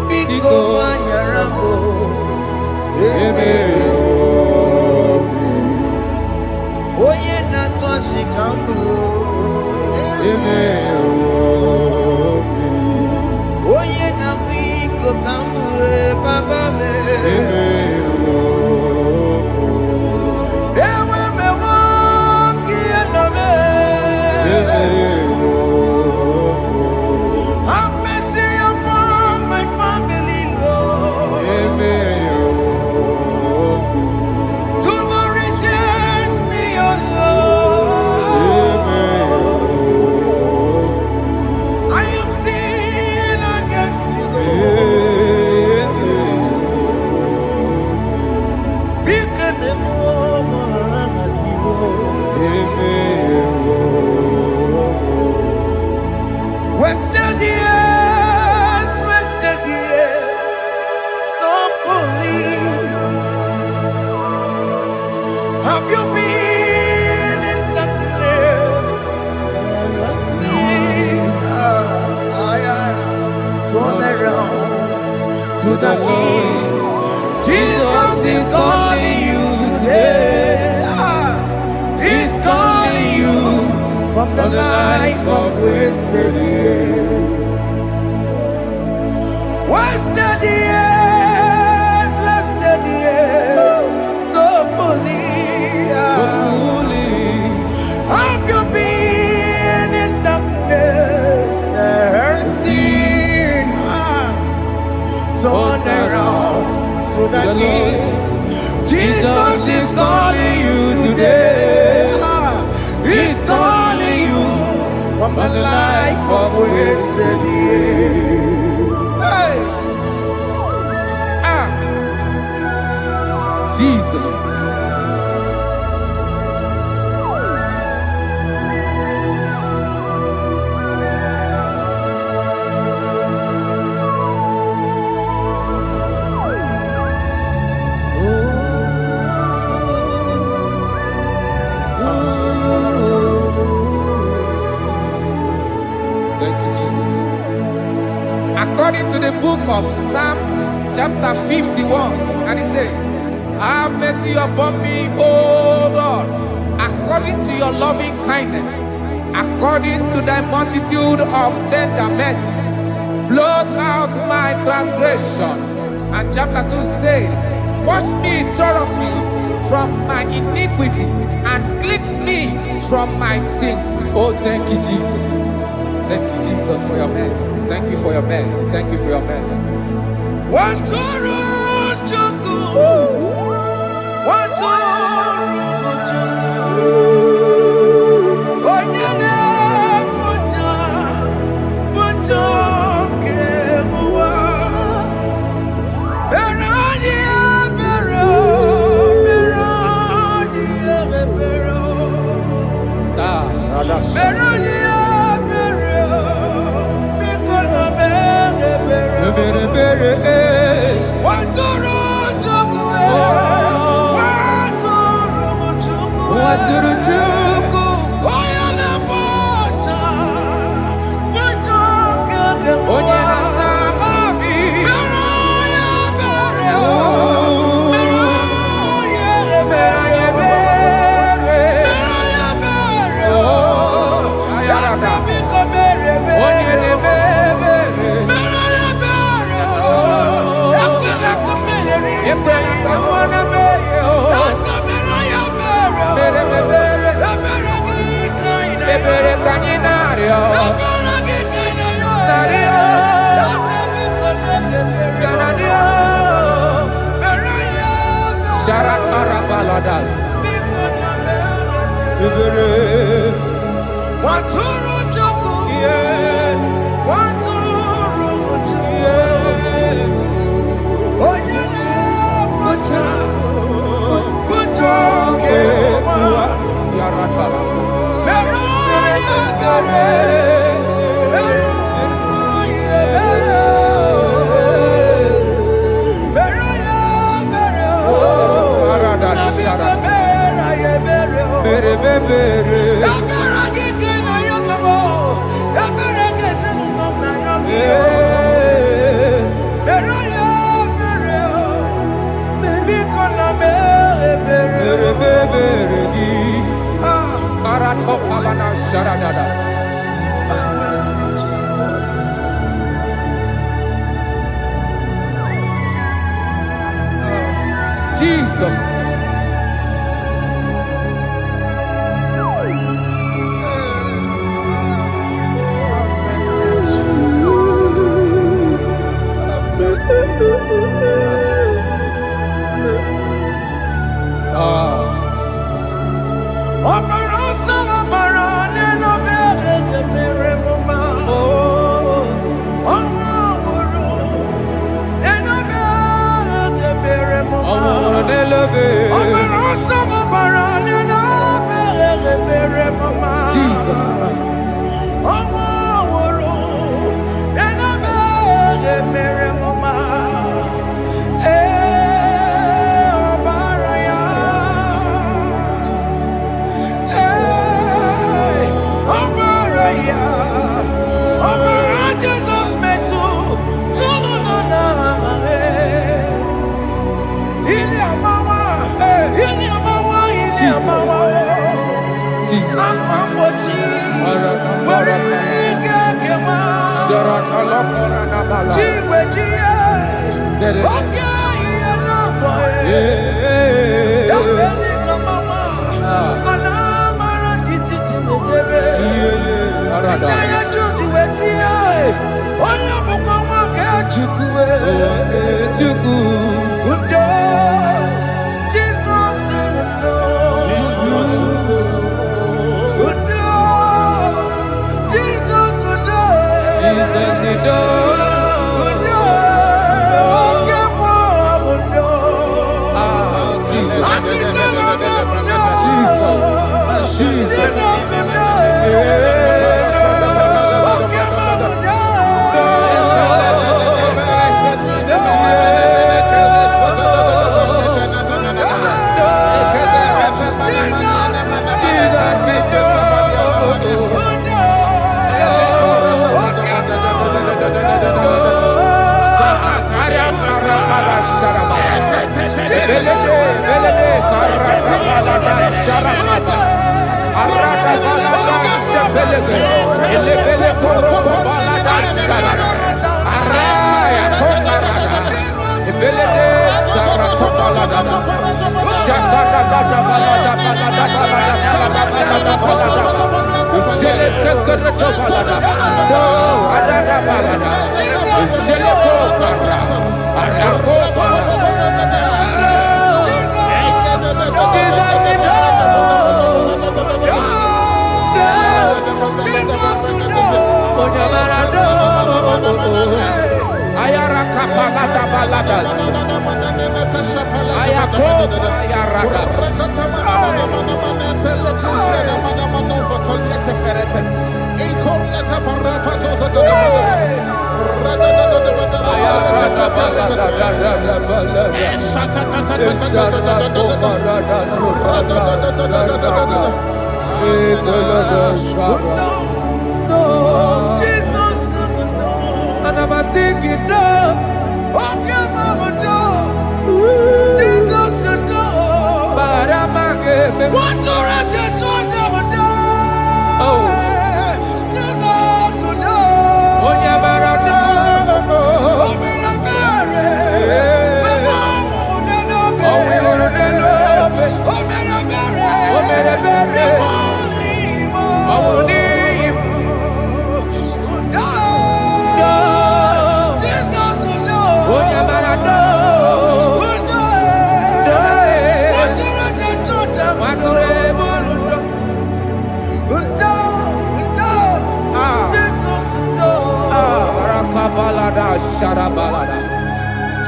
Biko Wanyarambo Emeho Oye Natwa Shikambu Emeho Oye Namiko Kambu Baba Me Emeho Have mercy upon my family, Lord. Do not reject me, oh Lord. I have sinned against you, Lord. Become a woman like you. Wasted years, so fully. Have you been in darkness? Turn around to the King. Jesus is calling you today. He's calling you from the life of wasted years. Wasted years, so fully. Have you been in darkness and seen? the King. Lord. Jesus is calling you today. He's calling you from the life of wasted years. Hey. Jesus. Thank you, Jesus. According to the book of Psalm chapter 51, and it says, have mercy upon me, O God, according to your loving kindness, according to thy multitude of tender mercies, blot out my transgression. And chapter 2 said, wash me thoroughly from my iniquity and cleanse me from my sins. Oh, thank you, Jesus. Thank you, Jesus, for your mercy. Thank you for your mercy. Thank you for your mercy. Jesus.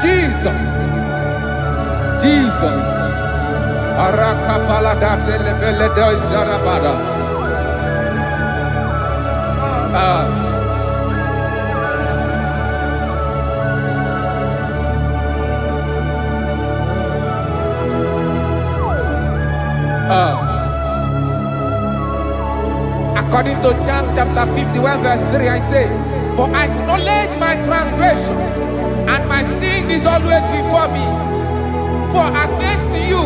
Jesus, Jesus, Arakapalada Zelebeleda Jarabada. According to John chapter 51 verse 3, I say, for I acknowledge my transgressions, and my sin is always before me. For against you,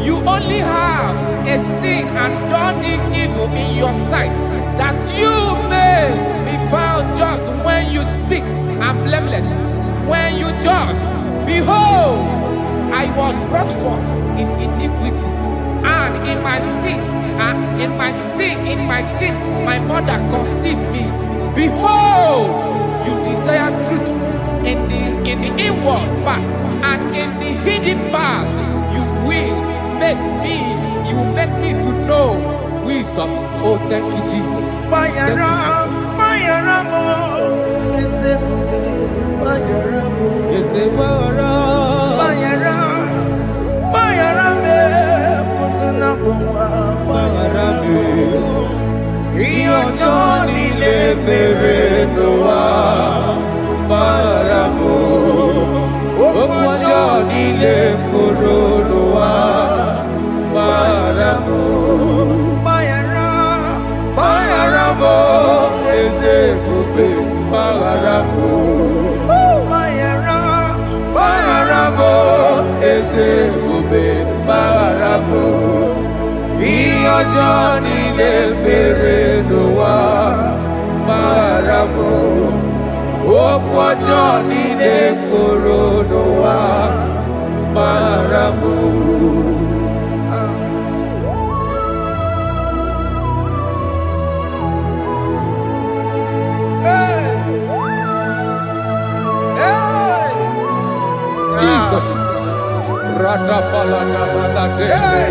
you only have a sin and done this evil in your sight, that you may be found just when you speak, and blameless when you judge. Behold, I was brought forth in iniquity, and in my sin, my mother conceived me. Behold, you desire truth in the inward part, and in the hidden part you will make me to know wisdom. Oh, thank you, Jesus. Thank you, Jesus. Hey!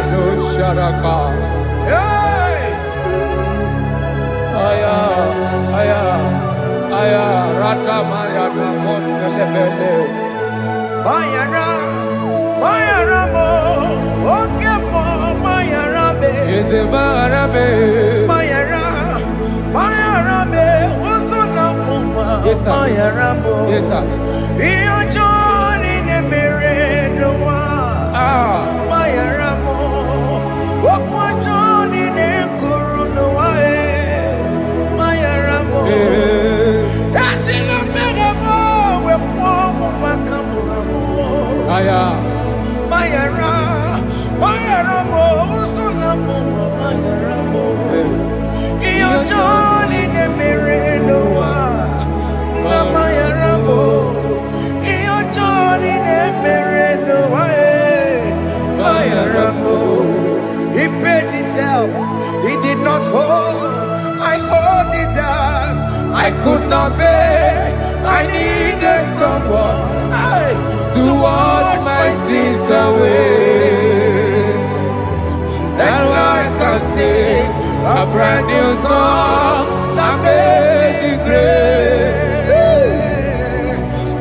Hey! Bayara, Bayara mo, okay mo, Bayara be. Bayara, Bayara be, oso na puma, Bayara mo. Yes, sir. Iyo joni ne mere no wa, Bayara mo. Okwa joni ne kuru no wa Bayara mo. Ati na mere mo, we kwa mo makamura mo. Bayara, Bayara mo, oso na puma, Bayara mo. Iyo joni ne mere no wa, na Bayara mo. Iyo joni ne mere no wa, Bayara mo. He paid it out, he did not hold. I owed it out, I could not pay. I needed someone to wash my sins away. And I can sing a brand new song, Amazing Grace.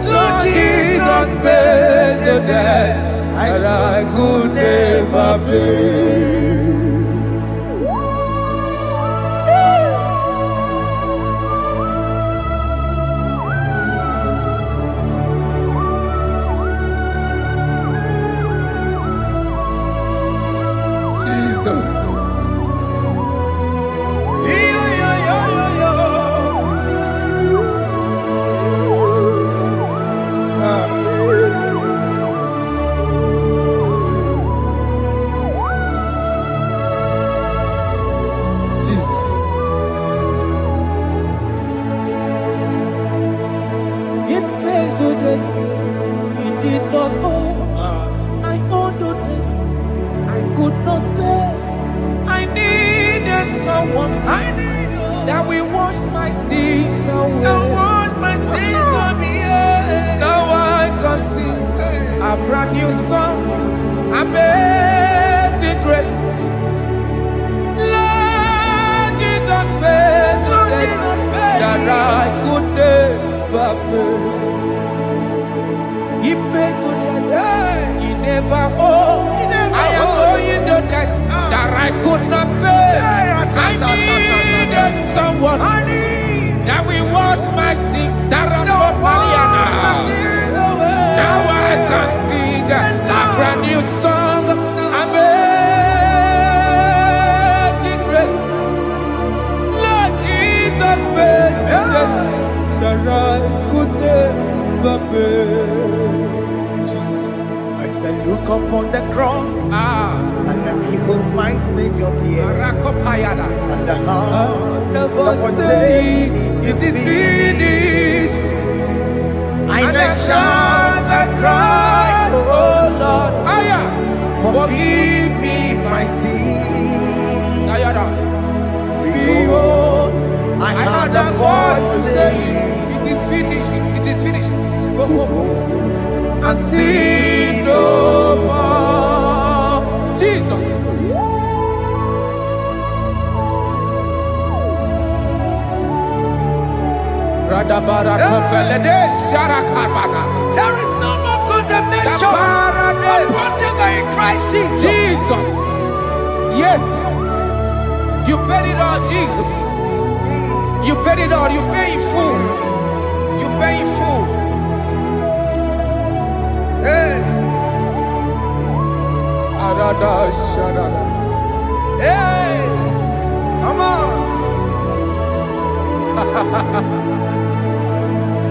Lord Jesus paid the debt that I could never pay. Jesus. Jesus. It pays the debt he did not owe. I owed the debt I could not pay. I needed someone that will wash my sins away. Now I can sing a brand new song, Amazing Grace. Lord Jesus paid the debt that I could never pay. He pays the debt he never owed. I am owing the debt that I could not pay. I needed someone that will wash my sins. Now I can sing a brand new song, Amazing Grace. Lord Jesus paid the debt that I could never pay. Jesus. I say, look upon the cross and then behold my Savior dear. Rakopayada. And the heart The of voice saying saying, it it is is finished. finished. And I shout and cry, oh Lord, Aya. forgive me my sin. Ayada. Behold, I heard a voice saying, it is finished. It is finished. Go go home and sin no more. Jesus. There is no more condemnation upon them that in Christ Jesus. Jesus. Yes. You paid it all, Jesus. You paid it all. You pay in full. You pay in full. Hey, hey, come on.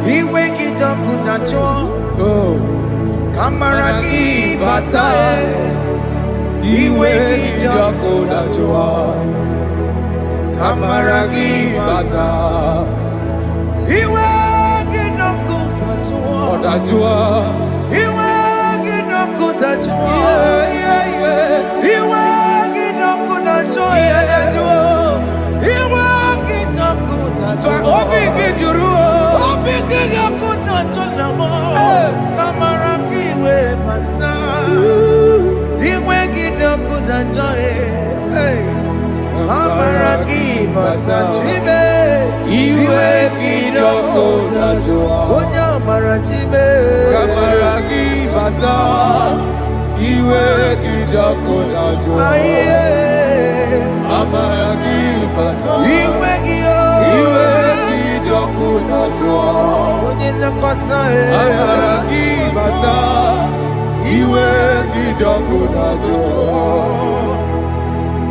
He wake it up, Oh. Kamaraki batae. Iwe kijakoda jua. Kamaraki Baza. He wake it up, Oda jua. He wake it up, Yeah, yeah, yeah. He wake it up, He wake it up, Obi Gijuru. Obi Gijuru. Kamaraki we pansa. basa. Chibe. Iwe kidoko najua. Onya mara chibe. Kamaragi basa. Iwe kidoko najua. Amaragi basa. Iwe kidoko najua. Amaragi basa. Iwe kidoko najua.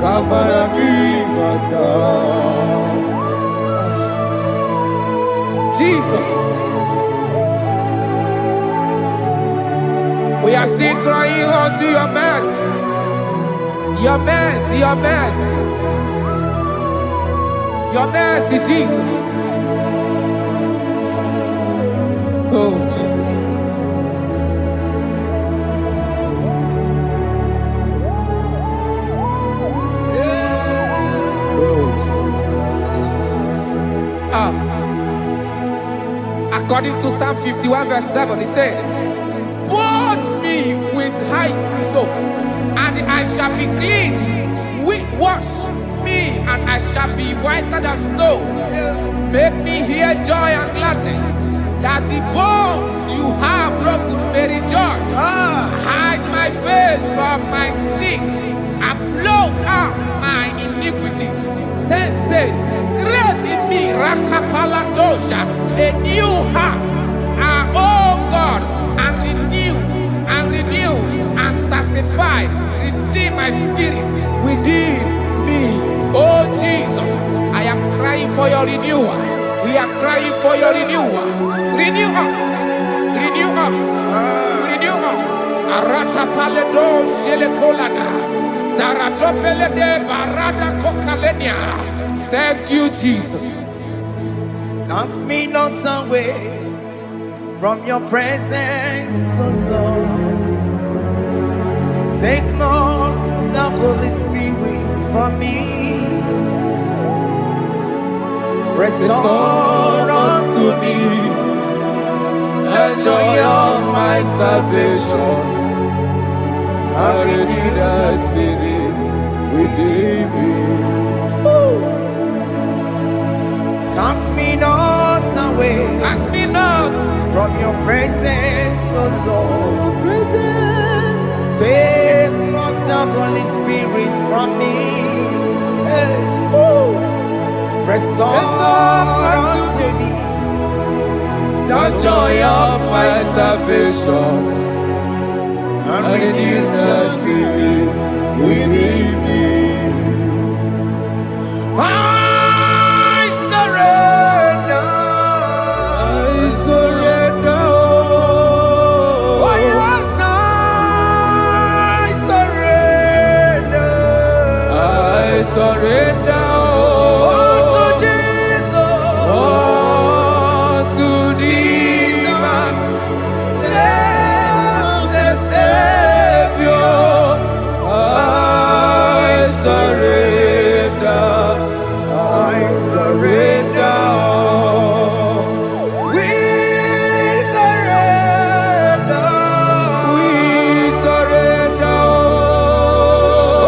Kamaragi basa. Jesus. We are still crying unto your mercy. Your mercy, your mercy. Your mercy, Jesus. Oh, Jesus. Oh, Jesus. According to Psalm 51 verse 7, he said, "Purge me with hyssop, and I shall be clean. Wash me, and I shall be whiter than snow. Make me hear joy and gladness, that the bones you have broken may rejoice. Hide my face from my sin, and blot out my iniquities. Then said, create in me Rakapaladosha, a new heart, oh God, and renew, and sanctify, restore my spirit within me." Oh Jesus, I am crying for your renewal. We are crying for your renewal. Renew us, renew us, renew us. Arata paledo shelekolada, zaratopele de barada kokalenia. Thank you, Jesus. Cast me not away from your presence, oh Lord. Take not the Holy Spirit from me. Restore unto me The joy of my salvation. I renew the spirit within me. Cast me not away Cast me not. from your presence, oh Lord. Take not the Holy Spirit from me. Hey. Restore unto me The joy of my salvation. and I renew the spirit within me. I surrender. I surrender. Oh yes, I surrender. I surrender. Oh, to Jesus. Oh, to thee, my blessed Savior. I surrender. I surrender. We surrender. We surrender.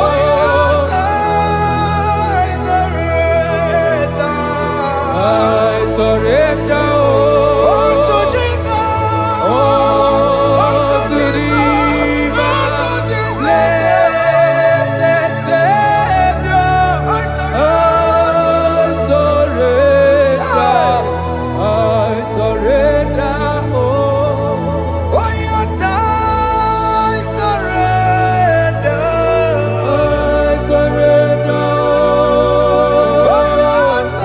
Oh yes, I surrender. I surrender. Oh, to Jesus. Oh, to thee, my blessed Savior. I surrender. Oh, Oh yes, I surrender. I surrender. Oh yes, I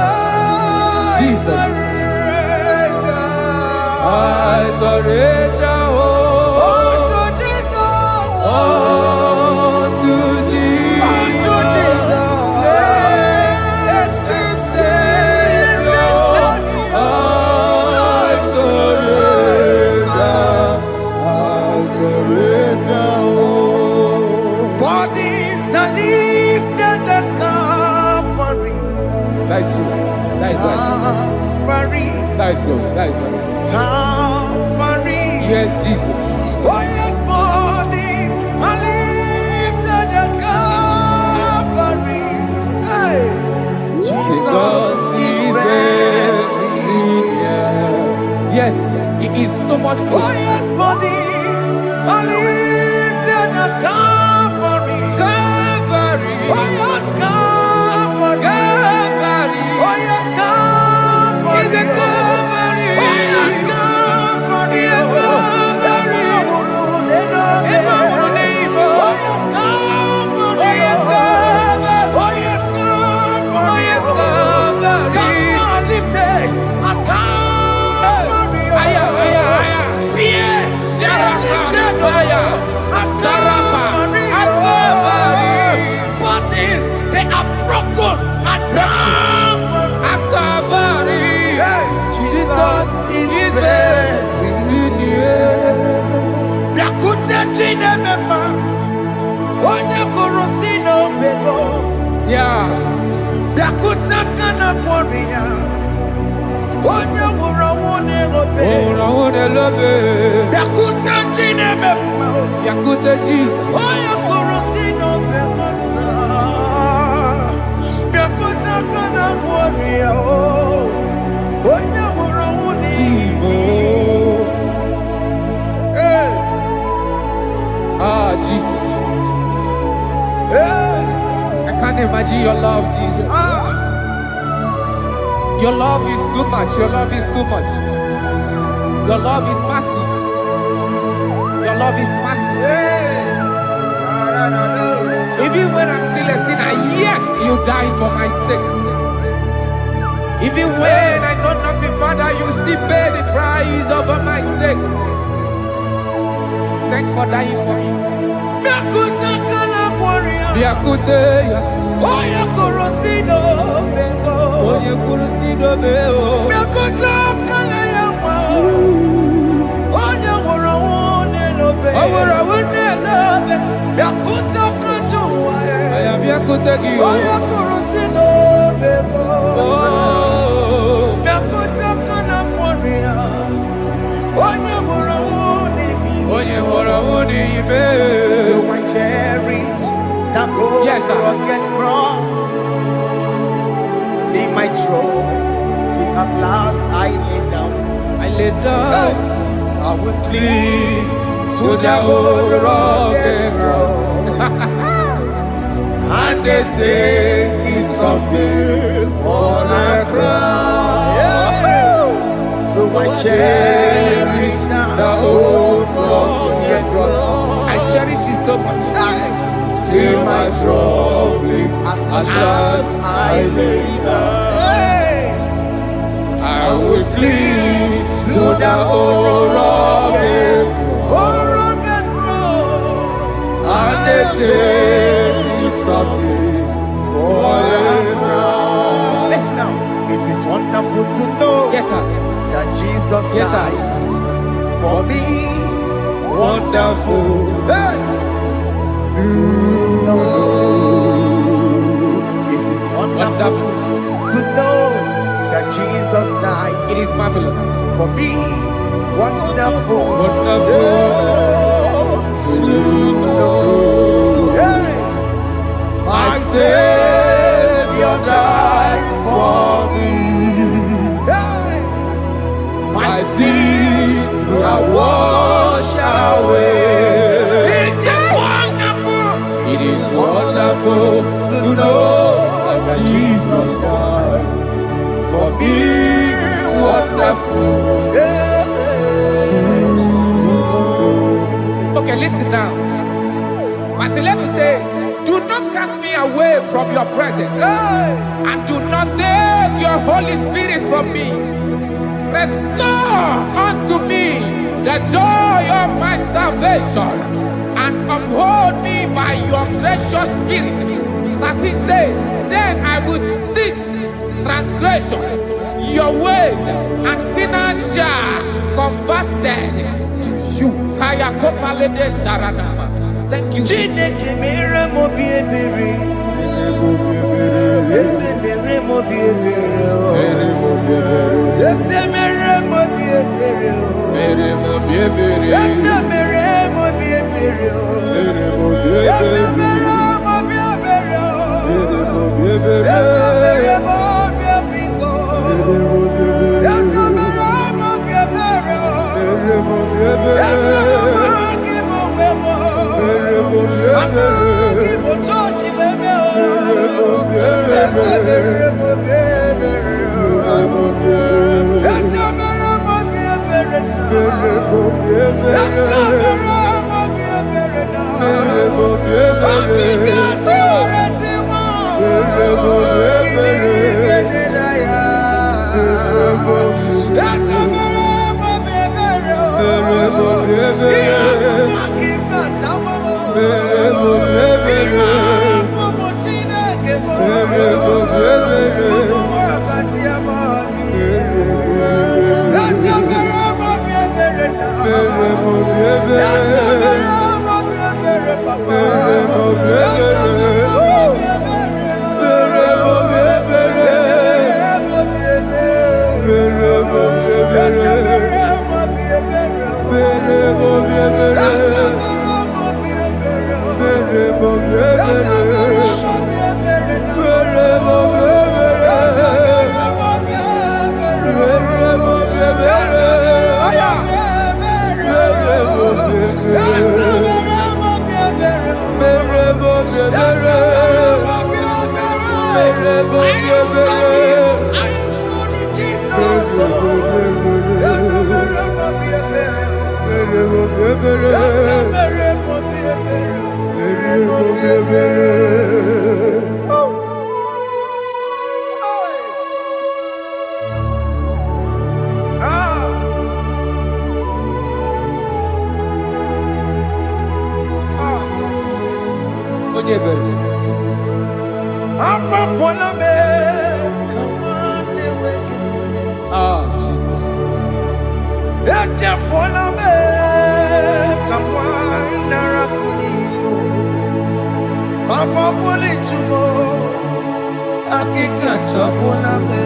Jesus. surrender. I surrender. Oh, to Jesus. Oh, to thee, to Jesus. blessed Savior. I surrender. Bodies are lifted at Calvary. That is true. That is right. Calvary. That is good. That is right. Calvary. Yes, Jesus. Oh yes, bodies are lifted at Calvary. Hey. Jesus. Yes, He is so much Oh closer. yes, body, lifted at Calvary. Calvary. Oh yes, Calvary. Calvary. Oh yes, Calvary. Is a Calvary. Oh yes, Calvary. Is a Calvary. Oh yes, Calvary. Oh yes, Calvary. Oh yes, Calvary. Oh yes, Calvary. Oh yes, Calvary. God lifted at Calvary. Aya, aya, aya. Fear lifted Aya. at Sarapa. Calvary. At Calvary. Bodies, they are broken at Calvary. At Calvary. Jesus is very near. Biakute chinemema, onye korosino bego. Yeah. Biakute kana kworiya, onye wurawune obe. Oh, love. Biakute chinemema, Yakute Jesus. onye korosino bego sa. Biakute kana kworiya, onye wurawune Oh. Hey, Ah, Jesus. hey, I can't imagine your love, Jesus. ah. Your love is too much. Your love is too much. Your love is massive. Your love is massive. Hey, Even when I'm still a sinner, yet you died for my sake. Even when I know nothing, Father, you still pay the price over my sake. Thanks for dying for me. Biakute kana kworiya, Biakute, onye korosino bego. onye kurusido beo. Biakute kana yawa, onye wurawune lobe. Awura wune love. Biakute kanjuwa, I am Biakute Gio. onye korosino bego. Oh, Biakute kana kworiya, onye wurawune onye hora wune ibe. So I cherish that gold Yes, sir. rugged cross. See my throne, feet at last I lay down. I lay down I will cling to that old rugged cross. and they say it's something for a crown. So I cherish that old rugged cross. I cherish it so much. Till my trophies at last I lay down. I will cling To the old rugged cross, and they say it's something for a crown. Listen now, it is wonderful to know Yes, sir. that Jesus Yes, sir. died for me. Wonderful. Hey! To know, it is wonderful to know that Jesus died It is marvelous. for me. Wonderful. Wonderful. Hey! My Savior died for me. Hey! My sins are washed away. It is wonderful It is wonderful to know that Jesus died for me. Wonderful. to know. Okay, listen now. My celeb say, do not cast me away from your presence, Hey! and do not take your Holy Spirit from me. Restore unto me the joy of my salvation, and uphold me by your gracious spirit. That he said, then I will teach transgressions your ways, and sinners shall converted to you. Kaya kopalede saranama. Thank you. Chineke mere mo bi ebere. Ese mere mo bi ebere. Ese mere mo bi ebere. Mere mo biebere. Ese mere mo bi ebere. Mere mo Ese biebere. mere mo bi ebere. Mere mo biebere. Ese mere mo bi ebiko. Ese mere mo bi ebere. Jesus. Papa poli tumo, akika chapona me.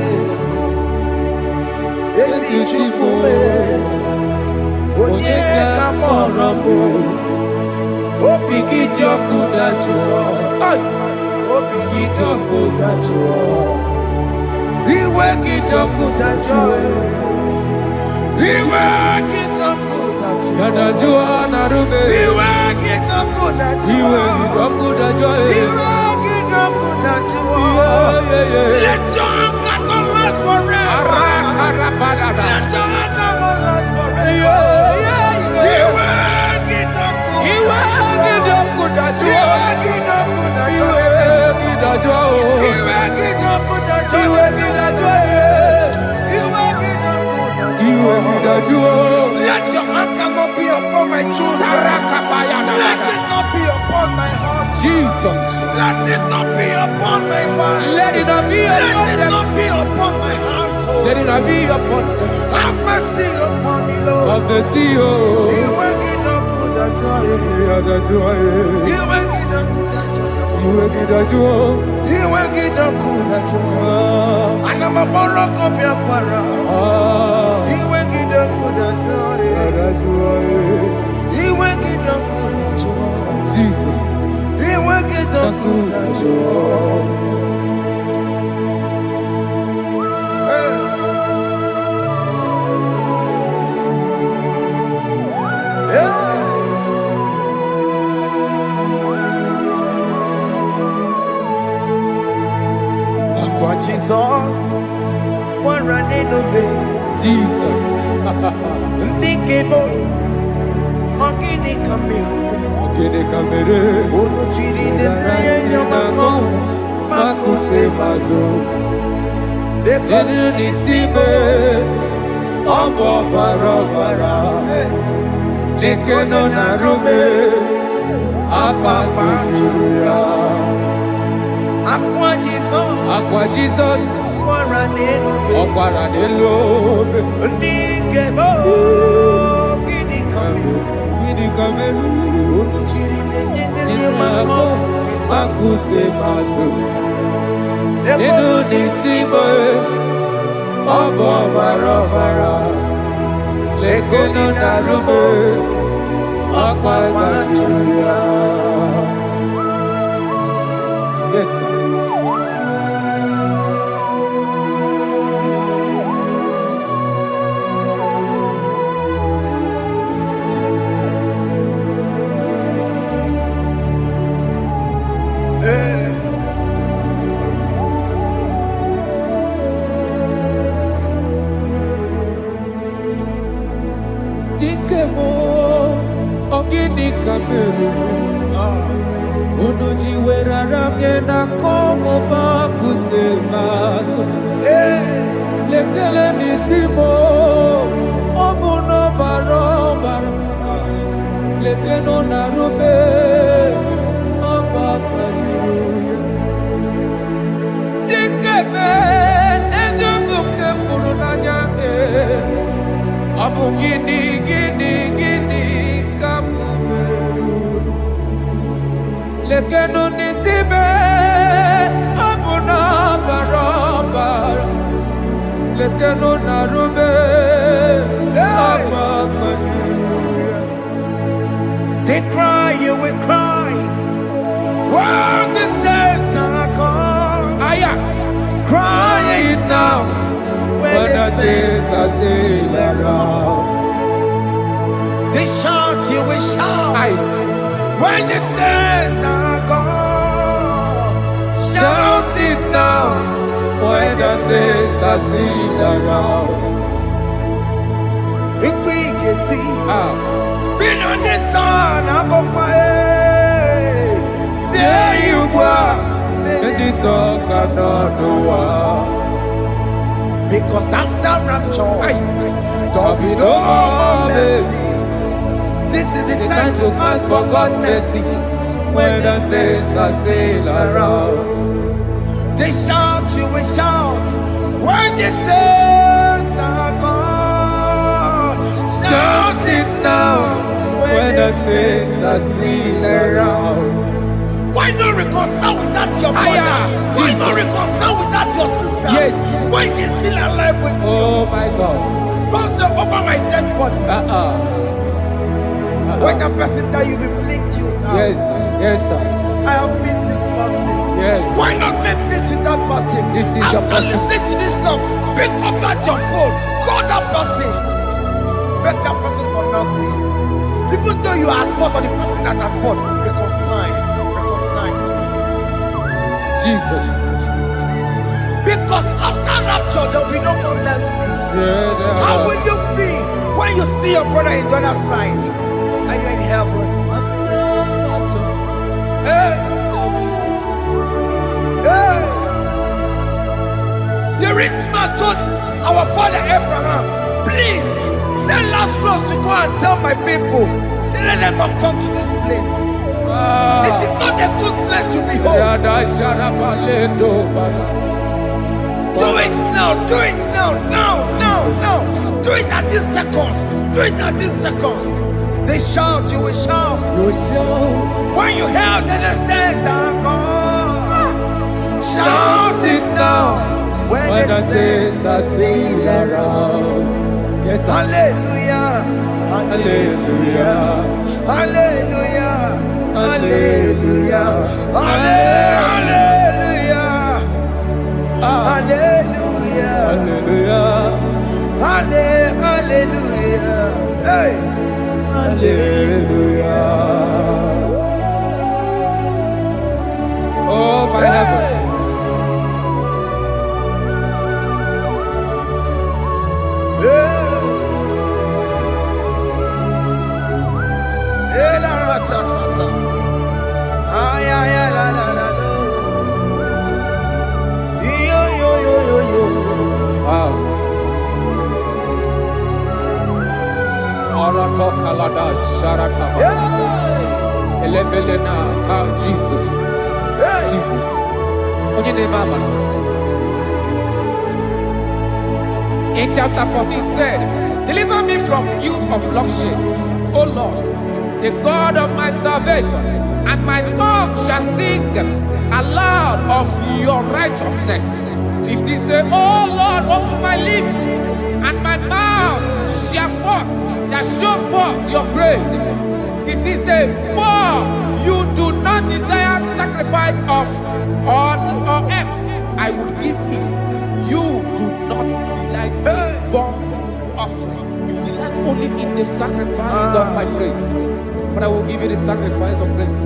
Esi chupume, onye kamoramo. Opiki joku dachuo, opiki joku dachuo. Iwe kijoku dachuo, iwe kijoku dachuo. Yanajua narume. Iwe kijoku dachuo, Iwe kijoku dachuo. Iwe kijoku dachuo. Let your anger not last forever. Let your anger not last forever. Iwe kijoku, Iwe kijoku dachuo. Iwe kijoku dachuo. Iwe kidachuo. Iwe kijoku dachuo. Iwe kidachuo. Iwe kidachuo. Let your anger not be upon my children. Let it not be upon my husband. Jesus. Let it not be upon my wife. Let it not be Let upon it them. not be upon my household. Let it not be upon them. Have mercy upon me, Lord. Of the sea. Iwe kijoku dachuo. Yadachuo. Iwe kijoku dachuo. Iwe kidachuo. Iwe kijoku dachuo. Anamaboro kopia kwara. Iwe kijoku dachuo. Yadachuo. Iwe kijoku dachuo. Jesus. Iwe kijoku dachuo. Kwa Jesus, kwa raneno be. Jesus. Ndikemo, ogini kamiru. Kede kamere. Ono chiri ne praye yamako, makute mazo. Denu nisibe. Obo barabara. Lekeno narume. Apa tujuya. Akwa Jesus, Aqua Jesus. kwa raneno be. Okwara de lobe. Ndikemo, ogini kamiru. Kede kamere. Ono chiri ne yamako, Makute maso. Denu Denu nisibe. Obo barabara. Lekeno narume. Apa tujuya. Yes, sir. Dikemo, ogini kamere. Unuji werara mjena komo bakute maso. Lekele nisimo, obuno barobara. Lekeno narume, abakajuya. Dikeme, ezobuke furunanya. Abu gini kamumeru. Lekeno nisibe. Abu na barabara. Lekeno narume. They cry, you will cry. When the saints are gone, cry it now. When the saints are still around, they shout, you will shout. When the saints are gone, shout it now. When the saints are still around, it will get it. Been on the sun, I'm up my say you are, and this song cannot do. Because after rapture, there'll be no more mercy. This is the time to ask for God's mercy. When the saints are still around, they shout, you will shout. When the saints are gone, shout it now. When the saints are still around, why not reconcile without your mother? Why not reconcile without your sister? Yes. When she's still alive with you? Oh my God. Don't say over my dead body. When that person die, you will fling you down. Yes, yes, sir. I have missed this person. Yes. Why not make peace with that person? This is after listening to this song, pick up that your phone, call that person, beg that person for mercy. Even though you are at fault or the person that at fault, reconcile, please. Jesus. Because after rapture, there will be no more mercy. How will you feel when you see your brother in the other side and you're in heaven? Hey. Hey. The rich man told our father Abraham, please send Lazarus to go and tell my people, let them not come to this place. This is not a good place to behold. Do it now, do it now. Do it at this second. Do it at this second. They shout, you will shout. When you hear that the saints are gone, shout it now. When the saints are still around. Yes, hallelujah, hallelujah, hallelujah, hallelujah, hallelujah, hallelujah, hallelujah, hey, hallelujah. Oh my heavens. Jesus. Jesus. In chapter 14 said, deliver me from guilt of bloodshed, O Lord, the God of my salvation, and my tongue shall sing aloud of your righteousness. 15 say, O Lord, open my lips, and my mouth shall show forth your praise. 16 say, for you do not desire sacrifice of or eggs, I would give it. You do not delight in burnt offering. You delight only in the sacrifice of my praise. But I will give you the sacrifice of praise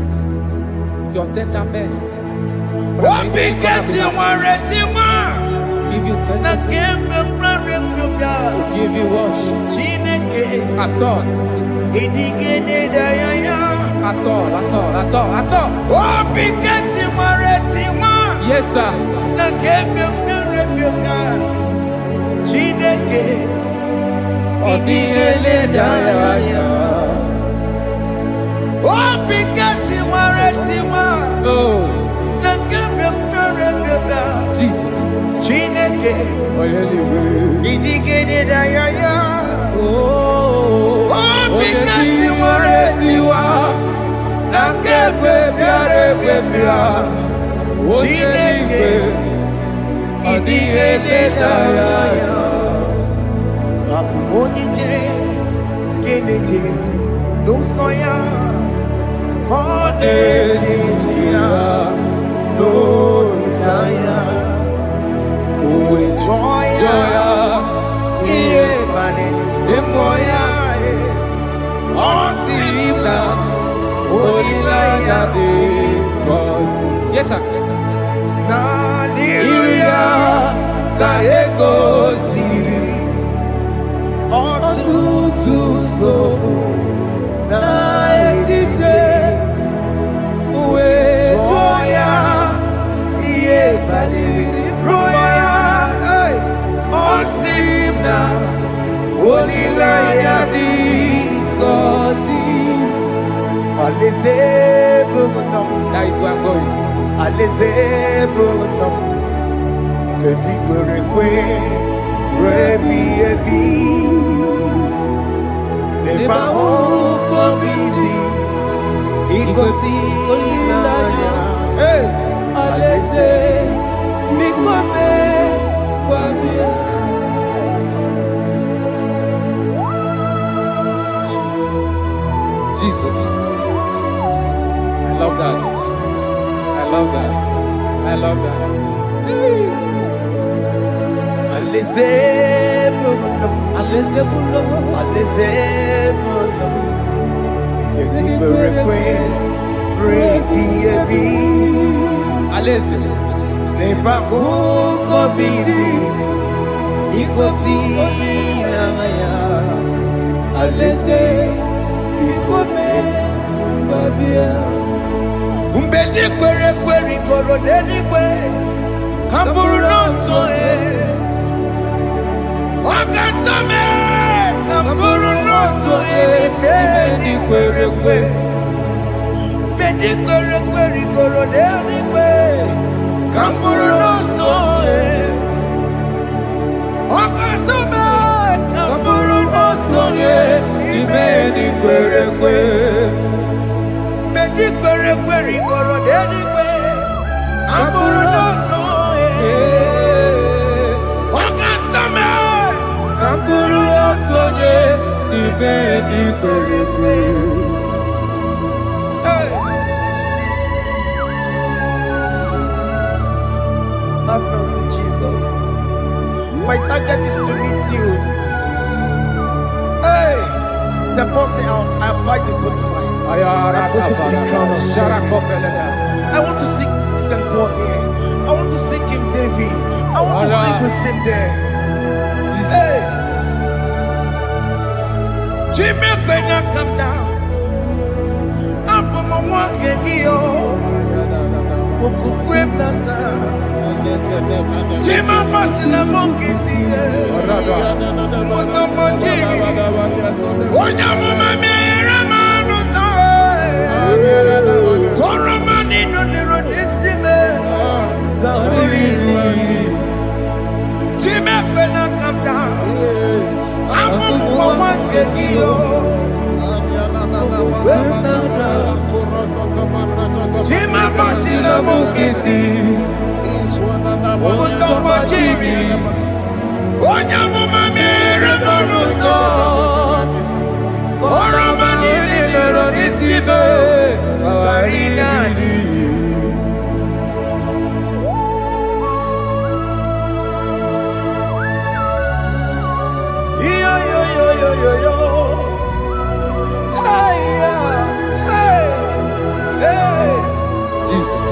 with your tender mercy. Give you tender praise. Give you worship. At all. Yes, sir. Jesus. Onetitia no inaya uwe joya iye mani emoya osimna onilaya de kosi. Yes, sir. Na liria kaeko siri otutu sobu na etite uwe joya iye baliri roya osimna onilaya di kosi. Alize bugunam, That is where I'm going. alize bugunam, kedi kwerekwe, rebi ebi, neba uko bidi, ikosi inanya, alize bikome wabia. Jesus. I love that. I love that. I love that. Alize bugunam, Alize bulo. alize bugunam, kedi kwerekwe, rebi ebi. Alize. Neba uko bidi, ikosi inanya, alize bikome wabia. Mbedi kwere kwere goro dedi kwe, kamburu noto wakatame, kamburu noto mbedi kwere kwe, mbedi kwere kwere goro dedi kwe, kamburu noto wakatame, kamburu noto mbedi kwere kwe. Mbedi kwere kwere goro dedi kwe, kamburu noto wakatame, kamburu noto mbedi kwere kwe. Have mercy, Jesus. My target is to meet you. Hey, c'est pensé I fight the good fight. I'm waiting for the crown of glory. I want to seek St. Paul there. I want to seek King David. I want to sing with him there. Hey, Jimmy Quena come down. I'm on my walk again. Jima Martina Monkiti, Mosamajiri, Onyama Mera Koromani no Nirodissime, Gaburi, Jima Pena come down, I'm on one kegio, Jima Martina Monkiti. Mosamajiri, Onyama Mera Monuso, Koromani Nirodissime, Barinadi. Yo yo yo yo yo yo. Hey hey hey. Jesus.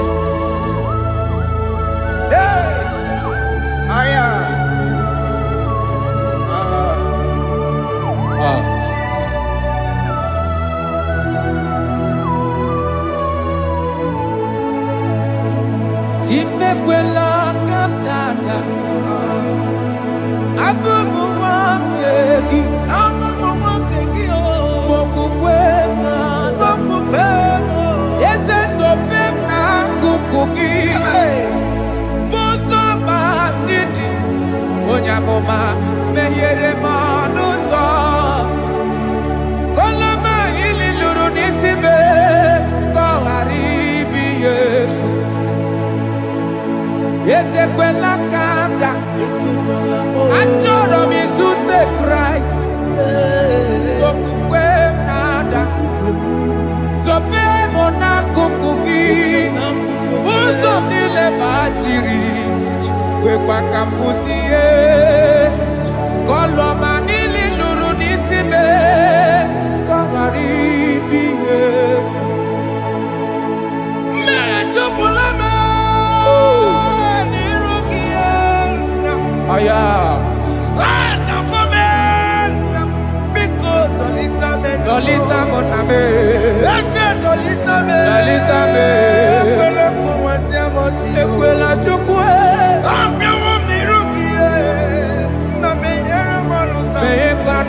Hey. Aya. Jimekwela kamdada. Abu muwangegi. Abu muwangegi.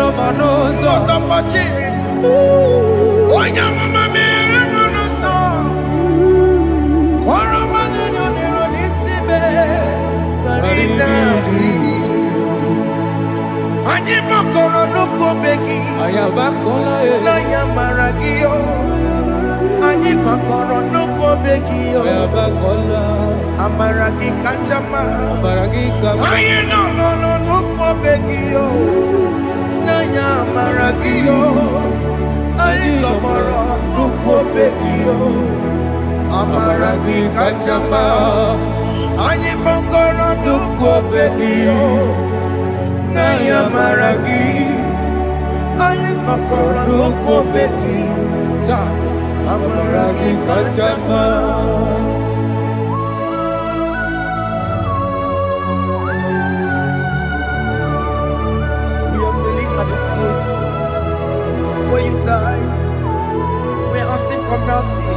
no manozo. Onya mama mere manoso. Koro manino nero nisibe. Karina. Anyi makoro nuko begi. Ayabakola Na ya maragio. Anyi makoro nuko begi. Ayabakola Amaragi kanjama. Amaragi kama Aye no nuko begi. Na ya maragio. Aye tomorrow nuko begi. Amaragi kanjama. Anyi makoro nuko begi. Naya maragi, aye makora loko beki, amaragi kachama. We are kneeling at the foot where you died. We are asking for mercy.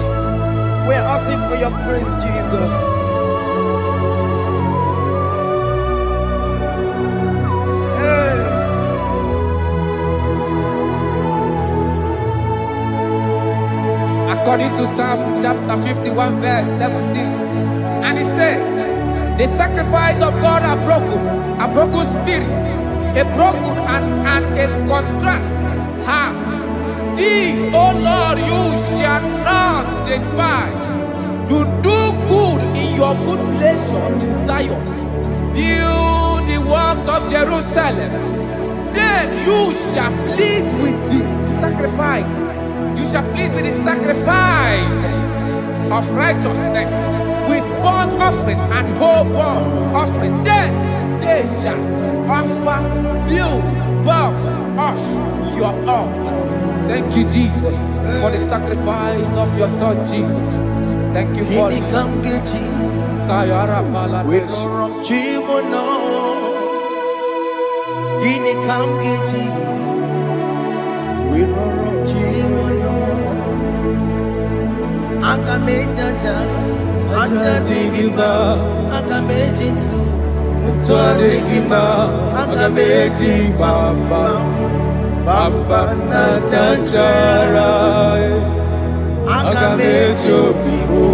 We are asking for your grace, Jesus. according to Psalm chapter 51 verse 17. And he said, the sacrifice of God are broken spirit, a broken and a contrite heart. These, O Lord, you shall not despise. To do good in your good pleasure in Zion. Build the works of Jerusalem. Then you shall please with the sacrifice. You shall please with the sacrifice of righteousness, with burnt offering and whole burnt offering. Then they shall offer build works of your own. Thank you, Jesus, for the sacrifice of your Son, Jesus. Thank you for it. Kayara pala Agamejaja, Ajadigima, Agamejitu, Mutuadigima, Agameji Bamba, Bamba na Chanchara, Agamejo Bibo,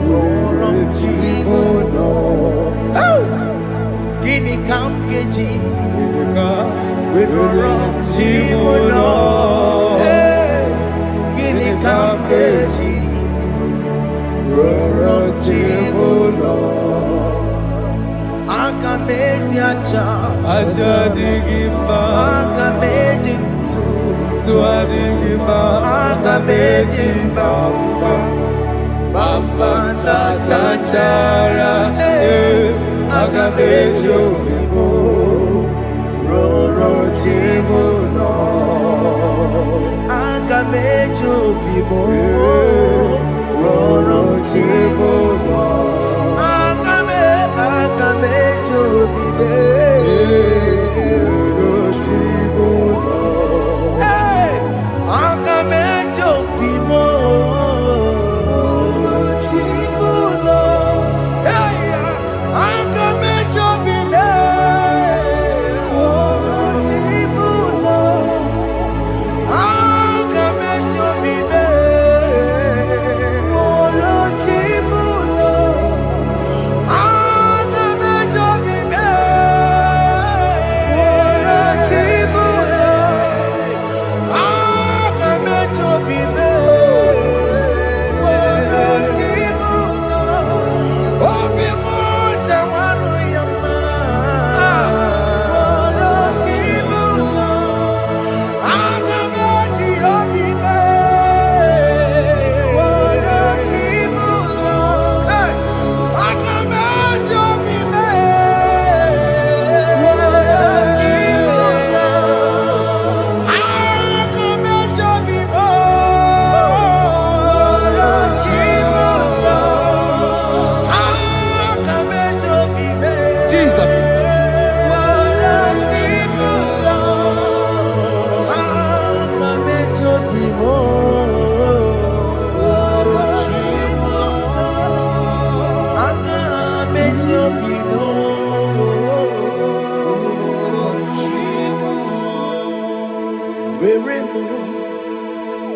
Worom Chimono, Gini Kamgeji, Worom Chimono. Kamkeji, Roro Chibulo, Akameji Aja Digima, Akameji Tuadigima, Akameji Bamba, Bamba na Chanchara, Akameji Obibo, Roro Chibulo. Akamejo bibo, roro chibo, akamejo bibe, roro chibo, akamejo bibo, roro chibo, akamejo bibe, roro chibo. Akamejo bibe, roro chibo.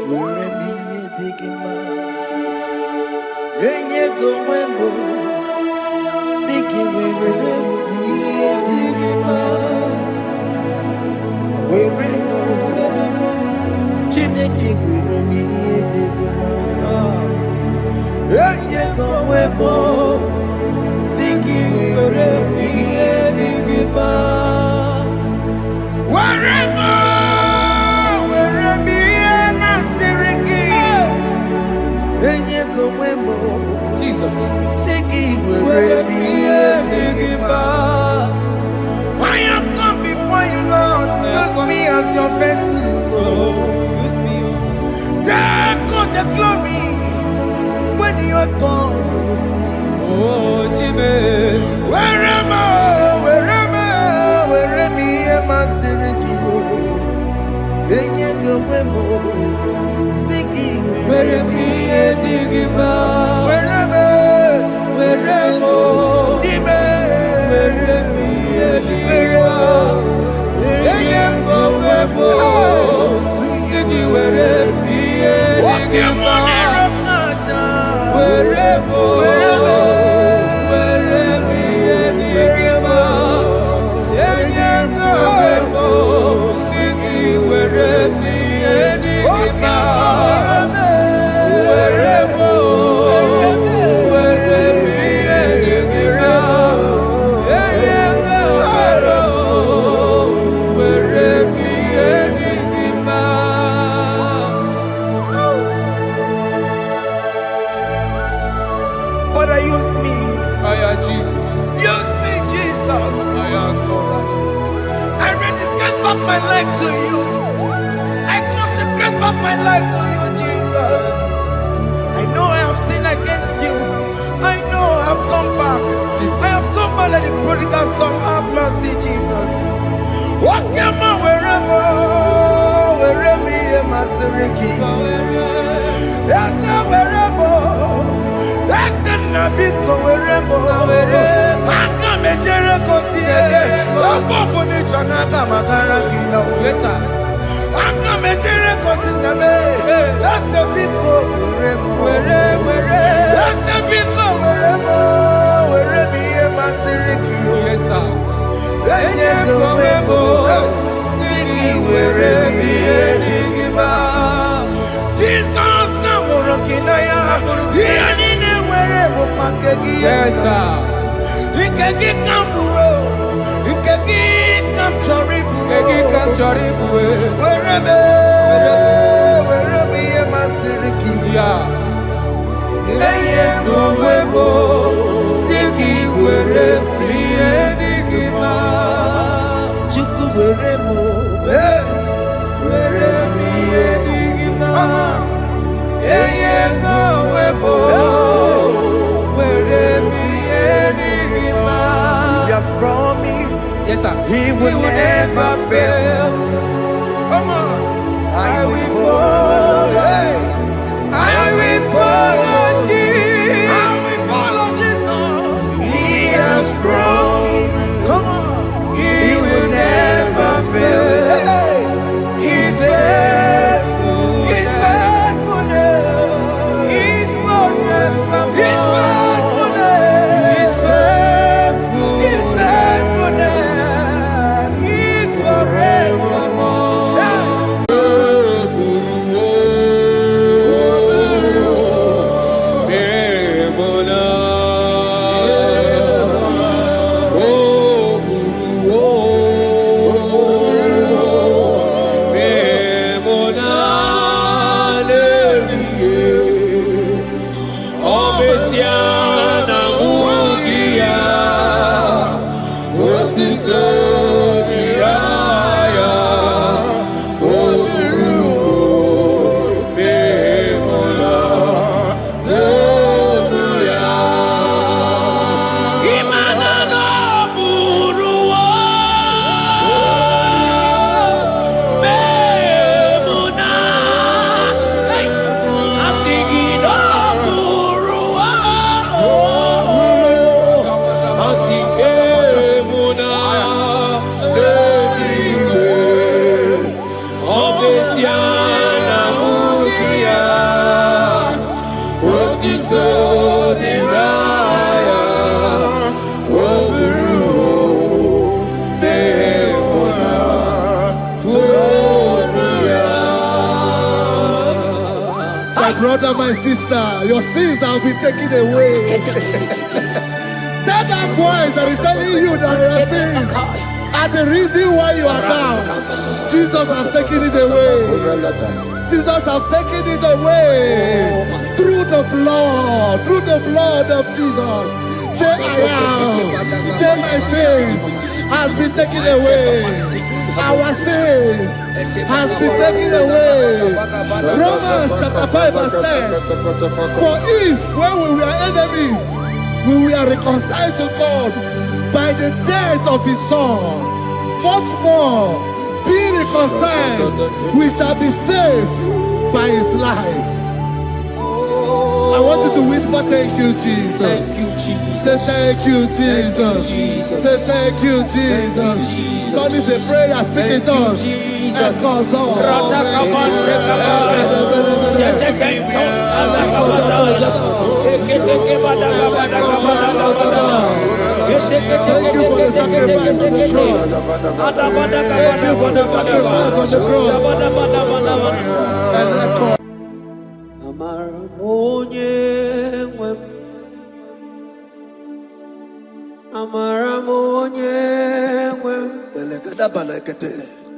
Where me taking my Enye go wembo, siki where me taking my Where Chineke where me taking my Enye go wembo, siki where me taking my Jesus. I have come before you, Lord. Use me as your vessel. Use me. Take all the glory when you are done with me. Oh, Jimmy. Where am I? Am I Sirikio? Siki, Where am I? Father, use me. Jesus. Use me, Jesus. God. I dedicate back my life to you. I consecrate back my life to you, Jesus. I know I have sinned against you. I know I have come back. I have come back like the prodigal son. Have mercy, Jesus. Walk your man wherever me and my Siriki. Yes, wherever. That's a nabiko wherever. I come a Jericho see. Yes, sir. I come a Jericho see. That's a big go wherever. That's a big go wherever me and my Siriki. Yes, sir. Jesus na morokinaya yanine werebo pakegi Yes, sir. ikegi kambuo ikegi kamchoribu werebe ye masiriki Yeah. eye gowebo siki werebe enigima chuku werebo werebe enigima eye gowebo werebe enigima. He has promised Yes, sir. he will never fail. Come on, I will follow. I will follow Jesus. I will follow Jesus. He has promised. Come on, he will never fail. He's faithful. He's faithfulness. He's forever. He's faithfulness. He's faithful. He's faithfulness. He's forever. My brother, my sister, your sins have been taken away. Tell that voice that is telling you that your sins are the reason why you are down. Jesus has taken it away. Jesus has taken it away. Through the blood of Jesus. Say I am. Say my sins has been taken away. Our sins has been taken away. Romans chapter 5 verse 10. For if when we were enemies, we were reconciled to God by the death of his son, much more, being reconciled, we shall be saved by his life. I want you to whisper, thank you, Jesus. Thank you, Jesus. Say thank you, Jesus. Say thank you, Jesus. Don't need a prayer, speak in tongues. Thank you for the sacrifice on the cross. Thank you for the sacrifice on the cross.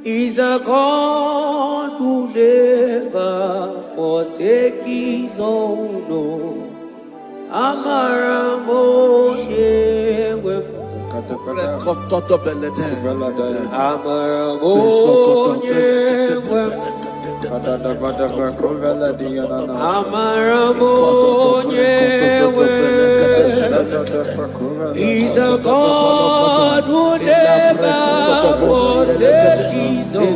He's a God who never forsake his own. He's a God who never forsake his own. He's a God who never forsake his own.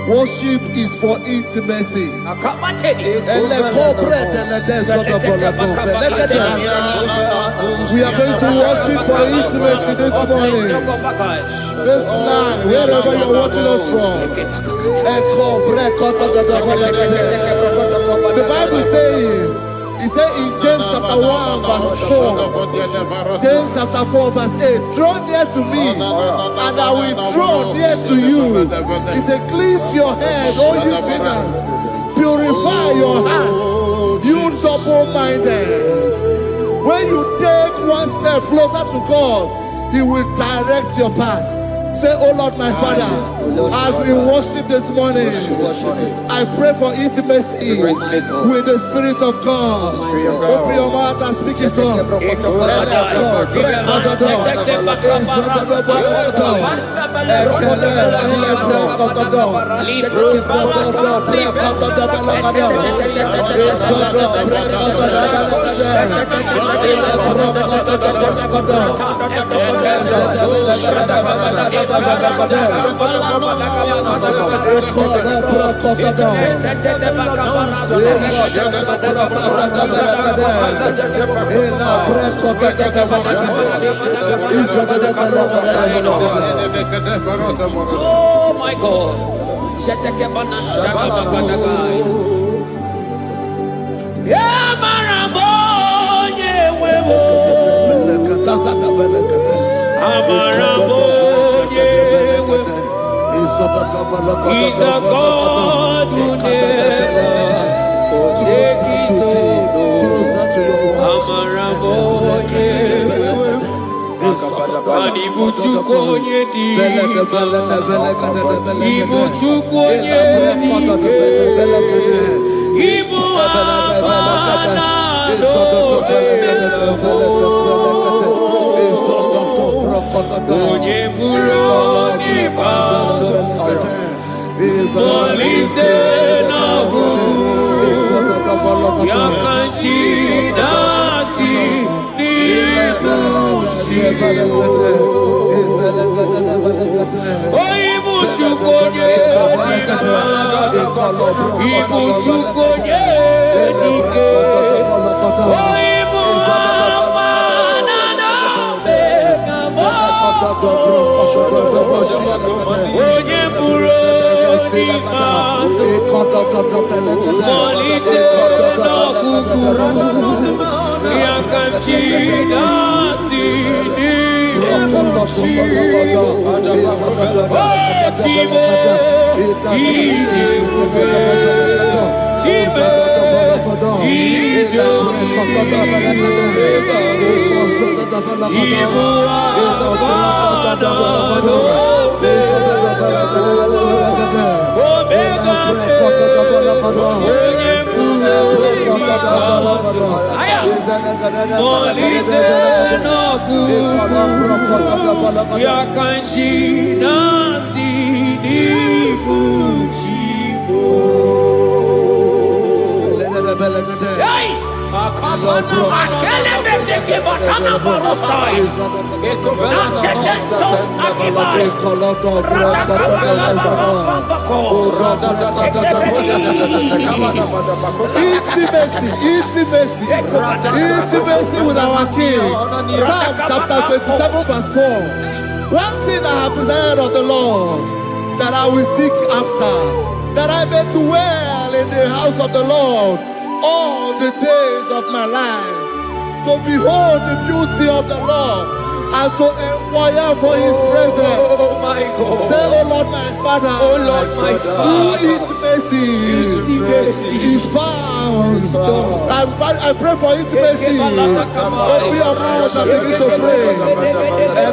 Worship is for intimacy. We are going to worship for intimacy this morning. This land, wherever you're watching us from. The Bible says, it says in James chapter 1 verse 4, James chapter 4 verse 8, draw near to me and I will draw near to you. It says, cleanse your head, all you sinners, purify your hearts, you double-minded. When you take one step closer to God, he will direct your path. Say, oh Lord, my Father, as we worship this morning, I pray for intimacy with the Spirit of God. Open your mouth and speak in tongues. Oh my God. He's a God who never forsakes his own. Ibuchukonye dike, Ibuchukonye dike, Ibu afana onye buru ni baso, Polize na hu, Yakanchi dasi ni buchi. Ibuchukonye dike, Ibu afana na begamo, onye buru ni baso, Polize na kukuru, Yakanchi dasi ni buchi. Yakanchi nasi ni buchibo. Akele beteke batana barosai. Antetentos akibai. Intimacy with our King. Psalm chapter 27 verse 4. One thing I have desired of the Lord, that I will seek after, that I may dwell in the house of the Lord all the days of my life, to behold the beauty of the Lord and to inquire for his presence. Oh my God. Say, oh Lord my Father, oh Lord my Father, intimacy is found. I pray for intimacy. Open your mouth and begin to pray.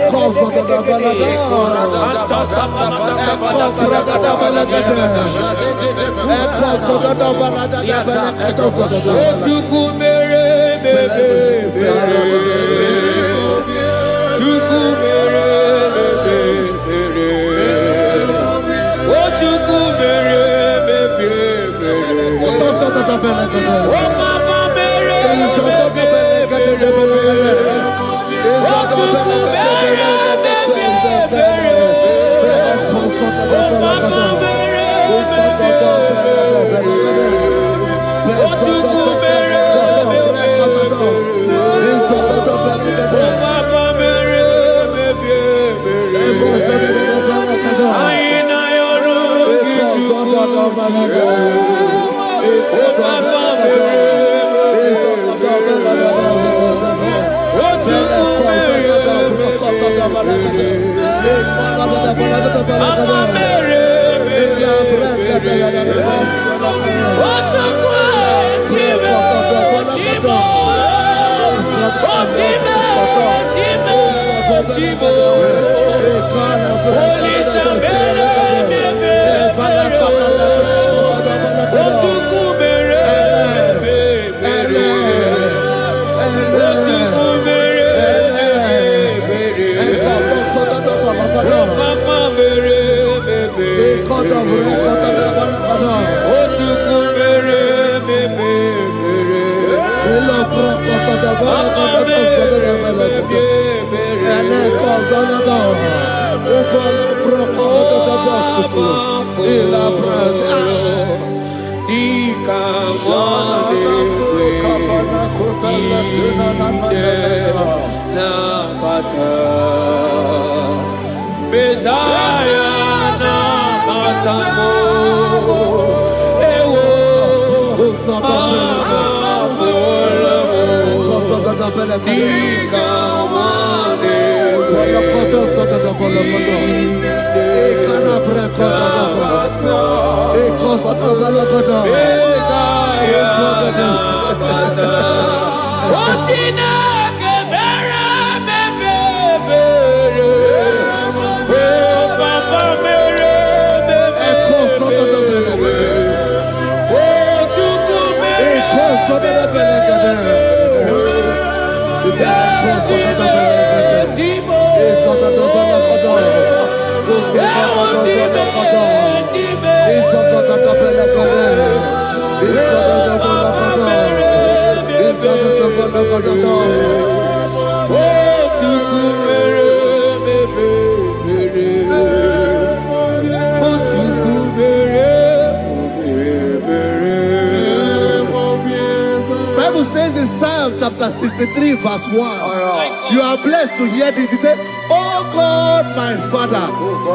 Bible says in Psalm chapter 63 verse 1, you are blessed to hear this. He said, oh God, my Father,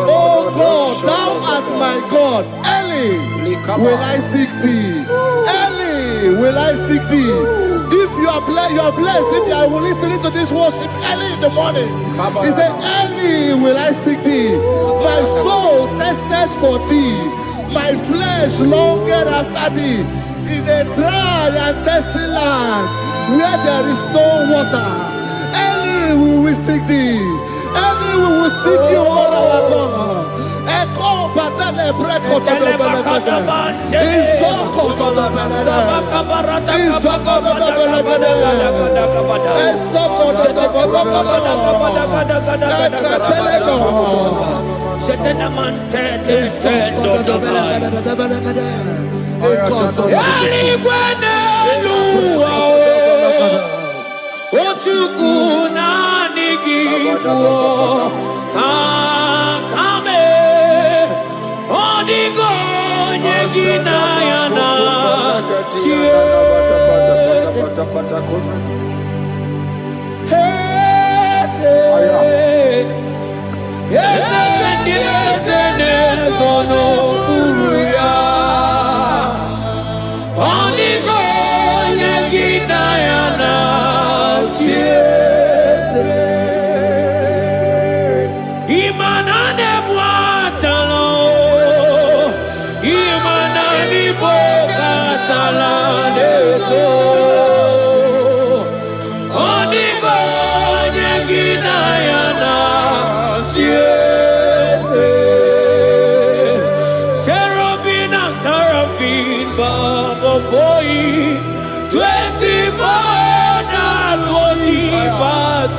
oh God, thou art my God. Early will I seek thee. Early will I seek thee. If you are blessed, if you are listening to this worship early in the morning, he said, early will I seek thee. My soul thirsted for thee. My flesh longed after thee. In a dry and thirsty land where there is no water. Early will we seek thee. Early we will seek you, all our God. Echo batale breko to the belagada. Isoko to the belagada. Isoko to the belagada. Isoko to the belagada.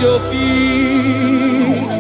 Your feet,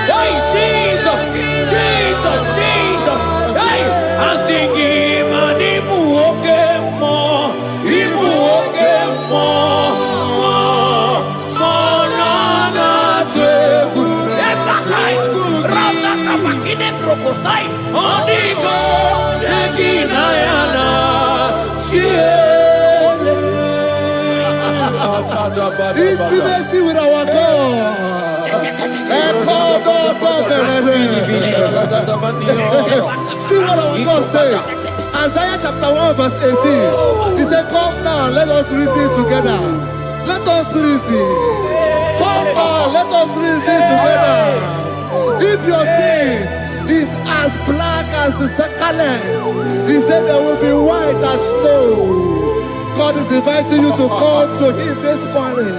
Hey, Jesus, Jesus, Jesus. Hey, I'm singing, man, Ibu more, na teku. Etakai, rata kabakine brokosai. Onigo, eginayana, Intimacy with our God. God says, Isaiah chapter 1 verse 18. He said, come now, let us reason together. Let us reason. Come on, let us reason together. If your sin is as black as the scarlet, he said there will be white as snow. God is inviting you to come to him this morning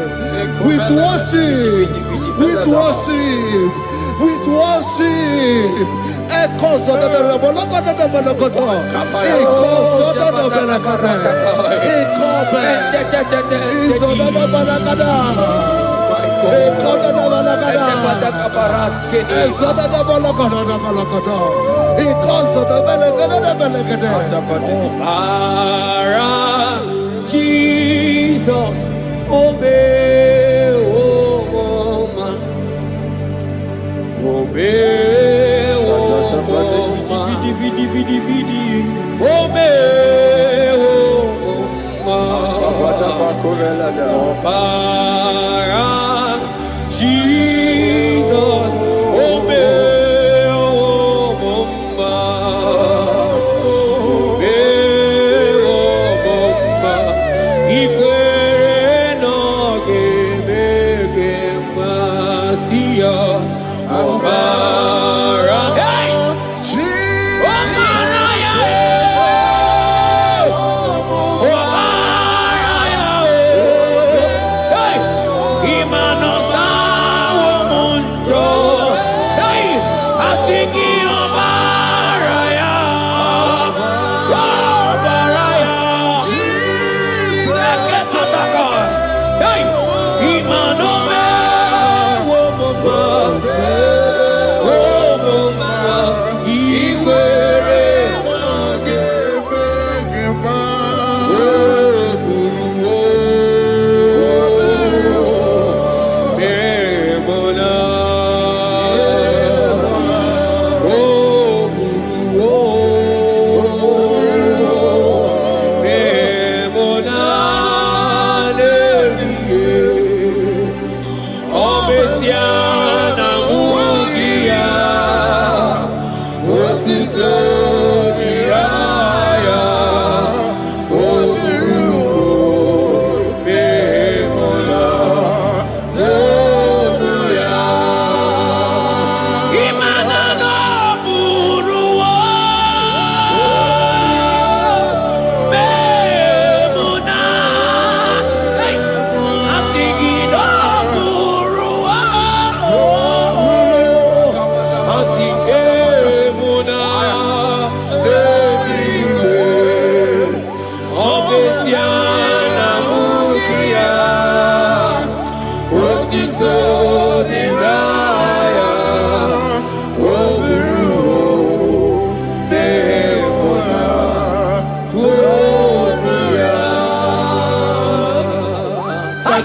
with worship, with worship, with worship. Echoes of the Jesus, obey, oh man, obey, oh man, obey, oh man, Jesus, obey, oh man, obey, oh man, Ikwere no gebe masia obara. Hey! Obara ya! Obara ya! Hey! Imano sa womunjo. Hey! Asiki obara ya! Obara ya! Leke sataka. Hey! Imano me womoma.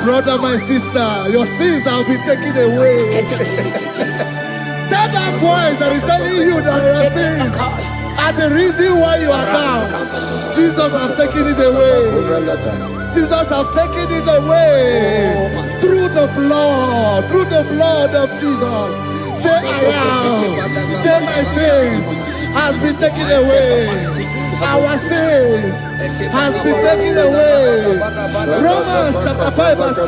Brother, my sister, your sins have been taken away. That voice that is telling you that your sins are the reason why you are down. Jesus has taken it away. Jesus has taken it away through the blood of Jesus. Say I am. Say my sins has been taken away. Our sins has been taken away. Romans chapter 5 verse 10.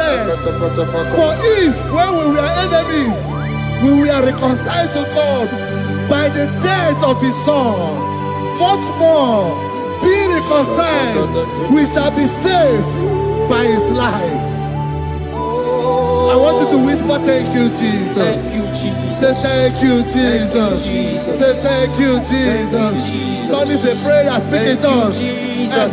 For if when we were enemies, we were reconciled to God by the death of his son, much more, being reconciled, we shall be saved by his life. I want you to whisper, thank you, Jesus. Thank you, Jesus. Say thank you, Jesus. Say thank you, Jesus. God is a prayer, speak in tongues. Thank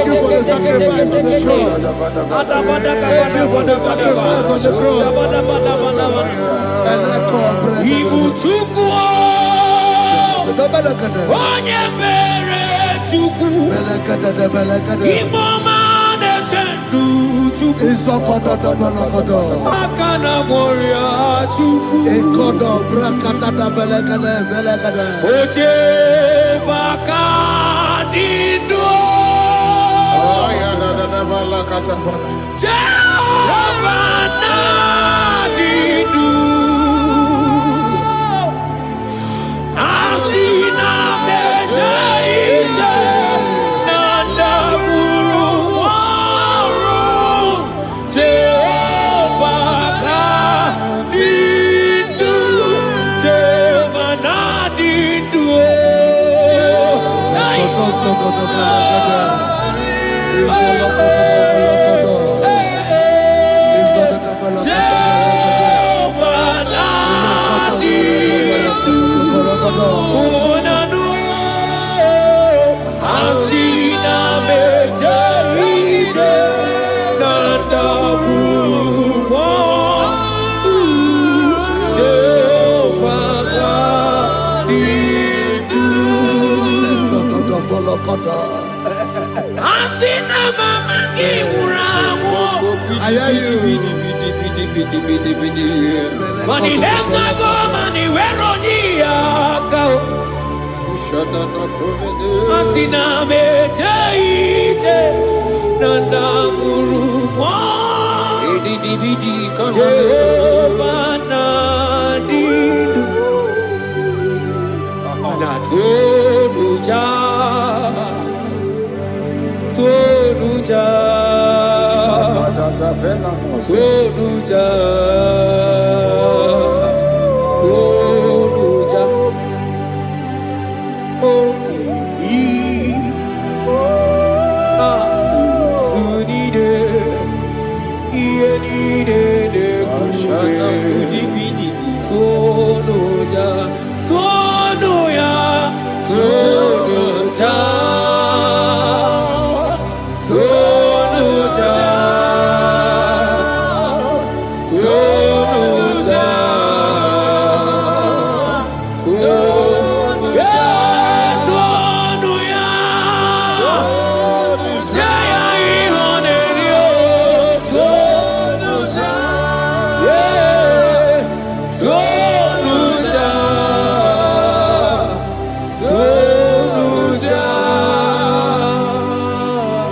you for the sacrifice on the cross. Thank you for the sacrifice on the cross. And I call I hear you. Money lenga go money wero niaka. Asina mejaite nanda muruwa. Jehovah nadidu. Anatonuja. Tonuja. Tonuja. Tonuja. Oh, Asunide. Ienide de Tonuja. Tonuya. Tonuja.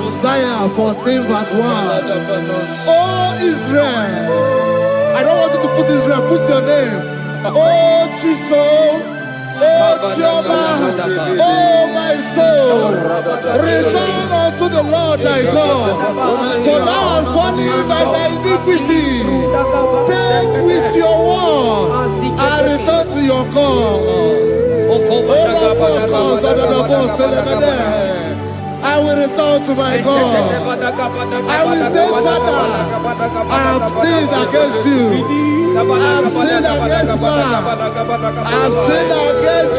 Isaiah 14 verse 1. Oh Israel, I don't want you to put Israel, put your name. Oh Chiso, oh Jehovah, oh my soul, return unto the Lord thy God, for thou hast fallen by thy iniquity. Take with your word and return to your God. I will return to my God. I will say, Father, I have sinned against you. I have sinned against man. I have sinned against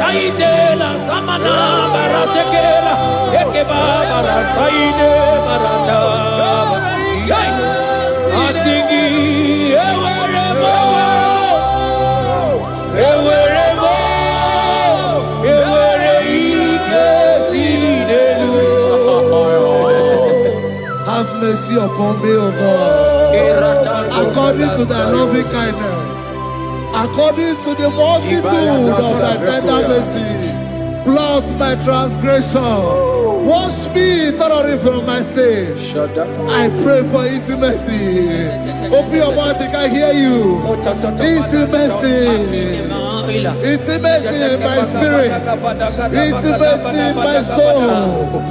Taitela samana baratekela ekeba barasaide barata asigi eweremo Have mercy upon me, O God, according to thy loving kindness, according to the multitude of thy tender mercy. Blot my transgression, wash me thoroughly from my sin. I pray for intimacy. Open your mouth, I can hear you. Intimacy. Intimacy in my spirit, intimacy in my soul.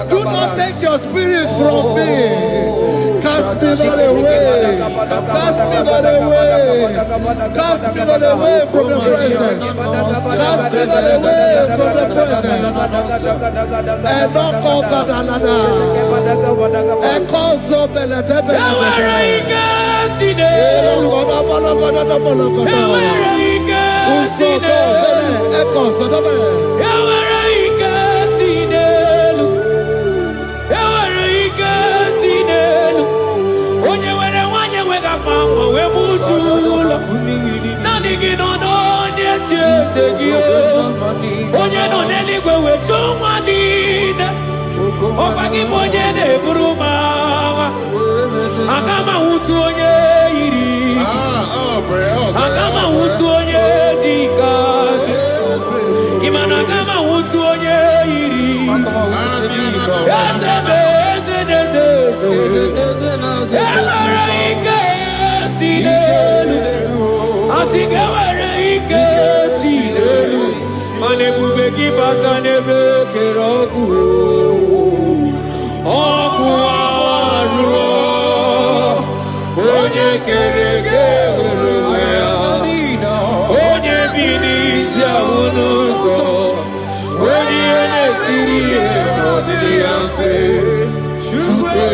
Do not take your spirit from me. Cast me not away. Cast me not away. Cast me not away from the presence. Cast me not away from the presence. And don't come back another. And cause of the Agama utuonye iri, agama utuonye dikaki, imana agama utuonye iri, ewere ike sinelu, asigewere ike sinelu, manebube kibata nebe kerogu, ogu aruo. Onye kereke urumea, onye binisia unuzo, onye nesiri odiriafe, chukwe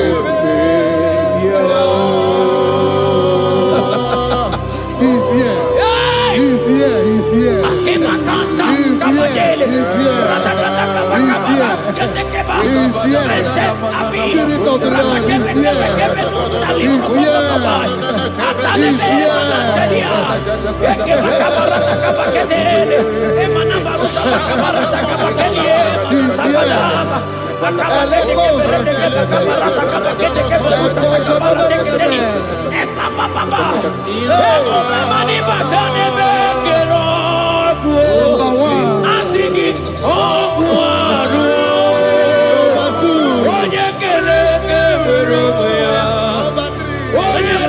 He's here. He's here. He's here. He's here. Spirit of the Lord is here. He's here. He's here.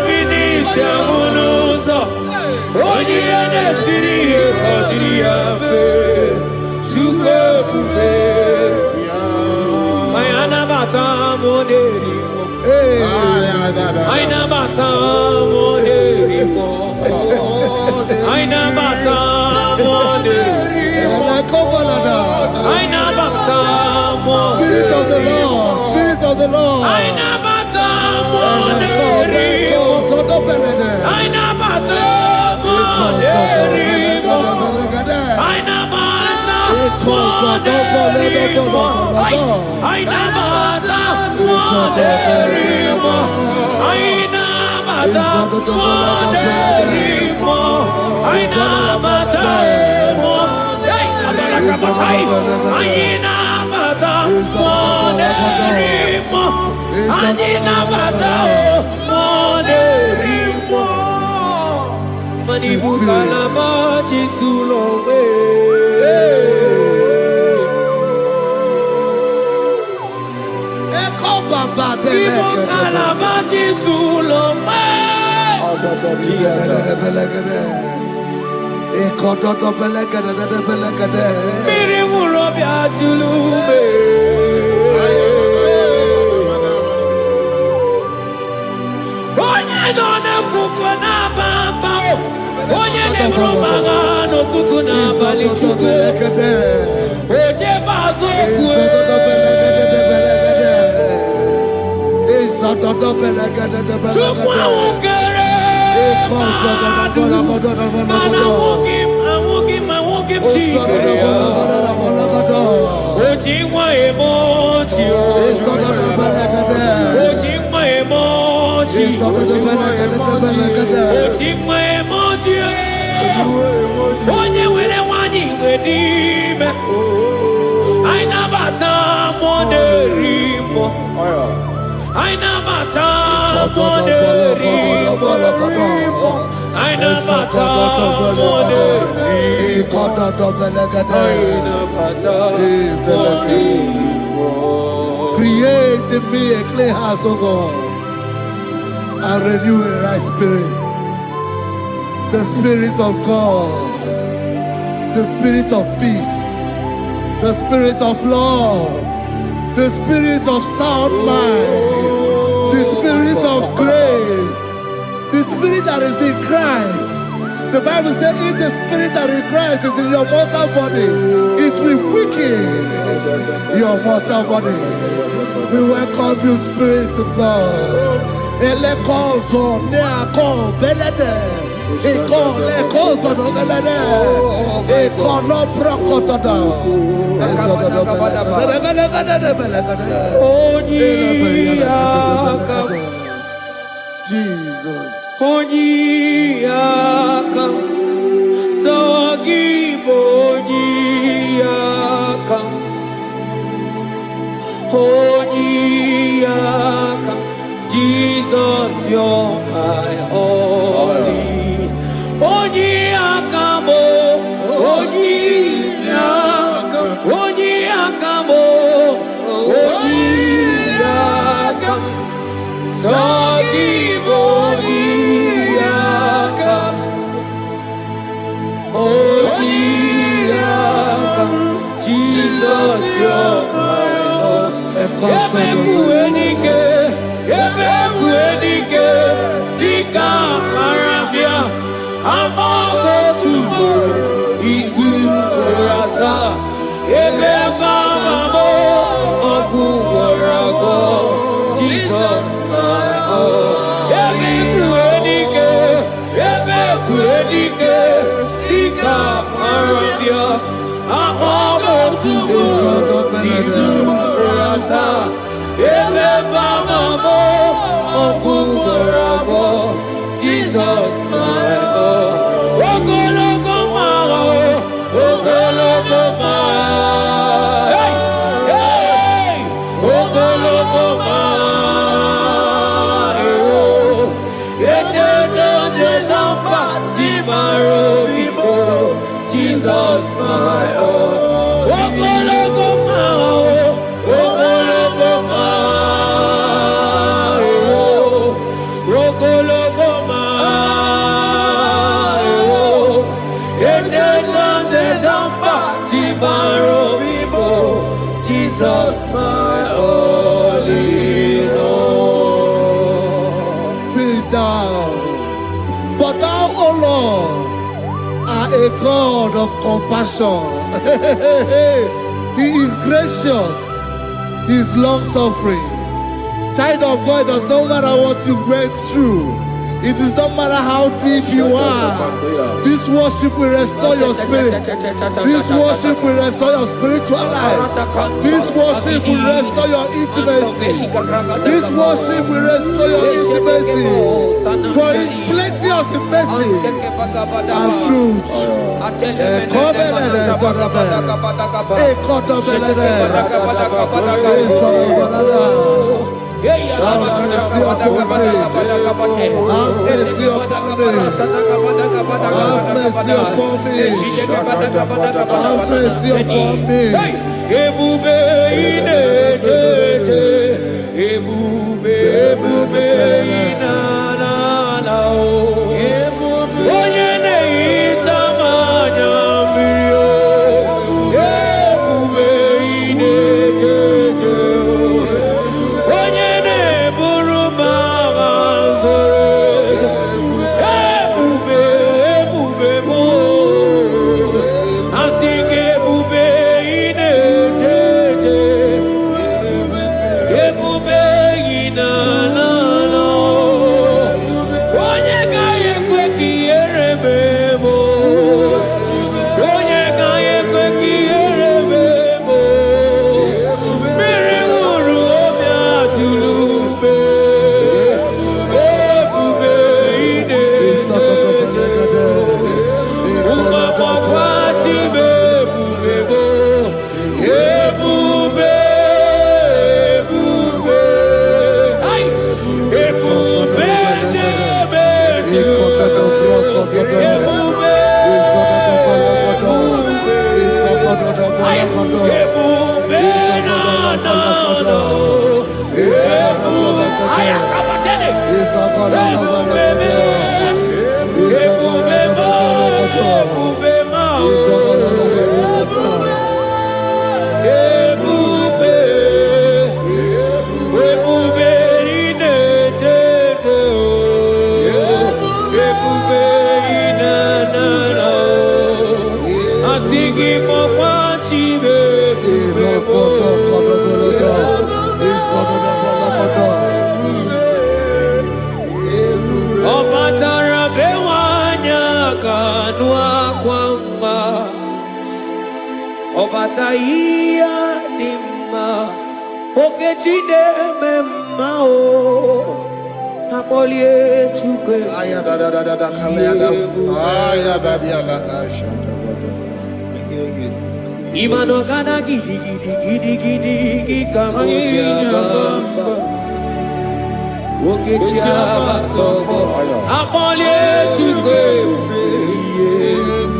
Spirit of the Lord, Spirit of the Lord. Okim Chikaya. Ojingwa emoji. Ojingwa emoji. Ojingwa emoji. Onye were wani wedime. Aina bata moderimo. Aina bata moderimo. Aina bata moderimo. Aina bata moderimo. Create in me a clean house, O God, and renew a right spirit. The Spirit of God, the Spirit of peace, the Spirit of love, the Spirit of sound mind, the Spirit of grace, the Spirit that is in Christ. The Bible says, if the Spirit that is in Christ is in your mortal body, it will weaken your mortal body. We welcome you, Spirit of God. Elekozo neako belede. Eko lekozo no belede. Eko no prokotada. Jesus. Onyiyakam, Sogibo Onyiyakam, Onyiyakam, Jesus, you're my only. Onyiyakam, Onyiyakam, Onyiyakam, Onyiyakam, Sogibo Onyiyakam, Onyiyakam, Jesus, you're my own. Ebekuenike, Ebekuenike, Dika Arabia, Amago Subo, Isu Rasa, Ebebamamo, Oguwarago, Jesus, my own. Ebekuenike, Ebekuenike, Dika Arabia, Amago Subo, Isu Rasa, Ebebamamo, Oguwarago, Jesus, my own. Ogologoma, Ogologoma, hey, hey, Ogologoma, oh, Eterno de Zampa, Zimaro, Jesus, my own. Ogologoma, Ogologoma, oh, Ogologoma, oh, Eterno de Zampa, Zimaro, Jesus, my only Lord. Be thou, but thou, O Lord, are a God of compassion. He is gracious, He is long suffering. Child of God, it does not matter what you went through. It does not matter how deep you are. This worship will restore your spirit. This worship will restore your spiritual life. This worship will restore your intimacy. This worship will restore your intimacy. For His plenteous in mercy and truth. Have mercy upon me. Have mercy upon me. Have mercy upon me. Have mercy upon me. Ebube inetete, ebube, ebube inanana o. Onye na-ehita mmanya mmiri o. Ebube inetete o. Onye na-eburu m agha zoro. Ebube, ebube m o. Asị gị ebube inetete. Ebube inanana o. Onye ga-ekwe ka ihere mee m o. Onye Obataia dimma okechide memao napolie chuke Aya da da da da da kalenda. Aya da dia la kasha. imano kana gidi kamoja bamba okechia batobo napolie chuke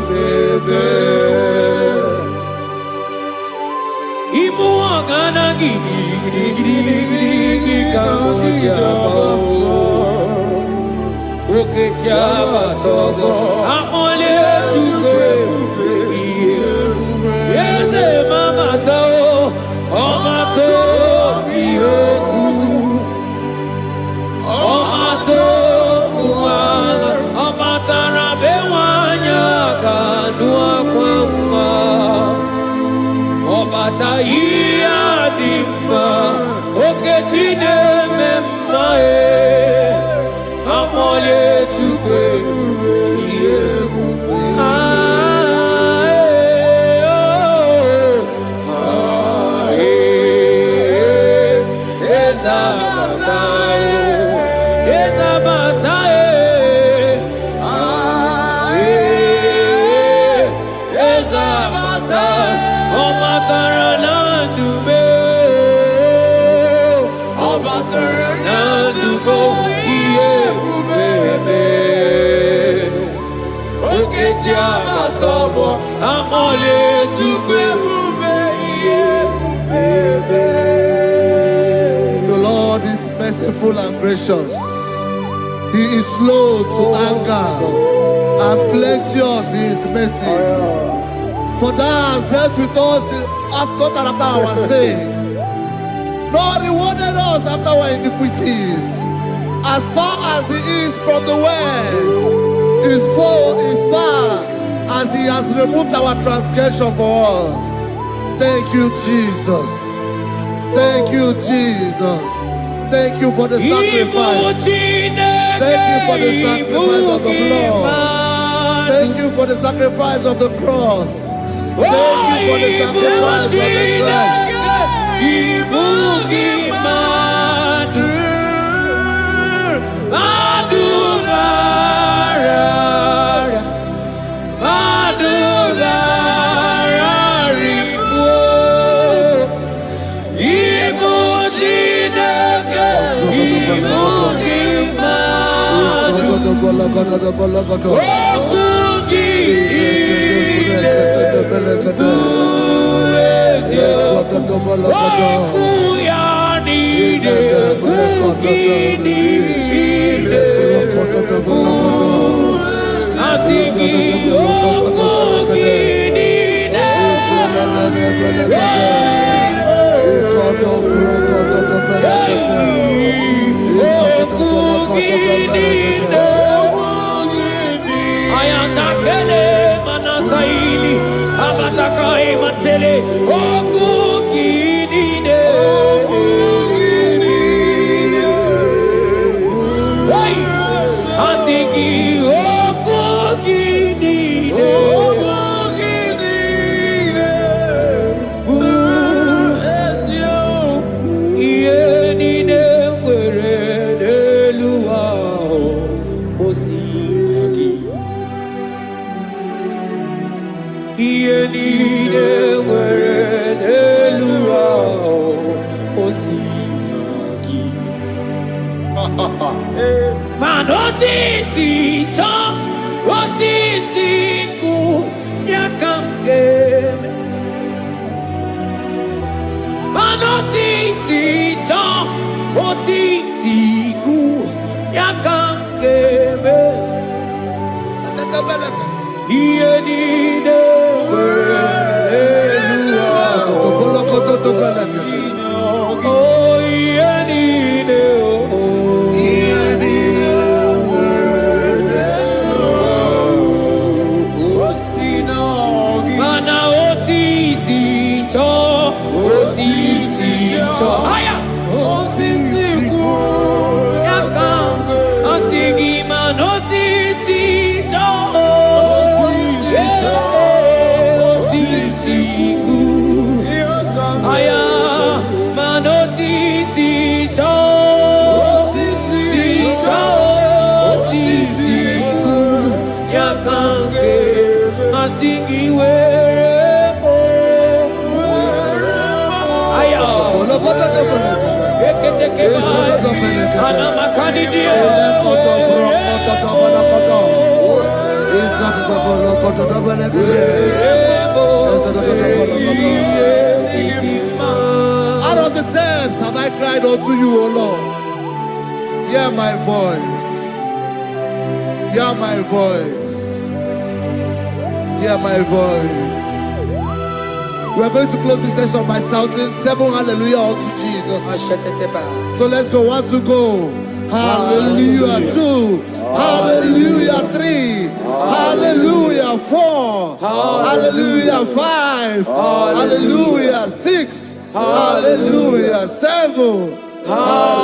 bebe Ibu agana gidi kamoja oke chaba togo amole chuke yeze mama tao omato biyoku omato buwa omatara bewanya kanua kwamba Obataia dimma okechide memmae amole chuke The Lord is merciful and gracious. He is slow to anger and plenteous in his mercy. For thou hast dealt with us after our sin, nor rewarded us after our iniquities. As far as the east from the west is far as he has removed our transgression for us. Thank you, Jesus. Thank you, Jesus. Thank you for the sacrifice. Thank you for the sacrifice of the blood. Thank you for the sacrifice of the cross. Thank you for the sacrifice of the cross. Out of the depths have I cried unto you, O Lord. Hear my voice. Hear my voice. Hear my voice. We are going to close this session by shouting 7 hallelujah unto Jesus. So let's go. 1, 2, go. Hallelujah. 2. Hallelujah. 3. Hallelujah. 4. Hallelujah. 5. Hallelujah. 6. Hallelujah. 7. Hallelujah.